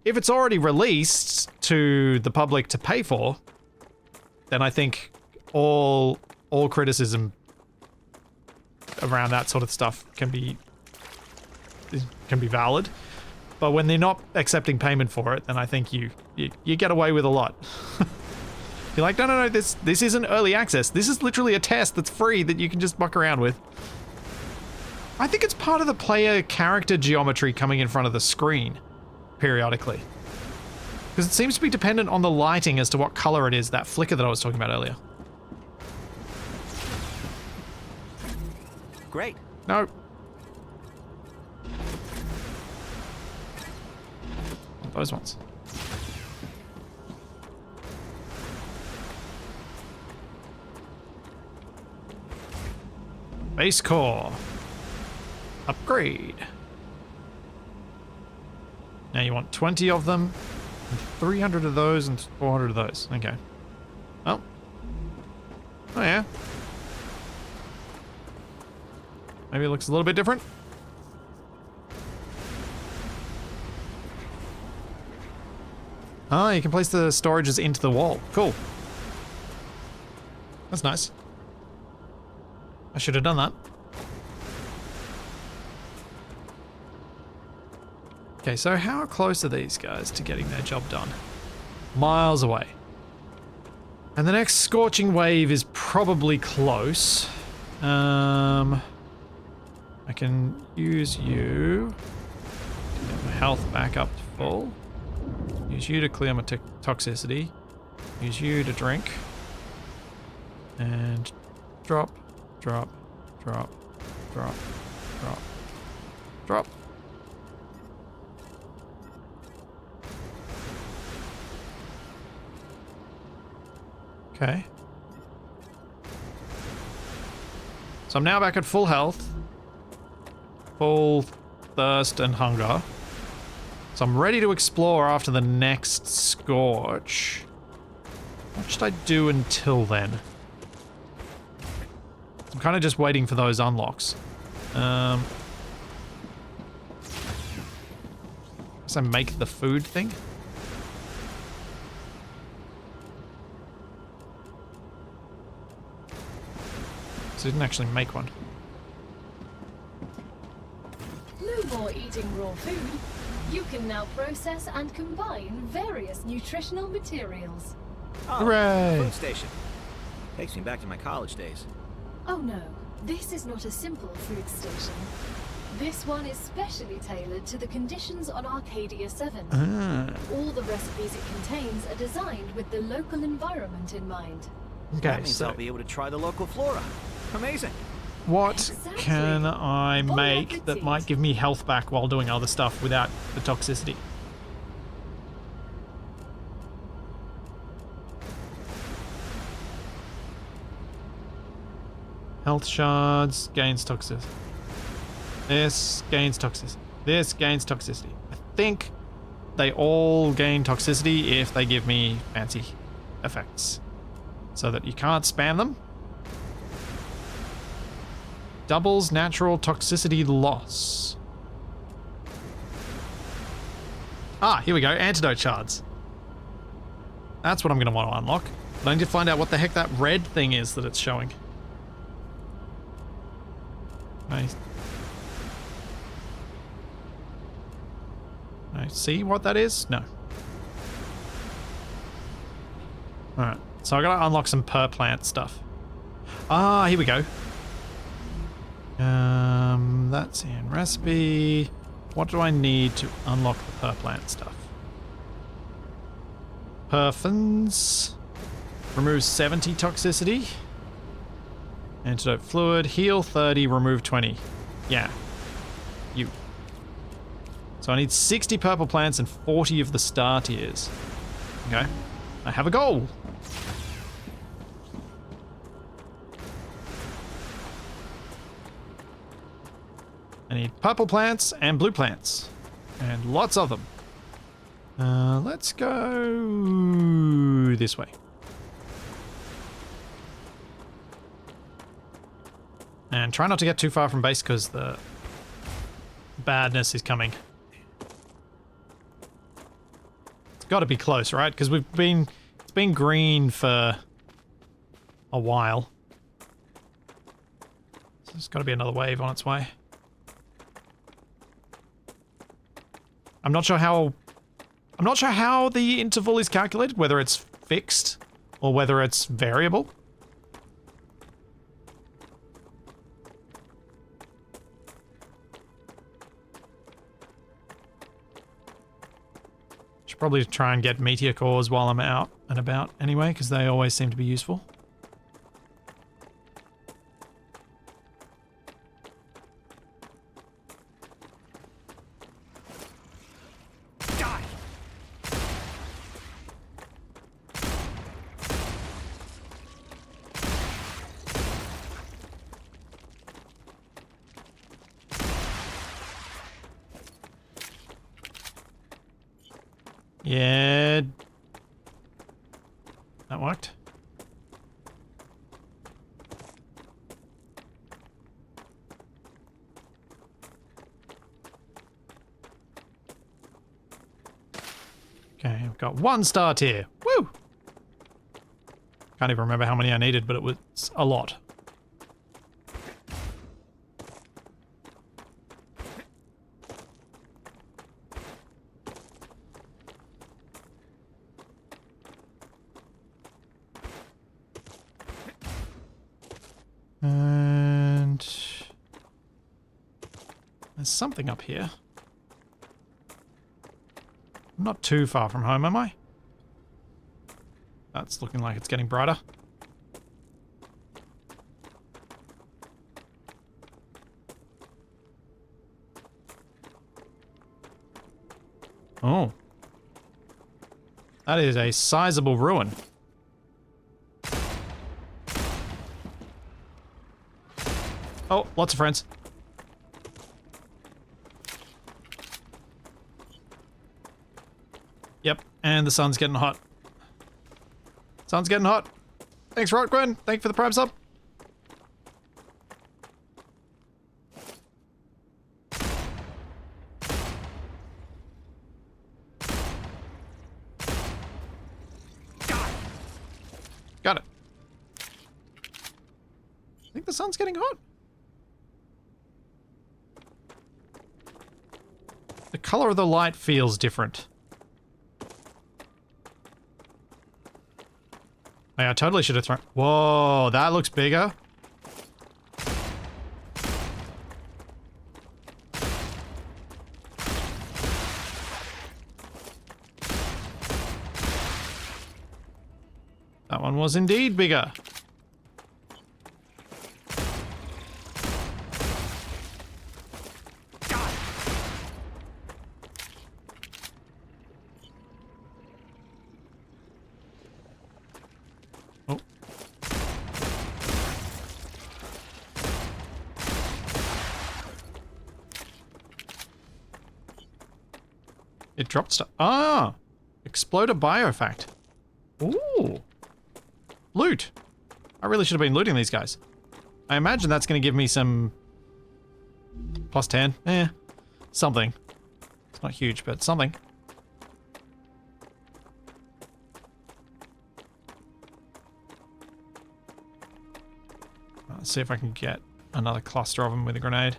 If it's already released to the public to pay for, then I think all criticism around that sort of stuff can be valid. But when they're not accepting payment for it, then I think you get away with a lot. You're like, no, this isn't early access. This is literally a test that's free that you can just muck around with. I think it's part of the player character geometry coming in front of the screen periodically. Because it seems to be dependent on the lighting as to what color it is, that flicker that I was talking about earlier. Great. No. Those ones. Base core. Upgrade. Now you want 20 of them, and 300 of those, and 400 of those. Okay. Oh. Oh yeah. Maybe it looks a little bit different. Oh, you can place the storages into the wall. Cool. That's nice. I should have done that. Okay, so how close are these guys to getting their job done? Miles away. And the next scorching wave is probably close. I can use you to get my health back up to full. Use you to clear my toxicity. Use you to drink. And drop, drop, drop, drop, drop, drop. Okay. So I'm now back at full health, full thirst and hunger. So I'm ready to explore after the next scorch. What should I do until then? I'm kind of just waiting for those unlocks. Guess I make the food thing. So I didn't actually make one. No more eating raw food. You can now process and combine various nutritional materials. Oh, Hooray! food station. Takes me back to my college days. Oh no, this is not a simple food station. This one is specially tailored to the conditions on Arcadia 7. All the recipes it contains are designed with the local environment in mind. Okay, That means so I'll be able to try the local flora. Amazing. what Exactly. can I Bon make that appetit. might give me health back while doing other stuff without the toxicity? Health shards gains toxicity. This gains toxicity. This gains toxicity. I think they all gain toxicity if they give me fancy effects. So that you can't spam them. Doubles natural toxicity loss. Ah, here we go. Antidote shards. That's what I'm going to want to unlock. But I need to find out what the heck that red thing is that it's showing. Nice. I see what that is? No. Alright, so I gotta unlock some per plant stuff. Ah, here we go. That's in recipe. What do I need to unlock the per plant stuff? Perfins. Removes 70 toxicity. Antidote fluid. Heal 30, remove 20. Yeah. You. So I need 60 purple plants and 40 of the star tiers. Okay. I have a goal. I need purple plants and blue plants. And lots of them. Let's go this way. And try not to get too far from base because the badness is coming. It's got to be close, right? Because it's been green for a while. So there's got to be another wave on its way. I'm not sure how the interval is calculated, whether it's fixed or whether it's variable. Should probably try and get meteor cores while I'm out and about anyway, because they always seem to be useful. Yeah. That worked. Okay, I've got 1 star tier. Woo! Can't even remember how many I needed, but it was a lot. And there's something up here. I'm not too far from home, am I? That's looking like it's getting brighter. Oh. That is a sizable ruin. Oh, lots of friends. Yep, and the sun's getting hot. Sun's getting hot. Thanks, Rotgwen. Thank you for the prime sub. Got it. I think the sun's getting hot. The color of the light feels different. Oh, yeah, I totally should have thrown... Whoa, that looks bigger. That one was indeed bigger. Oh. It dropped stuff. Ah! Explode a biofact. Ooh. Loot. I really should have been looting these guys. I imagine that's going to give me some... plus 10. Something. It's not huge, but something. Let's see if I can get another cluster of them with a grenade.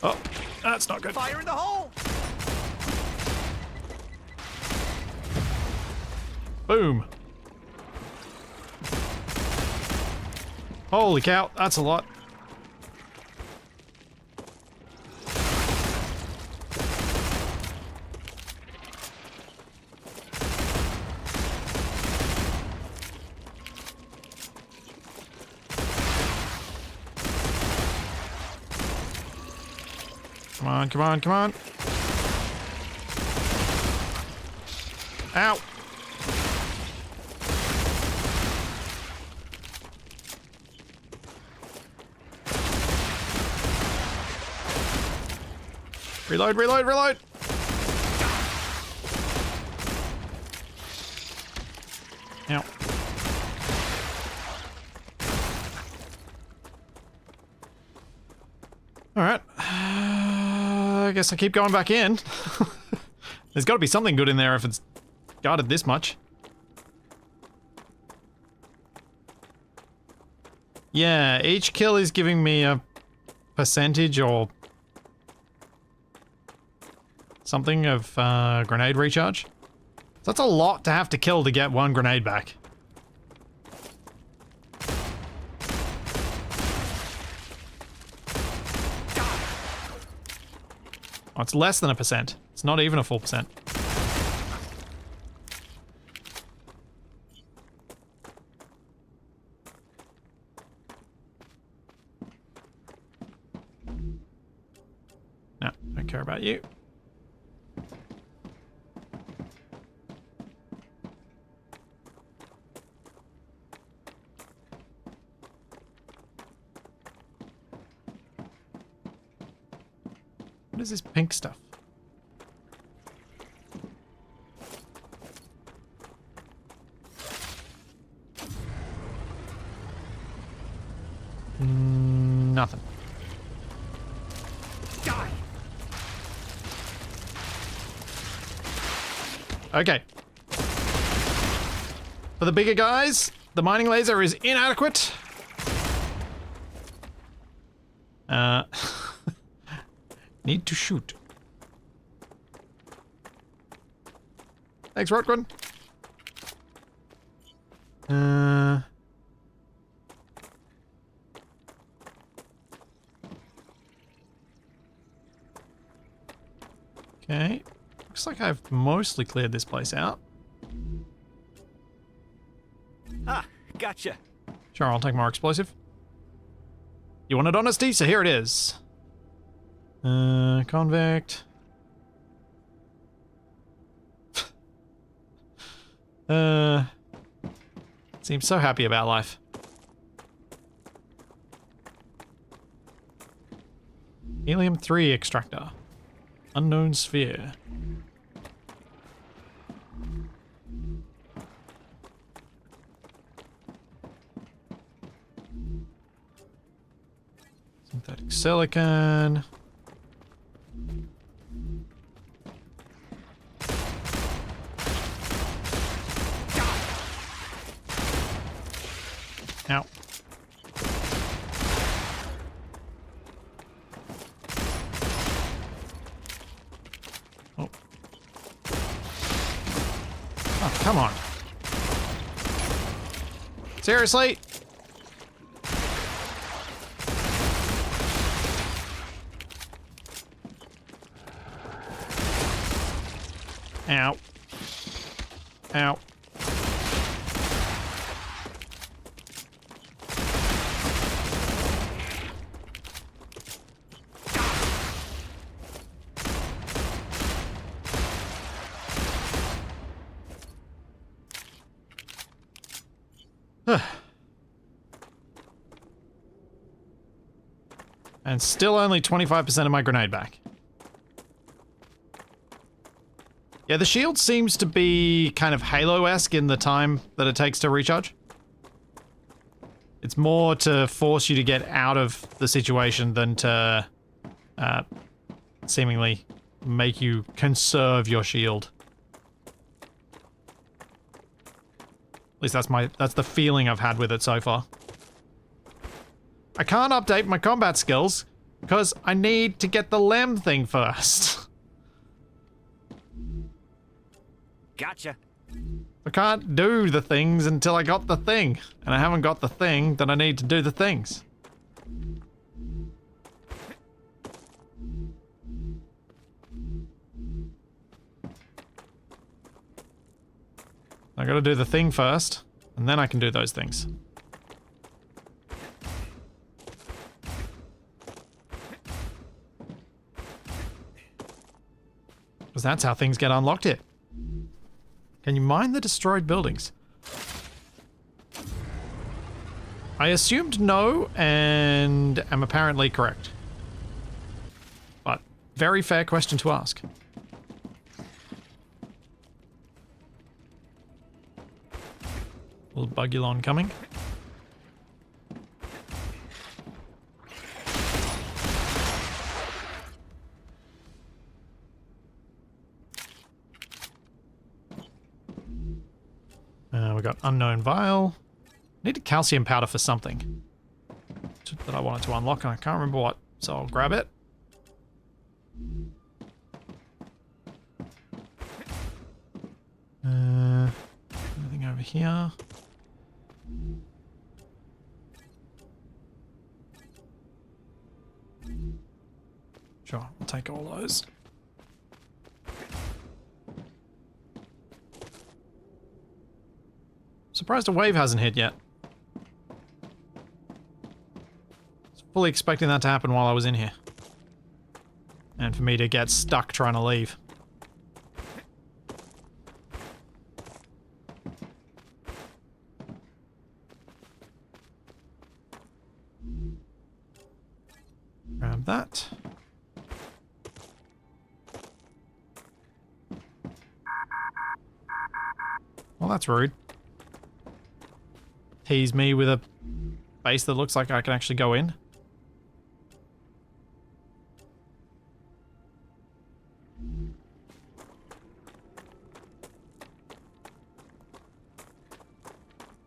Oh, that's not good. Fire in the hole! Boom. Holy cow, that's a lot. Come on, come on, come on. Ow. Reload, reload, reload! Ow. Alright. I guess I keep going back in. There's got to be something good in there if it's guarded this much. Yeah, each kill is giving me a percentage or something of grenade recharge. So that's a lot to have to kill to get one grenade back. Oh, it's less than 1%. It's not even a full percent. No, don't care about you. What is this pink stuff? Nothing. Die! Okay. For the bigger guys, the mining laser is inadequate. Need to shoot. Thanks, Rotgren. Okay. Looks like I've mostly cleared this place out. Ah, gotcha. Sure, I'll take more explosive. You wanted honesty, so here it is. Convict. Seems so happy about life. Helium-3 extractor. Unknown sphere. Synthetic silicon. Ow. Oh. Come on. Seriously? Ow. Ow. And still only 25% of my grenade back. Yeah, the shield seems to be kind of Halo-esque in the time that it takes to recharge. It's more to force you to get out of the situation than to seemingly make you conserve your shield. At least that's the feeling I've had with it so far. I can't update my combat skills because I need to get the LEM thing first. Gotcha. I can't do the things until I got the thing. And I haven't got the thing that I need to do the things. I gotta do the thing first, and then I can do those things. Because that's how things get unlocked here. Can you mine the destroyed buildings? I assumed no, and am apparently correct. But, very fair question to ask. Little Bugulon coming. We got unknown vial. Need a calcium powder for something that I wanted to unlock, and I can't remember what, so I'll grab it. Anything over here? Sure, I'll take all those. Surprised a wave hasn't hit yet. Was fully expecting that to happen while I was in here. And for me to get stuck trying to leave. Grab that. Well, that's rude. Tease me with a base that looks like I can actually go in.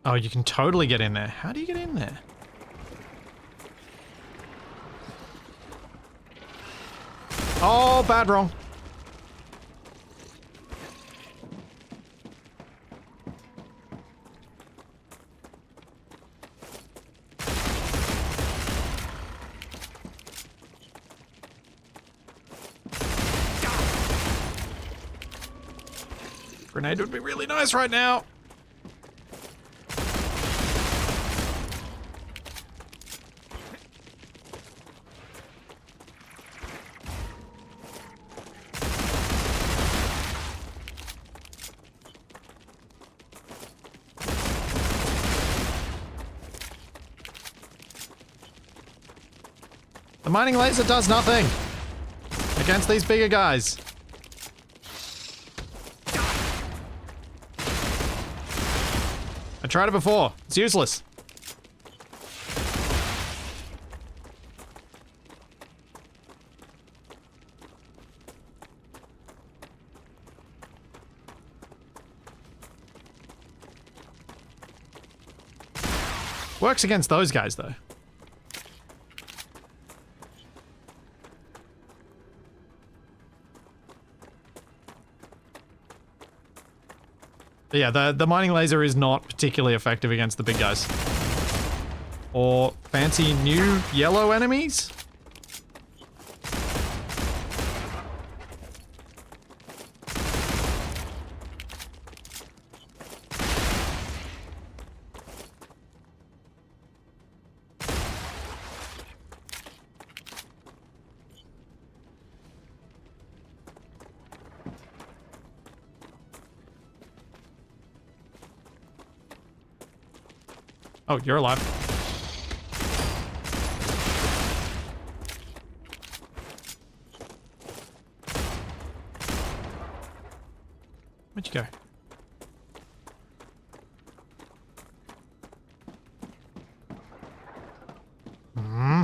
Oh, you can totally get in there. How do you get in there? Oh, bad wrong. Grenade would be really nice right now. The mining laser does nothing against these bigger guys. I tried it before. It's useless. Works against those guys, though. But yeah, the mining laser is not particularly effective against the big guys. Or fancy new yellow enemies? Oh, you're alive. Where'd you go? Hmm.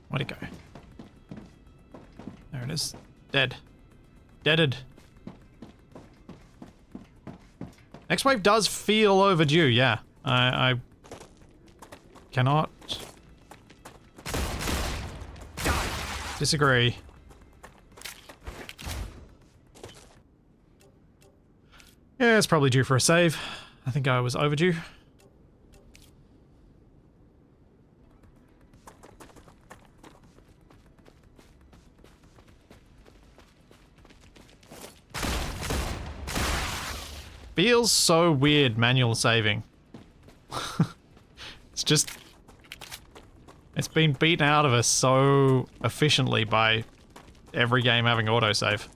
Where'd it go? There it is. Dead. Deaded. Next wave does feel overdue, yeah. I cannot disagree. Yeah, it's probably due for a save. I think I was overdue. Feels so weird manual saving. It's just... It's been beaten out of us so efficiently by every game having autosave.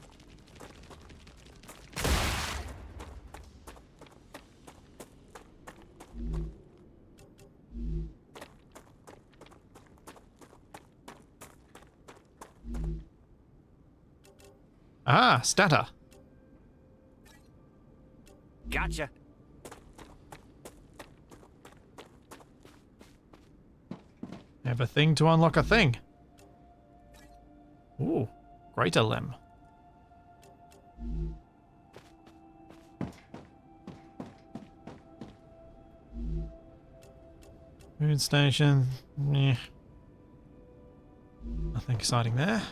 Ah, Stata. Gotcha. Have a thing to unlock a thing. Ooh, greater limb. Moon station. Meh. Nothing exciting there.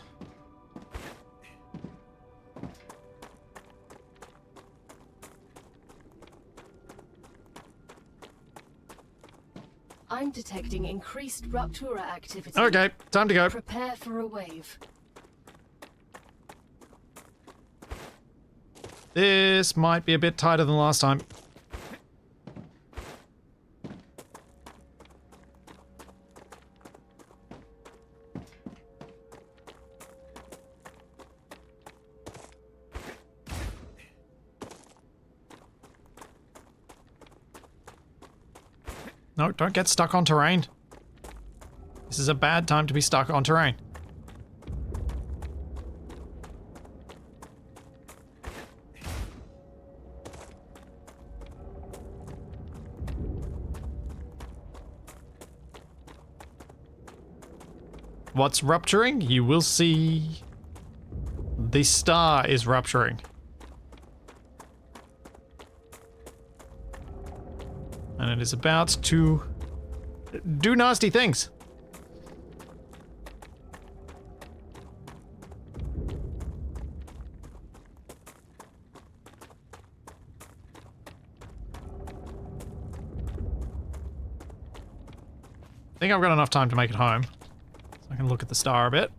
I'm detecting increased rupture activity. Okay, time to go. Prepare for a wave. This might be a bit tighter than last time. No, don't get stuck on terrain. This is a bad time to be stuck on terrain. What's rupturing? You will see the star is rupturing. And it is about to do nasty things. I think I've got enough time to make it home. So I can look at the star a bit.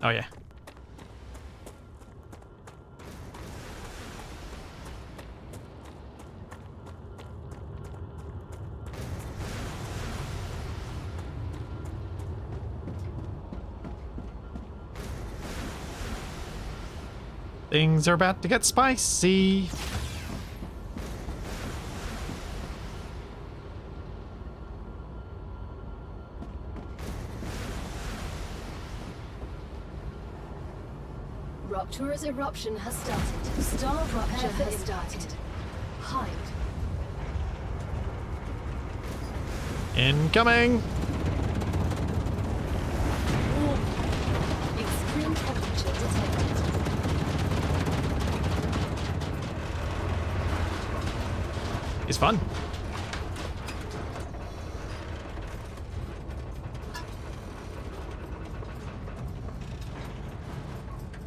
Oh yeah. Things are about to get spicy. Rupture's eruption has started. StarRupture has started. Hide. Incoming. fun.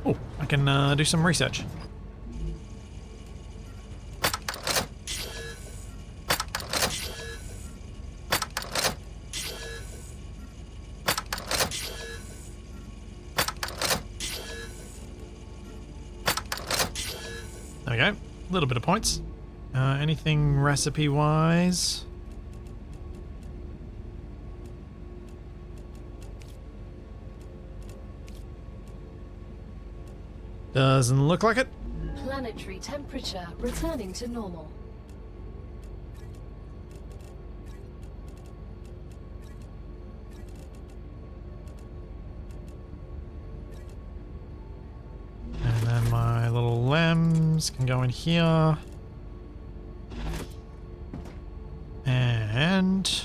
Oh, I can do some research. There we go. A little bit of points. Anything recipe-wise? Doesn't look like it. Planetary temperature returning to normal. And then my little lambs can go in here. And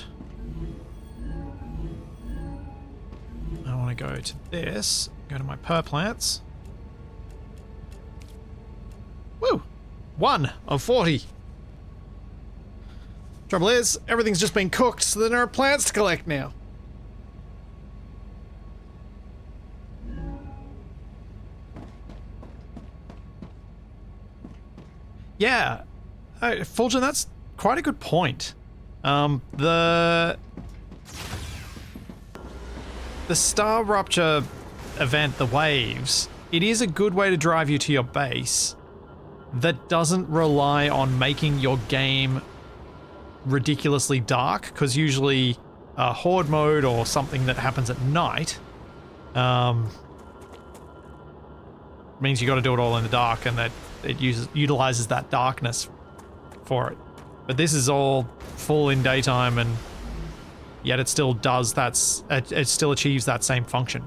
I want to go to this, go to my plants. Woo! 1 of 40. Trouble is, everything's just been cooked, so there are plants to collect now. Yeah, Fulgen, that's quite a good point. The StarRupture event, the waves, it is a good way to drive you to your base that doesn't rely on making your game ridiculously dark, because usually horde mode or something that happens at night means you got to do it all in the dark, and that it utilizes that darkness for it. But this is all full in daytime, and yet it still does it still achieves that same function,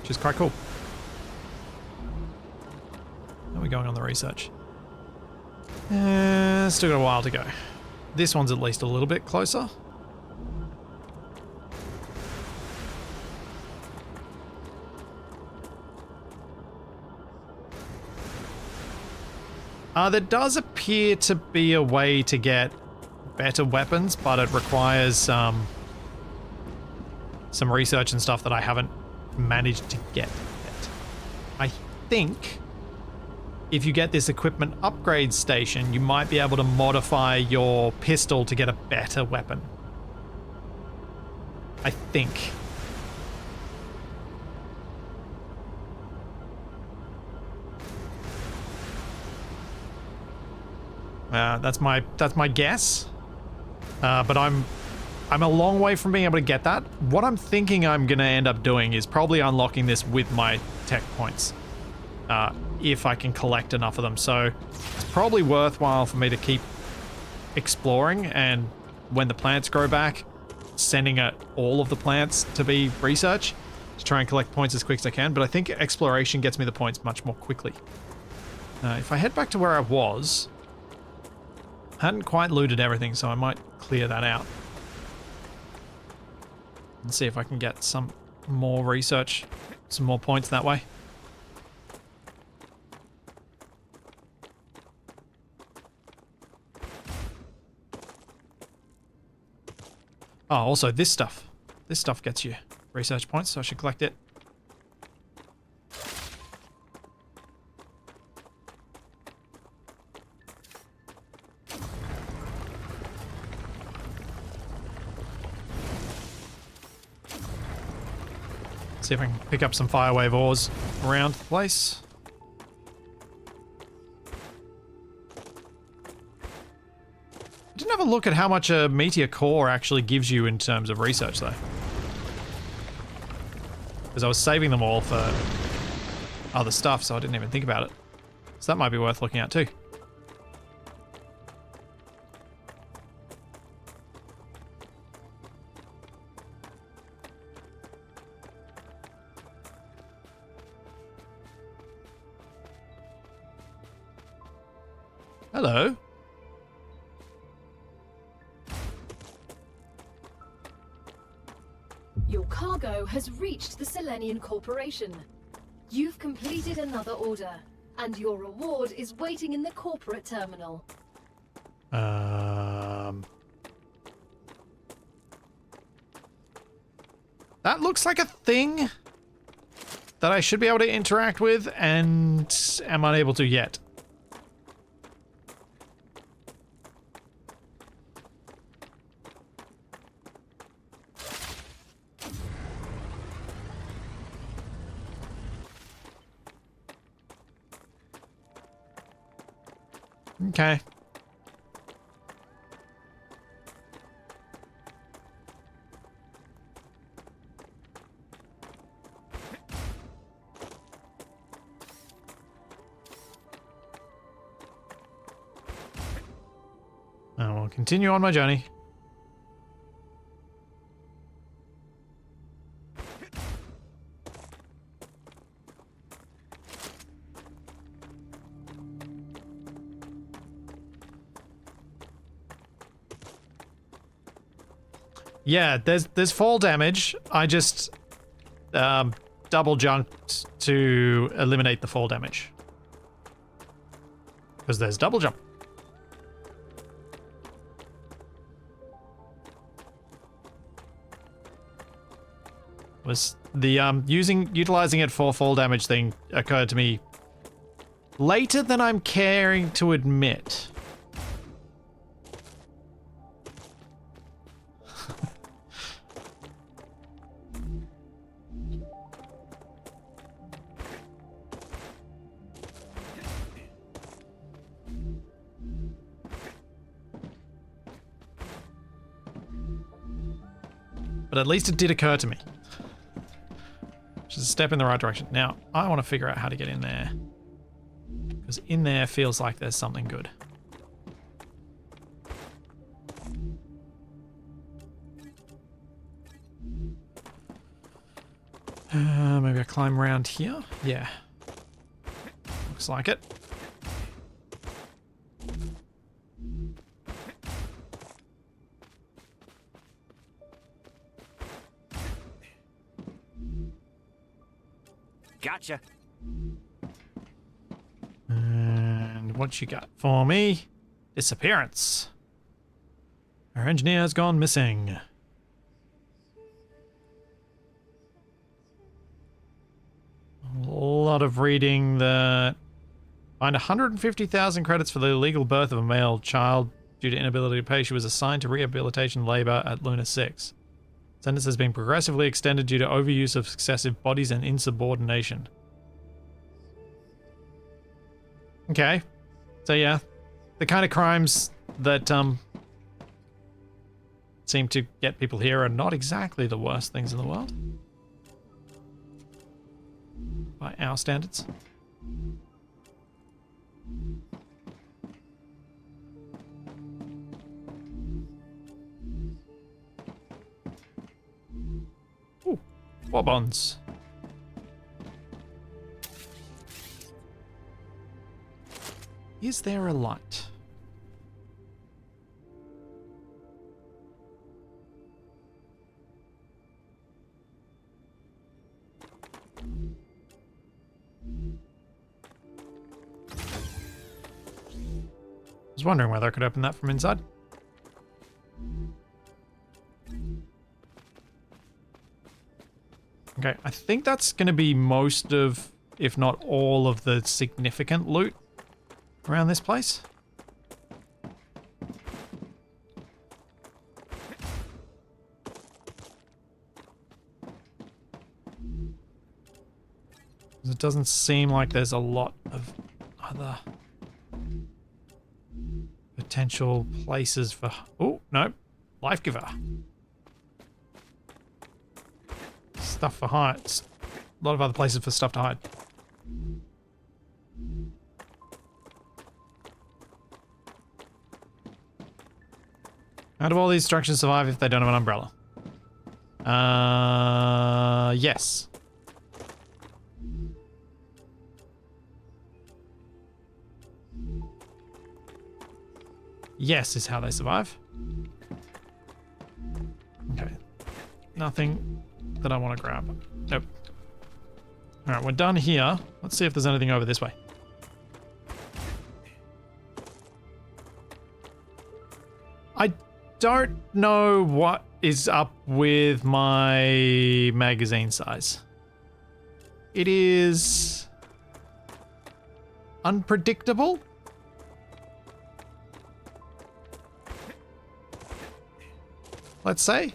which is quite cool. How are we going on the research? Still got a while to go. This one's at least a little bit closer. There does appear to be a way to get better weapons, but it requires some research and stuff that I haven't managed to get yet. I think if you get this equipment upgrade station, you might be able to modify your pistol to get a better weapon. I think. That's my guess. But I'm a long way from being able to get that. What I'm thinking I'm gonna end up doing is probably unlocking this with my tech points. If I can collect enough of them. So it's probably worthwhile for me to keep exploring, and when the plants grow back, sending all of the plants to be research to try and collect points as quick as I can. But I think exploration gets me the points much more quickly. If I head back to where I was, I hadn't quite looted everything, so I might clear that out and see if I can get some more research, some more points that way. Oh, also this stuff. This stuff gets you research points, so I should collect it. See if I can pick up some firewave ores around the place. I didn't have a look at how much a meteor core actually gives you in terms of research, though. Because I was saving them all for other stuff, so I didn't even think about it. So that might be worth looking at, too. Hello. Your cargo has reached the Selenian Corporation. You've completed another order, and your reward is waiting in the corporate terminal. That looks like a thing that I should be able to interact with and am unable to yet. Okay. I will continue on my journey. Yeah, there's fall damage. I just double jumped to eliminate the fall damage. Because there's double jump. Was the utilizing it for fall damage thing occurred to me later than I'm caring to admit. But at least it did occur to me. Which is a step in the right direction. Now, I want to figure out how to get in there. Because in there feels like there's something good. Maybe I climb around here? Yeah. Looks like it. Gotcha. And what you got for me? Disappearance. Our engineer has gone missing. A lot of reading that. Find 150,000 credits for the illegal birth of a male child due to inability to pay. She was assigned to rehabilitation labor at Luna 6. Sentence has been progressively extended due to overuse of excessive bodies and insubordination. Okay. So yeah, the kind of crimes that seem to get people here are not exactly the worst things in the world. By our standards. Ooh, war bonds. Is there a light? I was wondering whether I could open that from inside. Okay, I think that's going to be most of, if not all of the significant loot around this place. It doesn't seem like there's a lot of other potential places for... Oh, no. Life giver. Stuff for hide. A lot of other places for stuff to hide. How do all these structures survive if they don't have an umbrella? Yes. Yes is how they survive. Okay. Nothing that I want to grab. Nope. Alright, we're done here. Let's see if there's anything over this way. don't know what is up with my magazine size. It is unpredictable. Let's say.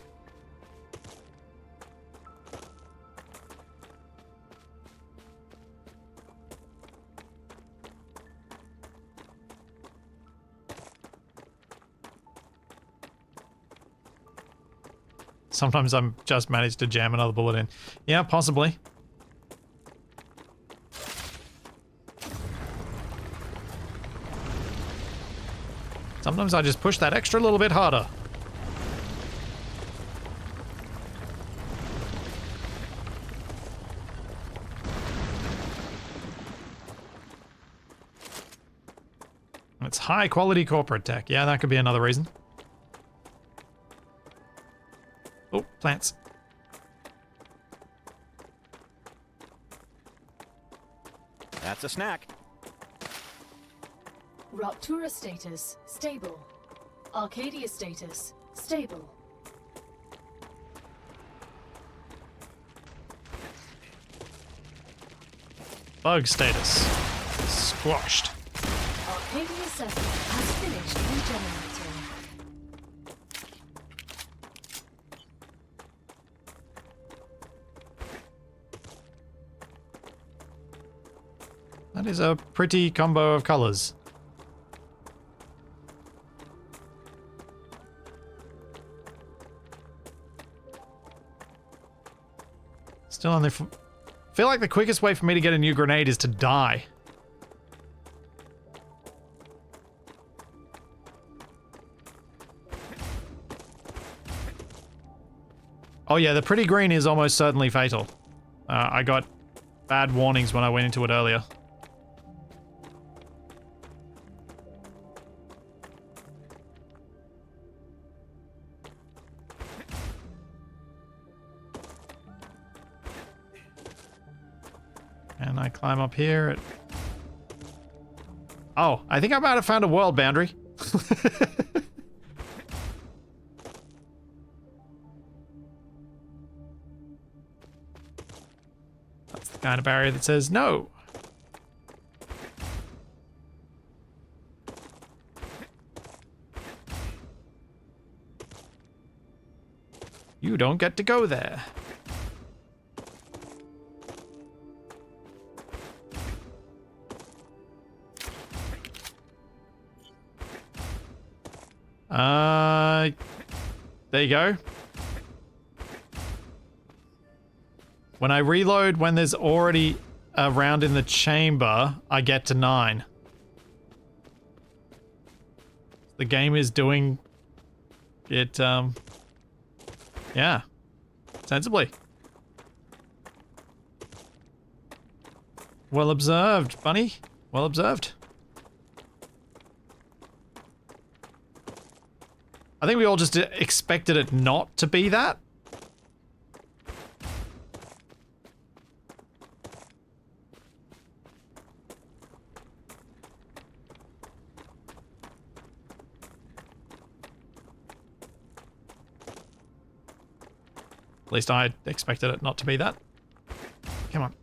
Sometimes I'm just managed to jam another bullet in. Yeah, possibly. Sometimes I just push that extra little bit harder. It's high quality corporate tech. Yeah, that could be another reason. Oh, plants. That's a snack. Rupture status, stable. Arcadia status, stable. Bug status. Squashed. Arcadia 7 has finished regenerating. That is a pretty combo of colors. Still only feel like the quickest way for me to get a new grenade is to die. Oh yeah, the pretty green is almost certainly fatal. I got bad warnings when I went into it earlier. And I climb up here. Oh, I think I might have found a world boundary. That's the kind of barrier that says no. You don't get to go there. There you go. When I reload when there's already a round in the chamber, I get to 9. The game is doing it, yeah, sensibly. Well observed, bunny. Well observed. I think we all just expected it not to be that. At least I expected it not to be that. Come on.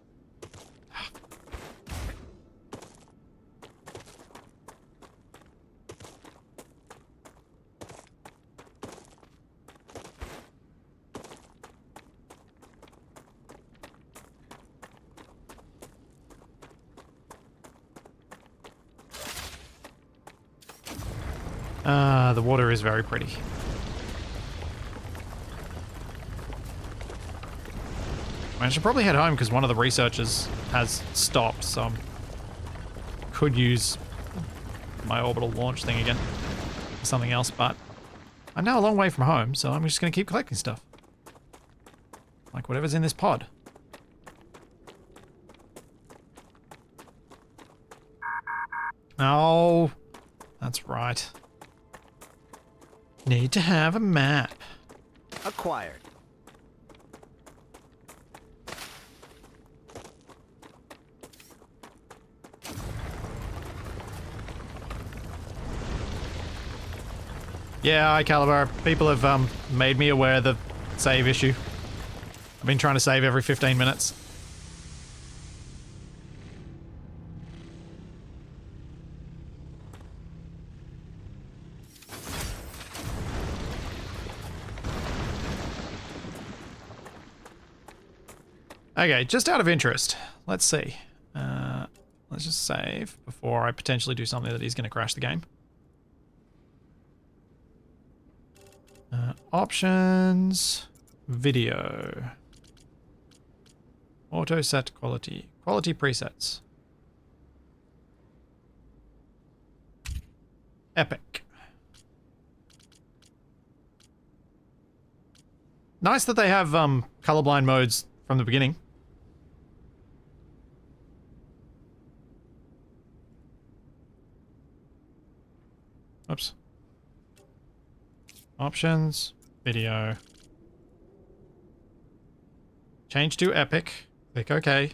The water is very pretty. I should probably head home because one of the researchers has stopped, so I could use my orbital launch thing again for something else, but I'm now a long way from home, so I'm just going to keep collecting stuff. Like whatever's in this pod. Oh, that's right. Need to have a map. Acquired. Yeah, Caliber. People have made me aware of the save issue. I've been trying to save every 15 minutes. Okay, just out of interest, let's see. Let's just save before I potentially do something that is going to crash the game. Options, video, auto set quality, quality presets, epic. Nice that they have colorblind modes from the beginning. Oops. Options, video. Change to epic. Click OK.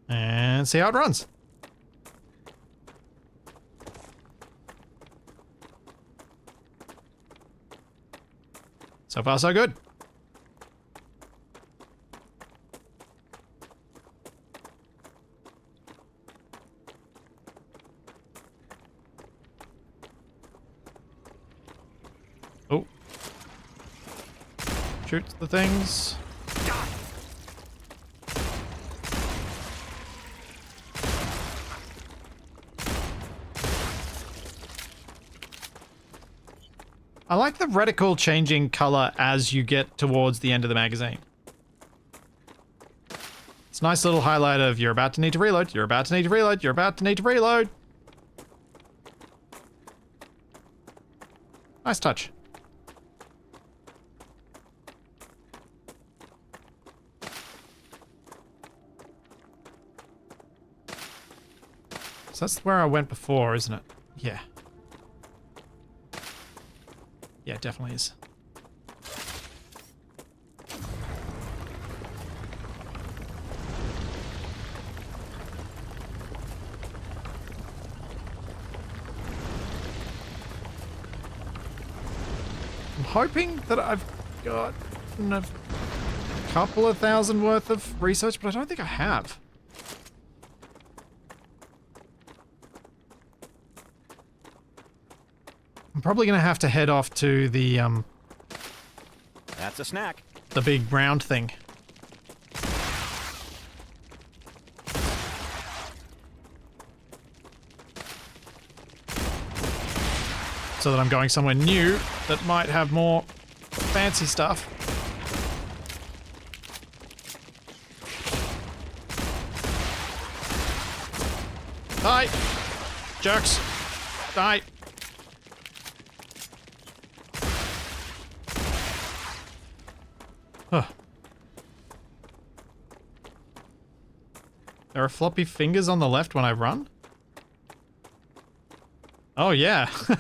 And see how it runs. So far, so good. Oh. Shoot the things. I like the reticle changing color as you get towards the end of the magazine. It's a nice little highlight of you're about to need to reload, you're about to need to reload, you're about to need to reload. Nice touch. So that's where I went before, isn't it? Yeah. Yeah, it definitely is. I'm hoping that I've got a couple of thousand worth of research, but I don't think I have. I'm probably going to have to head off to the, That's a snack. the big round thing. So that I'm going somewhere new that might have more fancy stuff. Die! Jerks! Die! Huh. There are floppy fingers on the left when I run? Oh yeah. I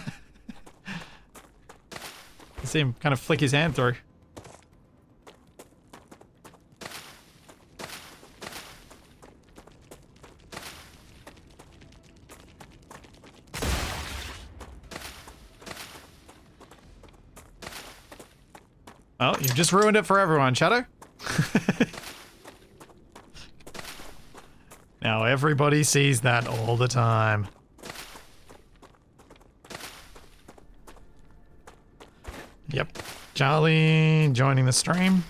see him kind of flick his hand through. Well, you've just ruined it for everyone, Shadow. Now everybody sees that all the time. Yep. Charlie joining the stream.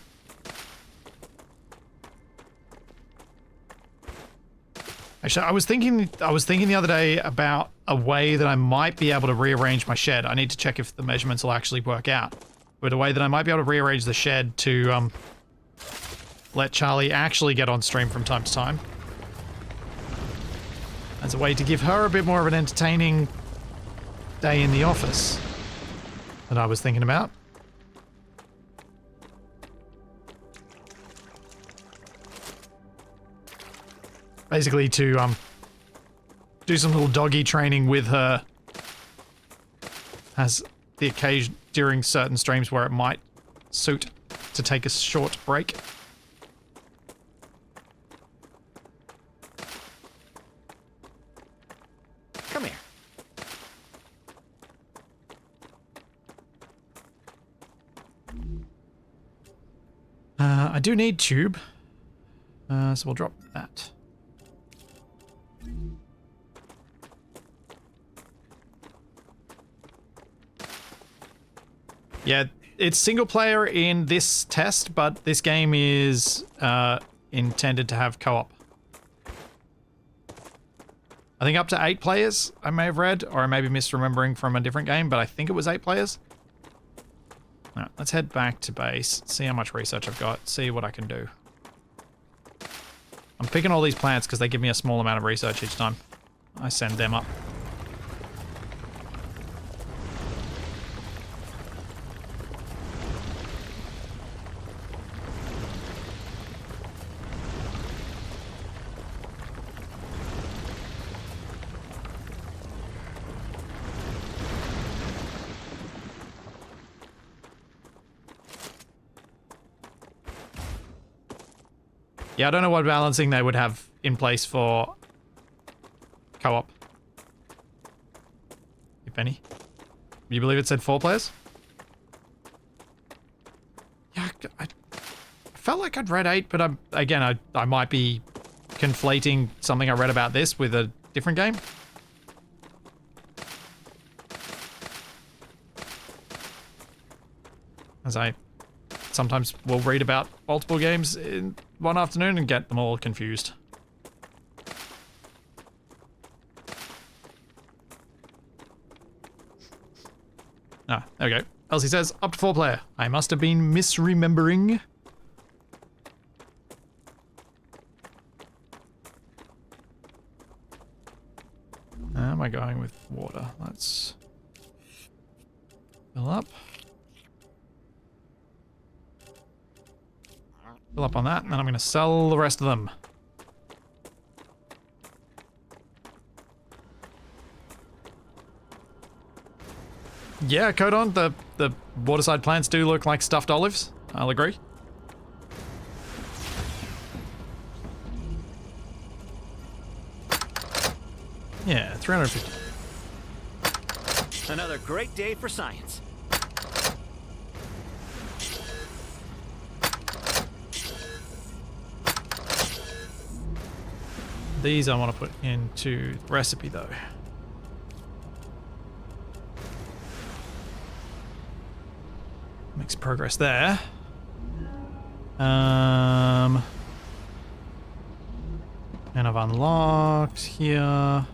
Actually, I was thinking the other day about a way that I might be able to rearrange my shed. I need to check if the measurements will actually work out. But a way that I might be able to rearrange the shed to let Charlie actually get on stream from time to time. As a way to give her a bit more of an entertaining day in the office that I was thinking about. Basically to do some little doggy training with her as the occasion during certain streams where it might suit to take a short break. I do need tube. So we'll drop that. Yeah, it's single player in this test, but this game is intended to have co-op. I think up to 8 players, I may have read, or I may be misremembering from a different game, but I think it was 8 players. Alright, let's head back to base, see how much research I've got, see what I can do. I'm picking all these plants because they give me a small amount of research each time I send them up. Yeah, I don't know what balancing they would have in place for co-op. If any. You believe it said 4 players? Yeah, I felt like I'd read 8, but again, I might be conflating something I read about this with a different game. As I sometimes will read about multiple games in one afternoon and get them all confused. Ah, there we go. Elsie says, up to 4 player. I must have been misremembering. How am I going with water? Let's fill up. Fill up on that, and then I'm going to sell the rest of them. Yeah, Codon, the waterside plants do look like stuffed olives. I'll agree. Yeah, 350. Another great day for science. These I want to put into the recipe though. Makes progress there. And I've unlocked here.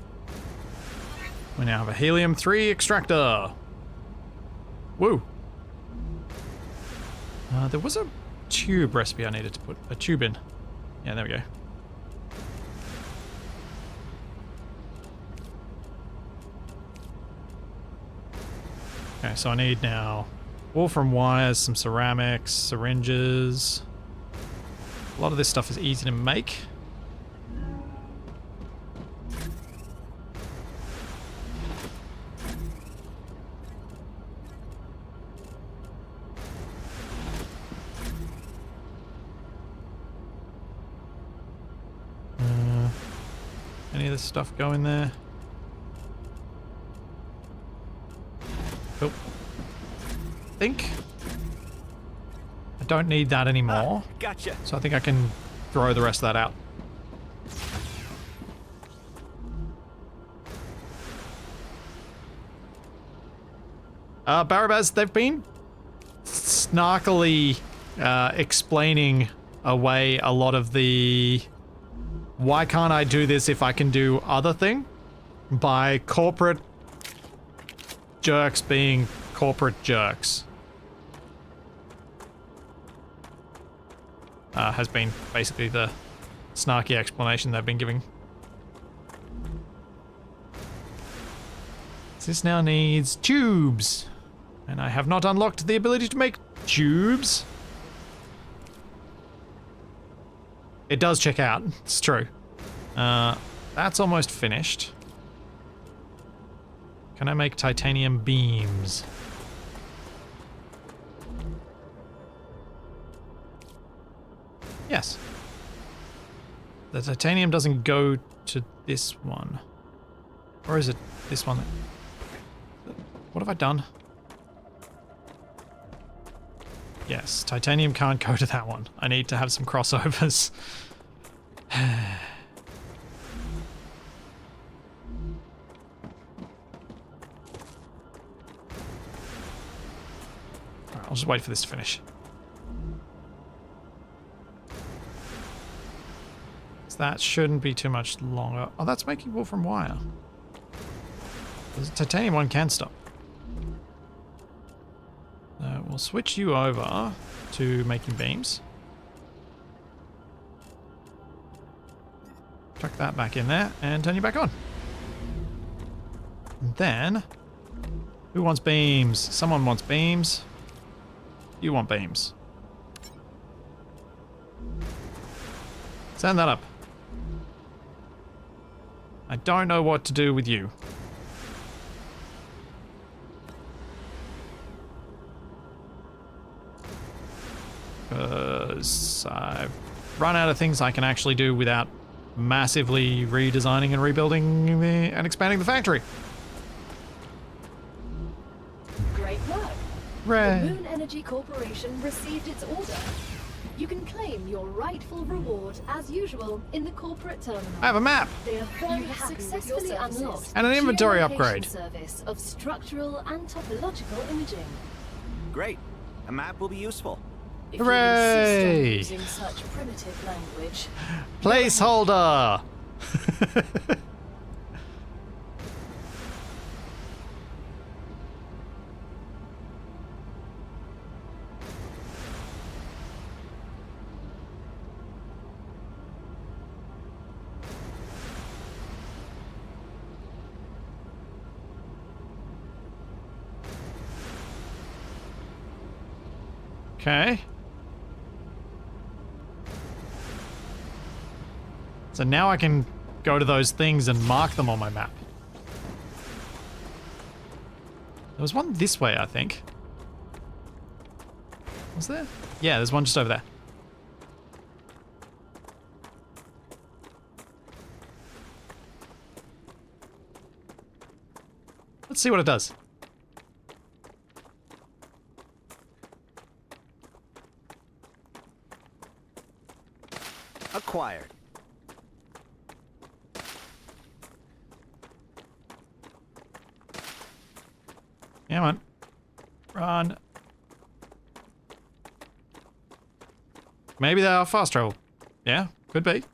We now have a helium-3 extractor. Woo. There was a tube recipe I needed to put a tube in. Yeah, there we go. Okay, so I need now wolfram wires, some ceramics, syringes. A lot of this stuff is easy to make. Any of this stuff go in there? Cool. I think I don't need that anymore. Gotcha. So I think I can throw the rest of that out. Barabaz, they've been snarkily explaining away a lot of the why can't I do this if I can do other thing by corporate jerks being corporate jerks. Has been basically the snarky explanation they've been giving. This now needs tubes, and I have not unlocked the ability to make tubes. It does check out, it's true. That's almost finished. Can I make titanium beams? Yes. The titanium doesn't go to this one. Or is it this one? What have I done? Yes, titanium can't go to that one. I need to have some crossovers. Alright, I'll just wait for this to finish. So that shouldn't be too much longer. Oh, that's making wool from wire. The titanium one can stop. We'll switch you over to making beams. Chuck that back in there and turn you back on. And then, who wants beams? Someone wants beams. You want beams. Send that up. I don't know what to do with you. Because I've run out of things I can actually do without massively redesigning and rebuilding and expanding the factory. Great work. Hooray. The Moon Energy Corporation received its order. You can claim your rightful reward as usual in the corporate terminal. I have a map They are very successfully unlocked and an inventory geolocation upgrade. service of structural and topological imaging. Great. A map will be useful. If Hooray! you insist on using such primitive language, Placeholder! Okay. So now I can go to those things and mark them on my map. There was one this way, I think. Was there? Yeah, there's one just over there. Let's see what it does. Acquired. Come on. Run. Maybe they are fast travel. Yeah, could be.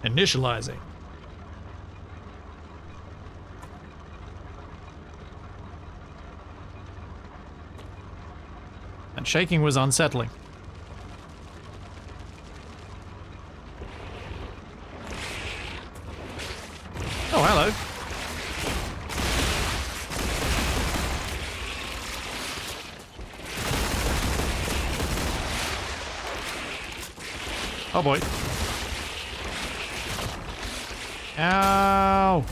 Initializing. And shaking was unsettling. Oh, hello. Oh boy. Ow!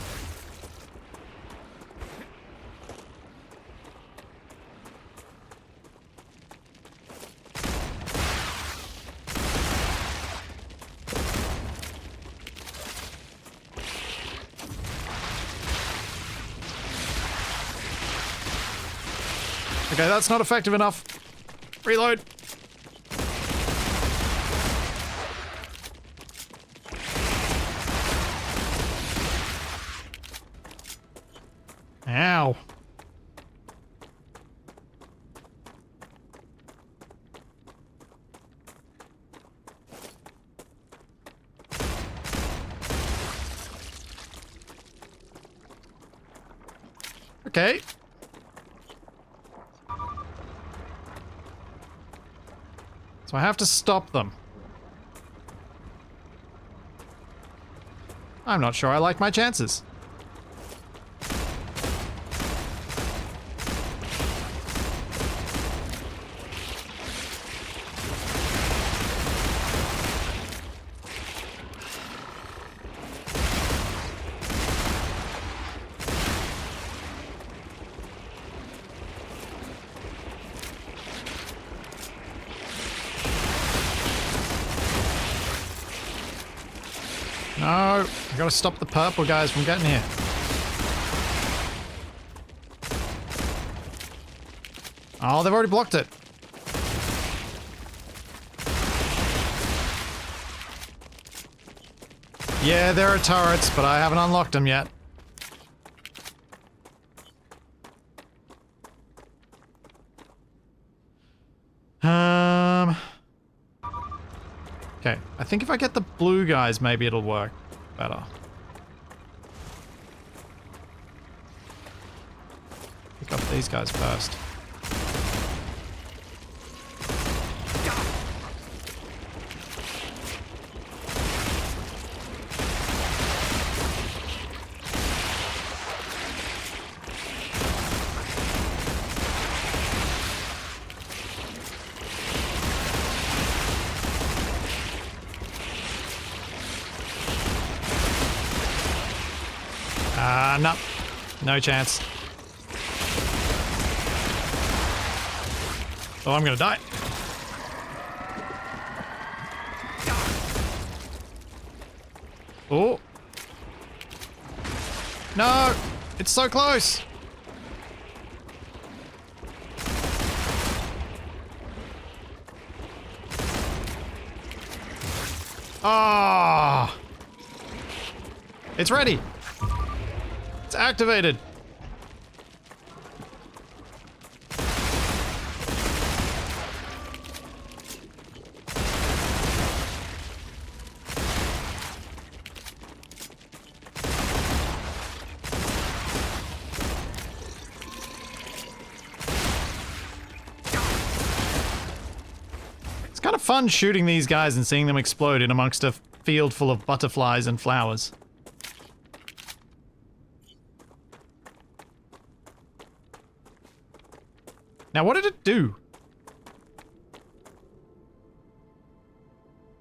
Okay, that's not effective enough. Reload. Ow. Okay. So I have to stop them. I'm not sure I like my chances. No, I gotta stop the purple guys from getting here. Oh, they've already blocked it. Yeah, there are turrets, but I haven't unlocked them yet. Okay, I think if I get the blue guys, maybe it'll work better. Pick up these guys first. No. No chance. Oh, I'm gonna die. Oh. No! It's so close! Ah! It's ready! It's activated! It's kind of fun shooting these guys and seeing them explode in amongst a field full of butterflies and flowers. Now, what did it do?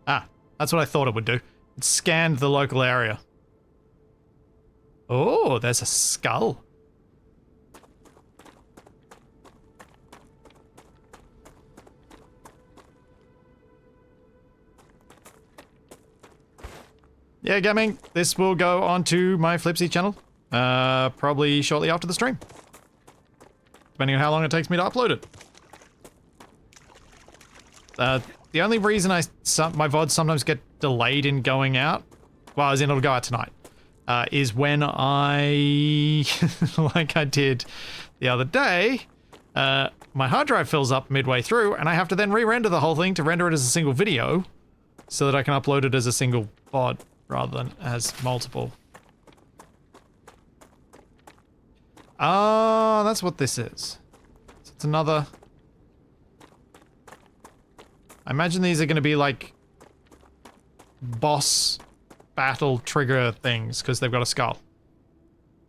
Ah, that's what I thought it would do. It scanned the local area. Oh, there's a skull. Yeah, gaming. This will go onto my Flipsy channel. Probably shortly after the stream. Depending on how long it takes me to upload it. The only reason my VODs sometimes get delayed in going out, well, as in it'll go out tonight, is when I, like I did the other day, my hard drive fills up midway through, and I have to then re-render the whole thing to render it as a single video, so that I can upload it as a single VOD, rather than as multiple. Ah, that's what this is. So it's another... I imagine these are going to be like boss battle trigger things, because they've got a skull.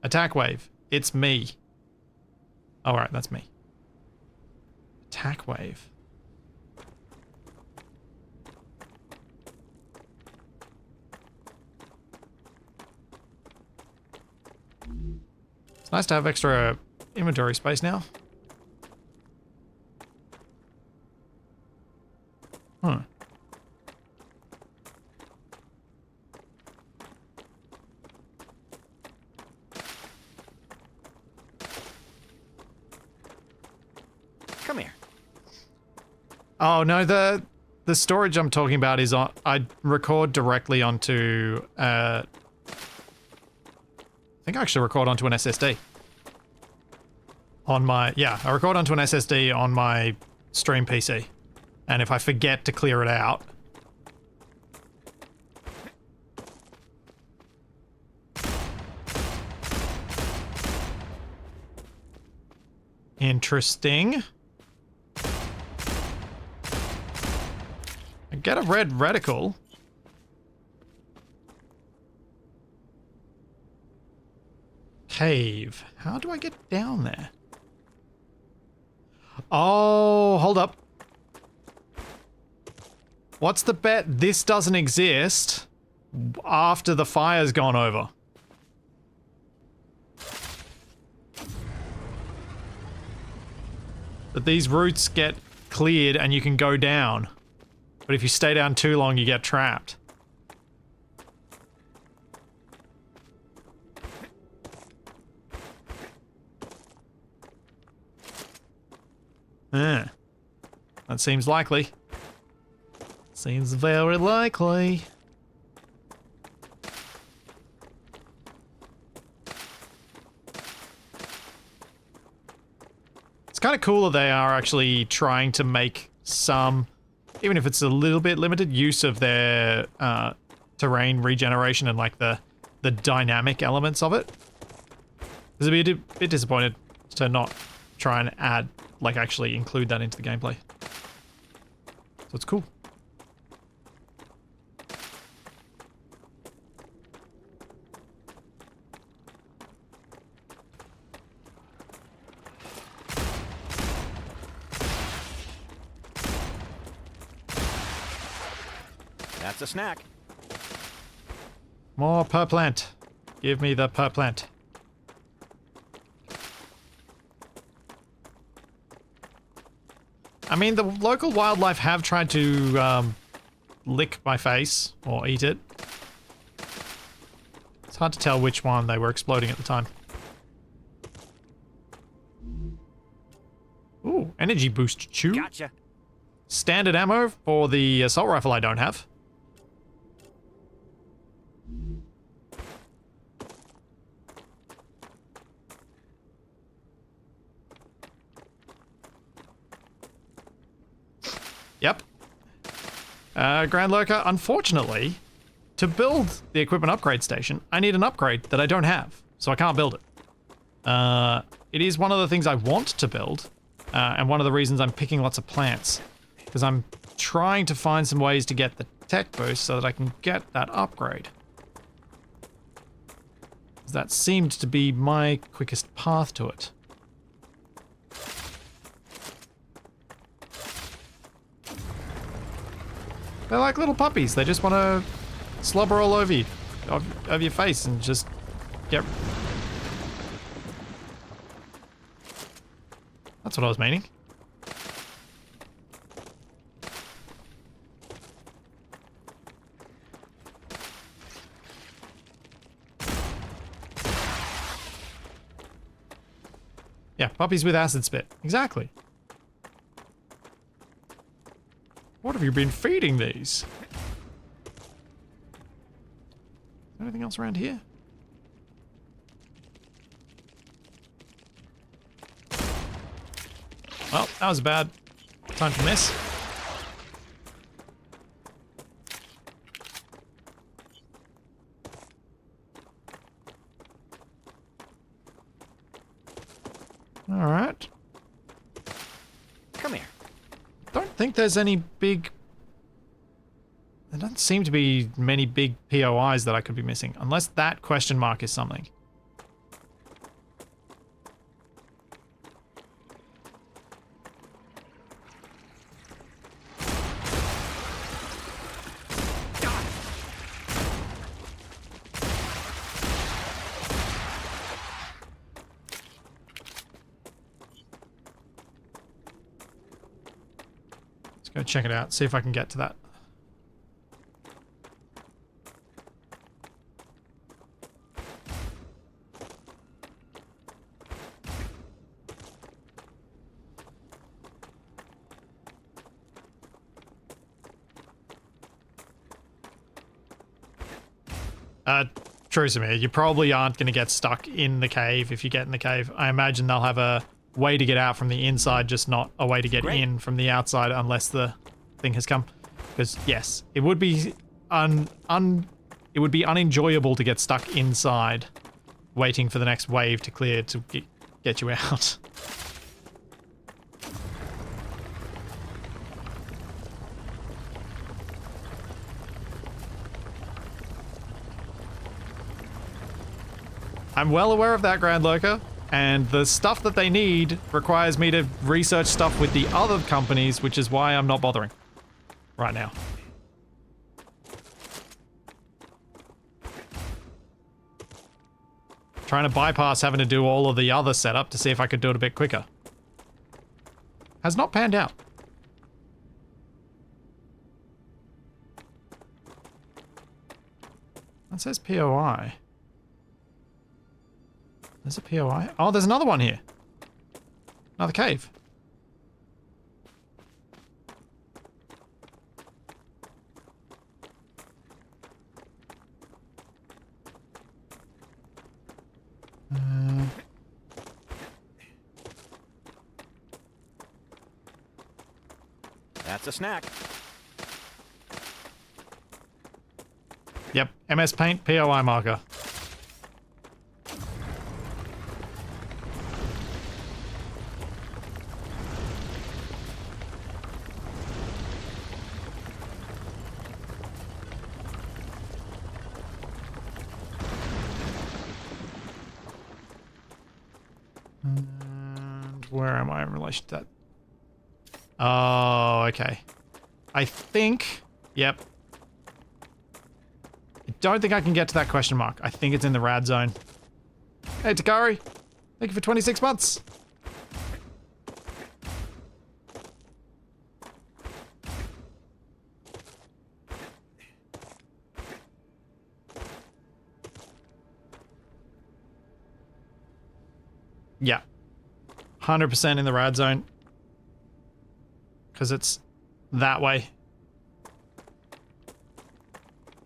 Attack wave. It's me. Oh, right, that's me. Attack wave. It's nice to have extra inventory space now. Huh. Come here. Oh no, the storage I'm talking about is on. I record directly onto. I think I actually record onto an SSD. On my I record onto an SSD on my stream PC, and if I forget to clear it out. Interesting. I get a red reticle. Cave. How do I get down there? Oh, hold up. What's the bet this doesn't exist after the fire's gone over? That these routes get cleared and you can go down. But if you stay down too long, you get trapped. That seems likely. Seems very likely. It's kind of cool that they are actually trying to make some, even if it's a little bit limited, use of their terrain regeneration and like the dynamic elements of it. Because I'd be a bit disappointed to not try and add, like actually include that into the gameplay. So it's cool. That's a snack. More per plant. Give me the per plant. I mean, the local wildlife have tried to lick my face or eat it. It's hard to tell which one they were exploding at the time. Ooh, energy boost chew. Gotcha. Standard ammo for the assault rifle I don't have. Yep. Grand Lurker, unfortunately, to build the equipment upgrade station, I need an upgrade that I don't have, so I can't build it. It is one of the things I want to build, and one of the reasons I'm picking lots of plants, because I'm trying to find some ways to get the tech boost so that I can get that upgrade. That seemed to be my quickest path to it. They're like little puppies. They just want to slobber all over you, over your face, and just get... That's what I was meaning. Yeah, puppies with acid spit. Exactly. What have you been feeding these? Is there anything else around here? Well, that was a bad time to miss. All right. Come here. Don't think there's any big... There doesn't seem to be many big POIs that I could be missing, unless that question mark is something. Go check it out, see if I can get to that. Trusamere, you probably aren't going to get stuck in the cave if you get in the cave. I imagine they'll have a way to get out from the inside, just not a way to get in from the outside unless the thing has come. Because yes, it would be it would be unenjoyable to get stuck inside waiting for the next wave to clear to get you out. I'm well aware of that, Grand Lurker, and the stuff that they need requires me to research stuff with the other companies, which is why I'm not bothering right now. Trying to bypass having to do all of the other setup to see if I could do it a bit quicker. Has not panned out. That says POI. There's a POI. Oh, there's another one here. Another cave. That's a snack. Yep, MS Paint POI marker. And where am I in relation to that? Oh, okay. I think, yep. I don't think I can get to that question mark. I think it's in the rad zone. Hey, Takari. Thank you for 26 months. Yeah. 100% in the rad zone. Because it's that way.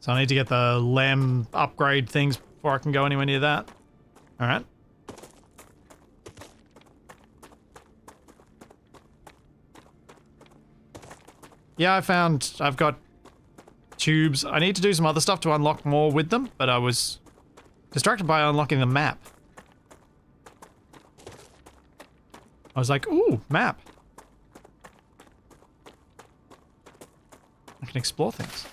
So I need to get the LEM upgrade things before I can go anywhere near that. Alright. Yeah, I've got tubes. I need to do some other stuff to unlock more with them, but I was distracted by unlocking the map. I was like, ooh, map. I can explore things.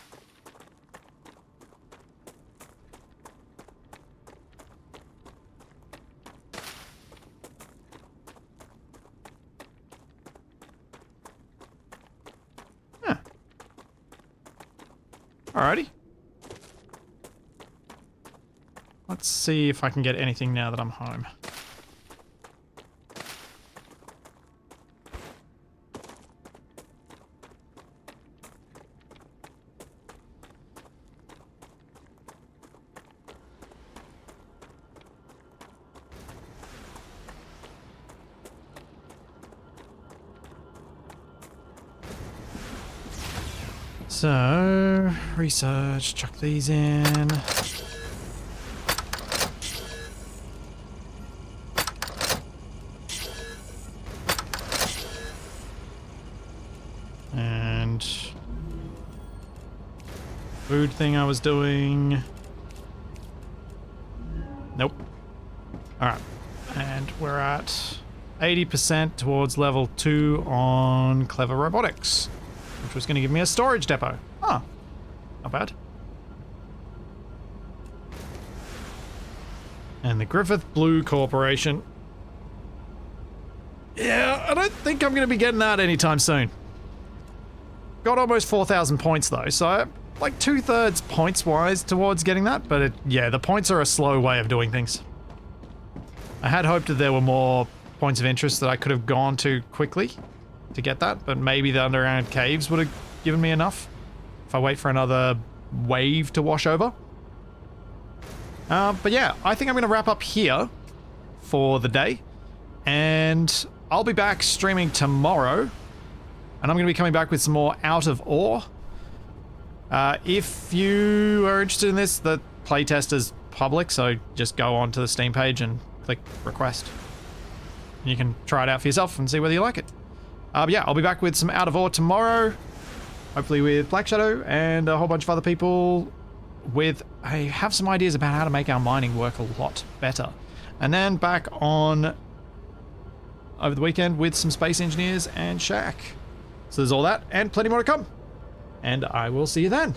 Huh. Alrighty. Let's see if I can get anything now that I'm home. So, research, chuck these in. And food thing I was doing. Nope. Alright. And we're at 80% towards level 2 on Clever Robotics, which was going to give me a storage depot. Ah, not bad. And the Griffith Blue Corporation. Yeah, I don't think I'm going to be getting that anytime soon. Got almost 4,000 points though, so I'm like 2/3 points-wise towards getting that, but yeah, the points are a slow way of doing things. I had hoped that there were more points of interest that I could have gone to quickly to get that, but maybe the underground caves would have given me enough if I wait for another wave to wash over. But yeah, I think I'm going to wrap up here for the day, and I'll be back streaming tomorrow, and I'm going to be coming back with some more Out of Ore. If you are interested in this, the playtest is public, so just go onto the Steam page and click request. You can try it out for yourself and see whether you like it. But yeah, I'll be back with some Out of Ore tomorrow, hopefully with Black Shadow and a whole bunch of other people. I have some ideas about how to make our mining work a lot better. And then back on over the weekend with some Space Engineers and Shaq. So there's all that and plenty more to come. And I will see you then.